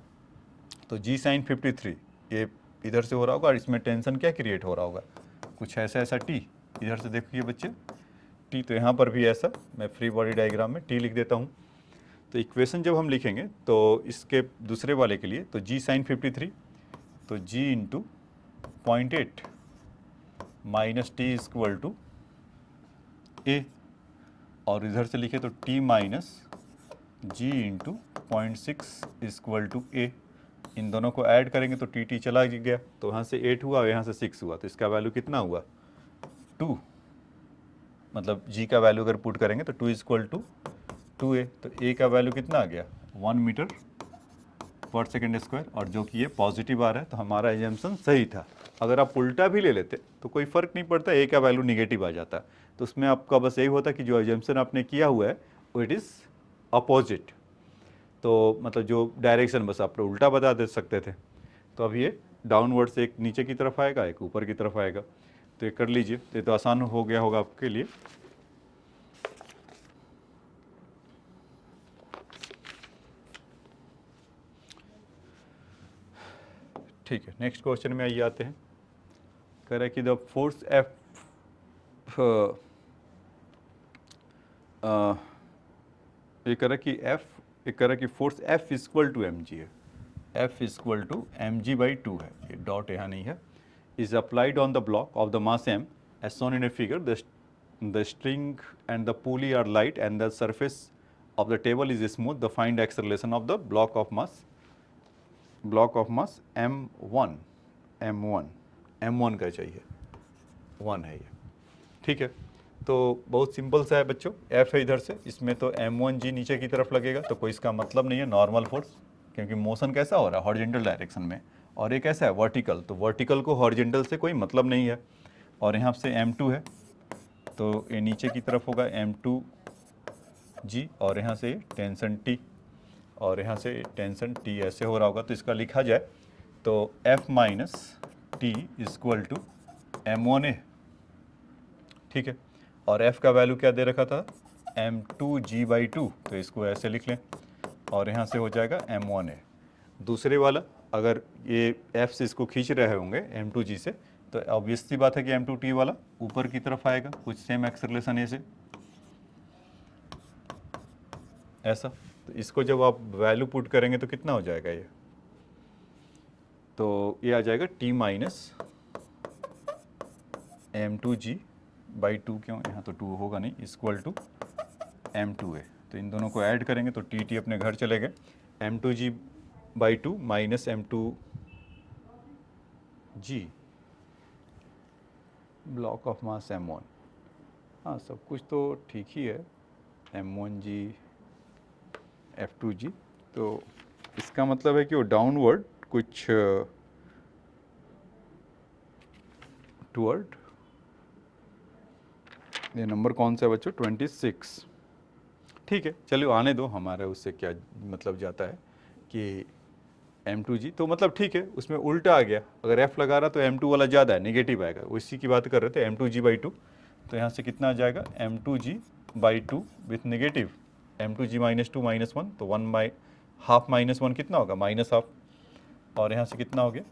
तो g sin 53 ये इधर से हो रहा होगा, और इसमें टेंशन क्या क्रिएट हो रहा होगा, कुछ ऐसा t, इधर से देखिए बच्चे t, तो यहाँ पर भी ऐसा, मैं फ्री बॉडी डायग्राम में t लिख देता हूँ। तो इक्वेशन जब हम लिखेंगे तो इसके दूसरे वाले के लिए, तो g sin 53, तो g इंटू 0.8 माइनस टी इक्वल टू ए, और इधर से लिखे तो t minus G into 0.6 equal to A. इन दोनों को ऐड करेंगे तो टी चला गया, तो यहाँ से 8 हुआ और यहाँ से 6 हुआ, तो इसका वैल्यू कितना हुआ 2, मतलब g का वैल्यू अगर पुट करेंगे तो 2 इक्वल टू 2a, तो a का वैल्यू कितना आ गया 1 मीटर पर सेकेंड स्क्वायर, और जो कि ये पॉजिटिव आ रहा है, तो हमारा एजम्पशन सही था। अगर आप उल्टा भी ले लेते तो कोई फ़र्क नहीं पड़ता, a का वैल्यू निगेटिव आ जाता। तो उसमें आपका बस यही होता कि जो एजम्पशन आपने किया हुआ है वो इट इज़ अपोजिट, तो मतलब जो डायरेक्शन बस आप उल्टा बता दे सकते थे। तो अब ये डाउनवर्ड से एक नीचे की तरफ आएगा, एक ऊपर की तरफ आएगा, तो ये कर लीजिए, तो ये तो आसान हो गया होगा आपके लिए। ठीक है, नेक्स्ट क्वेश्चन में आइए आते हैं। कह रहा है कि द फोर्स एफ, ये कह रहा है कि एफ, ये कह रहा है कि force F equal to M G है, F equal to M G by 2 है, ये डॉट यहाँ नहीं है, is applied on the block of the mass M as shown in a figure, the string and the pulley are light and the surface of the table is smooth, the find acceleration of the block of mass M1, M1 का चाहिए, 1 है ये। ठीक है, तो बहुत simple सा है बच्चों, F है इधर से, इसमें तो M1G नीचे की तरफ लगेगा, तो कोई इसका मतलब नहीं है नॉर्मल फोर्स, क्योंकि मोशन कैसा हो रहा है हॉरिजॉन्टल डायरेक्शन में, और ये कैसा है वर्टिकल, तो वर्टिकल को हॉरिजॉन्टल से कोई मतलब नहीं है। और यहाँ से M2 है, तो ये नीचे की तरफ होगा M2G, और यहाँ से टेंशन T, और यहाँ से टेंशन T ऐसे हो रहा होगा। तो इसका लिखा जाए तो F minus T equal to M1A, ठीक है। और F का वैल्यू क्या दे रखा था M2G/2, तो इसको ऐसे लिख लें, और यहाँ से हो जाएगा M1A। दूसरे वाला अगर ये F से इसको खींच रहे होंगे M2G से, तो ऑब्वियस सी बात है कि M2T वाला ऊपर की तरफ आएगा, कुछ सेम एक्सेलरेशन ऐसे ऐसा। तो इसको जब आप वैल्यू पुट करेंगे तो कितना हो जाएगा ये, तो ये आ जाएगा T माइनस M2G/2, क्यों यहाँ तो 2 होगा नहीं, इक्वल टू M2A। तो इन दोनों को ऐड करेंगे तो T अपने घर चले गए, M2G/2 minus M2G block of mass M1। हाँ, सब कुछ तो ठीक ही है, M1G F2G, तो इसका मतलब है कि वो डाउनवर्ड कुछ टूवर्ड, ये नंबर कौन सा है बच्चों 26। ठीक है, चलिए आने दो, हमारे उससे क्या मतलब जाता है कि M2G, तो मतलब ठीक है, उसमें उल्टा आ गया, अगर F लगा रहा तो M2 वाला ज़्यादा है, नेगेटिव आएगा, उसी की बात कर रहे थे M2G/2। तो यहाँ से कितना आ जाएगा M2G/2 विथ नेगेटिव M2G -2 -1, तो 1/2 -1 कितना होगा -1/2, और यहाँ से कितना हो गया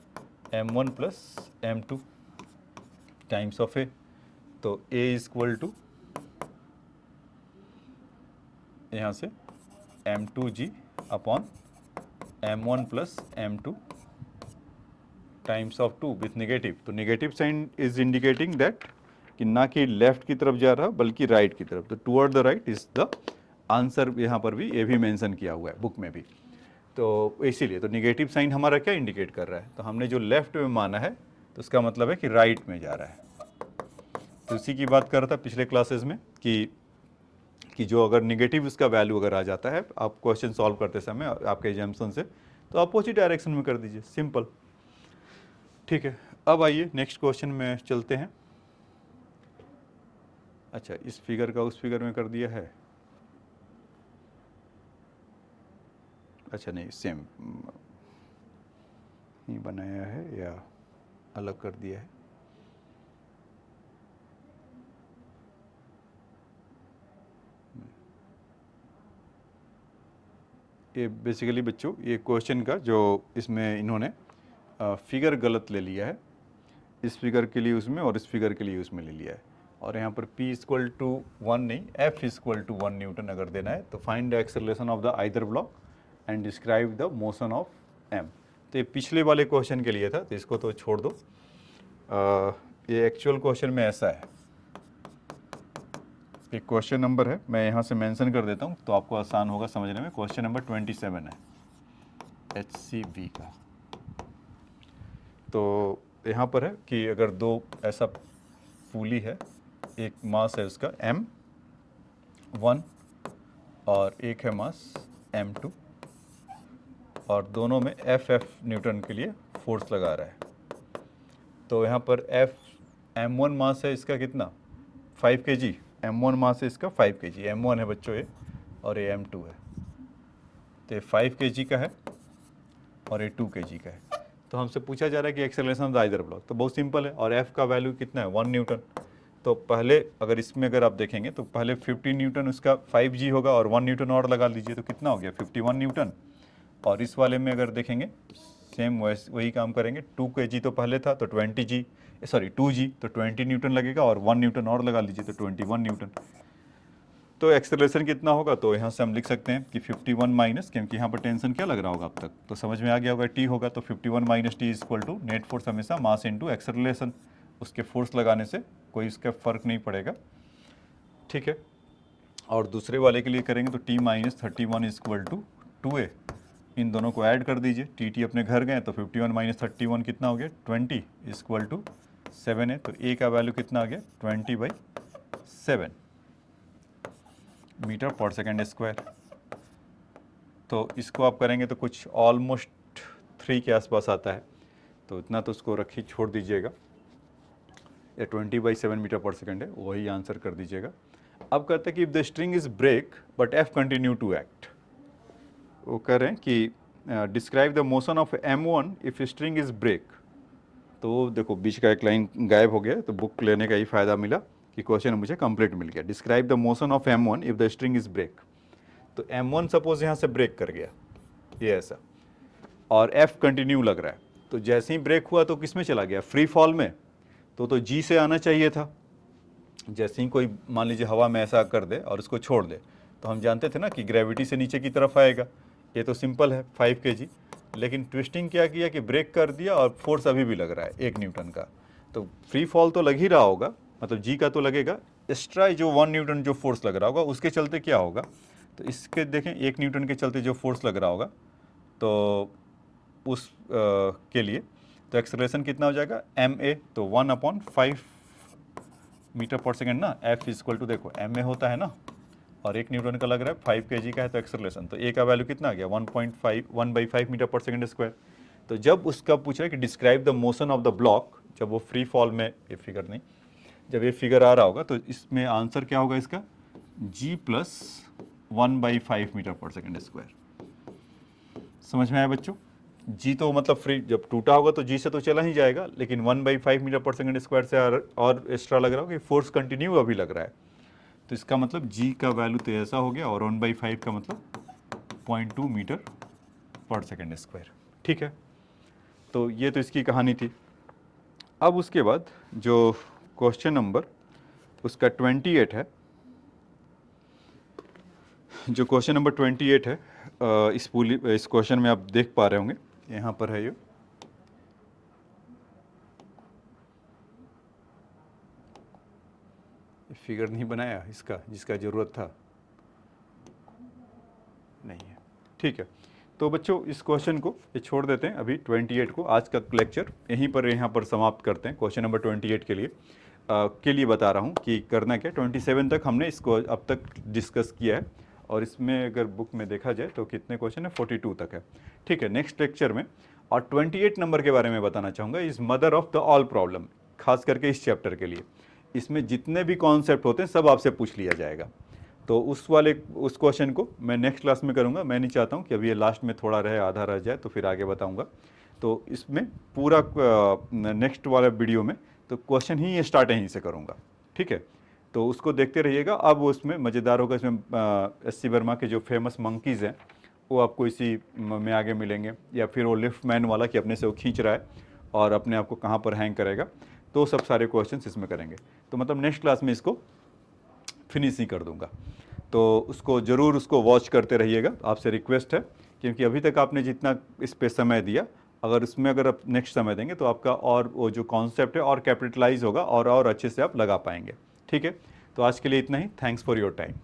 M1 + M2 times of A, तो A इक्वल टू यहाँ से m2g upon m1 plus m2 times of 2 with negative. तो negative sign is indicating that कि ना कि लेफ्ट की तरफ जा रहा बल्कि राइट की तरफ। तो toward the right is the answer, यहाँ पर भी ये भी मेंशन किया हुआ है बुक में भी। तो इसीलिए तो नेगेटिव साइन हमारा क्या इंडिकेट कर रहा है, तो हमने जो लेफ्ट में माना है तो उसका मतलब है कि राइट में जा रहा है। तो इसी की बात कर रहा था पिछले क्लासेस में कि जो अगर नेगेटिव इसका वैल्यू अगर आ जाता है आप क्वेश्चन सॉल्व करते समय आपके एग्जाम्पशन से, तो अपोजिट डायरेक्शन में कर दीजिए, सिंपल। ठीक है, अब आइए नेक्स्ट क्वेश्चन में चलते हैं। अच्छा, इस फिगर का उस फिगर में कर दिया है, अच्छा नहीं सेम ही बनाया है या अलग कर दिया है। ये बेसिकली बच्चों ये क्वेश्चन का जो इसमें इन्होंने फिगर गलत ले लिया है, इस फिगर के लिए उसमें और इस फिगर के लिए उसमें ले लिया है। और यहाँ पर P इक्वल टू 1 नहीं, F इक्वल टू 1 न्यूटन अगर देना है तो find the acceleration of the either block and describe the motion of M। तो ये पिछले वाले क्वेश्चन के लिए था, तो इसको तो छोड़ दो। ये एक्चुअल क्वेश्चन में ऐसा है, एक क्वेश्चन नंबर है, मैं यहाँ से मेंशन कर देता हूँ तो आपको आसान होगा समझने में। क्वेश्चन नंबर 27 है HCV का। तो यहाँ पर है कि अगर दो ऐसा पुली है, एक मास है उसका M1 और एक है मास M2, और दोनों में F न्यूटन के लिए फोर्स लगा रहा है। तो यहाँ पर M1 मास है इसका कितना, 5 kg। M1 मास है इसका 5 kg, M1 है बच्चों ये, और ये M2 है। तो ये 5 kg का है और ये 2 kg का है। तो हमसे पूछा जा रहा है कि acceleration of the either block, तो बहुत सिंपल है, और F का वैल्यू कितना है 1 न्यूटन। तो पहले अगर इसमें अगर आप देखेंगे तो पहले 50 न्यूटन उसका 5G होगा और 1 न्यूटन और लगा लीजिए, तो कितना हो गया 51 न्यूटन। और इस वाले में अगर देखेंगे सेम वही काम करेंगे, 2 kg तो पहले था तो 2G तो 20 न्यूटन लगेगा और 1 न्यूटन और लगा लीजिए तो 21 न्यूटन। तो एक्सेलरेशन कितना होगा, तो यहाँ से हम लिख सकते हैं कि 51 माइनस, क्योंकि यहाँ पर टेंशन क्या लग रहा होगा अब तक तो समझ में आ गया होगा, टी होगा। तो 51 minus T equal to net force हमेशा मास इनटू एक्सेलरेशन, उसके फोर्स लगाने से कोई इसका फर्क नहीं पड़ेगा। ठीक है, और दूसरे वाले के लिए करेंगे तो T minus 31 equal to 2a, इन दोनों को ऐड कर दीजिए, टी अपने घर गए तो 51 माइनस 31 कितना हो गया 20 इक्वल टू 7a। तो a का वैल्यू कितना आ गया 20/7 मीटर पर सेकेंड स्क्वायर। तो इसको आप करेंगे तो कुछ ऑलमोस्ट 3 के आसपास आता है, तो इतना तो उसको रखी छोड़ दीजिएगा, या 20/7 मीटर पर सेकेंड है, वही आंसर कर दीजिएगा। अब कहते हैं कि if the string is break but F continue to act, वो कह रहे हैं कि describe the motion of M1 if string is break. तो देखो बीच का एक लाइन गायब हो गया, तो बुक लेने का ही फायदा मिला कि क्वेश्चन मुझे कंप्लीट मिल गया। Describe the motion of M1 if the string is break. तो M1 सपोज यहाँ से ब्रेक कर गया, ये ऐसा, और F कंटिन्यू लग रहा है, तो जैसे ही ब्रेक हुआ तो किस में चला गया, फ्री फॉल में। तो G से आना चाहिए था। जैसे ही कोई मान लीजिए हवा में ऐसा कर दे और उसको छोड़ दे, तो हम जानते थे ना कि ग्रेविटी से नीचे की तरफ आएगा। ये तो सिंपल है 5 kg, लेकिन ट्विस्टिंग क्या किया कि ब्रेक कर दिया और फोर्स अभी भी लग रहा है 1 न्यूटन का। तो फ्री फॉल तो लग ही रहा होगा, मतलब G का तो लगेगा, एक्स्ट्रा जो 1 न्यूटन जो फोर्स लग रहा होगा उसके चलते क्या होगा, तो इसके देखें 1 न्यूटन के चलते जो फोर्स लग रहा होगा तो उस के लिए तो एक्सेलरेशन कितना हो जाएगा ma, तो 1/5 मीटर पर सेकेंड ना, F इक्वल टू देखो ma होता है ना, और 1 न्यूटन का लग रहा है 5 kg का है, तो एक्सेलरेशन तो a का वैल्यू कितना आ गया 1/5 मीटर पर सेकेंड स्क्वायर। तो जब उसका पूछ रहा है कि describe the motion of the block, जब वो फ्री फॉल में, ये फिगर नहीं, जब ये फिगर आ रहा होगा तो इसमें आंसर क्या होगा इसका G प्लस 1/5 मीटर पर सेकेंड स्क्वायर। समझ में आया बच्चों, G तो मतलब फ्री, जब टूटा होगा तो G से तो चला ही जाएगा, लेकिन 1/5 मीटर पर सेकेंड स्क्वायर से और एक्स्ट्रा लग रहा होगा कि फोर्स कंटिन्यू अभी लग रहा है। तो इसका मतलब G का वैल्यू तो ऐसा हो गया, और 1/5 का मतलब 0.2 मीटर पर सेकेंड स्क्वायर। ठीक है, तो ये तो इसकी कहानी थी। अब उसके बाद जो क्वेश्चन नंबर उसका 28 है, जो क्वेश्चन नंबर 28 है, इस क्वेश्चन में आप देख पा रहे होंगे, यहाँ पर है ये। फिगर नहीं बनाया इसका जिसका ज़रूरत था, नहीं है, ठीक है। तो बच्चों इस क्वेश्चन को ये छोड़ देते हैं अभी 28 को। आज का लेक्चर यहाँ पर समाप्त करते हैं। क्वेश्चन नंबर 28 के लिए बता रहा हूँ कि करना क्या। 27 तक हमने इसको अब तक डिस्कस किया है, और इसमें अगर बुक में देखा जाए तो कितने क्वेश्चन है, 42 तक है, ठीक है। नेक्स्ट लेक्चर में और 28 नंबर के बारे में बताना चाहूँगा, is mother of the all problem, खास करके इस चैप्टर के लिए। इसमें जितने भी कॉन्सेप्ट होते हैं सब आपसे पूछ लिया जाएगा। तो उस क्वेश्चन को मैं नेक्स्ट क्लास में करूँगा। मैं नहीं चाहता हूँ कि अभी ये लास्ट में थोड़ा रहे, आधा रह जाए, तो फिर आगे बताऊँगा। तो इसमें पूरा नेक्स्ट वाला वीडियो में तो क्वेश्चन ही स्टार्ट यहीं से करूँगा, ठीक है। तो उसको देखते रहिएगा। अब उसमें मज़ेदार होगा, इसमें एस.सी. वर्मा के जो फेमस मंकीज़ हैं वो आपको इसी में आगे मिलेंगे, या फिर वो लिफ्ट मैन वाला कि अपने से वो खींच रहा है और अपने आप को कहाँ पर हैंग करेगा। तो सब सारे क्वेश्चंस इसमें करेंगे। तो मतलब नेक्स्ट क्लास में इसको फिनिश ही कर दूंगा। तो उसको ज़रूर उसको वॉच करते रहिएगा, आपसे रिक्वेस्ट है, क्योंकि अभी तक आपने जितना इस पे समय दिया, अगर इसमें अगर आप नेक्स्ट समय देंगे तो आपका और वो जो कॉन्सेप्ट है और कैपिटलाइज होगा और अच्छे से आप लगा पाएंगे, ठीक है। तो आज के लिए इतना ही। Thanks for your time.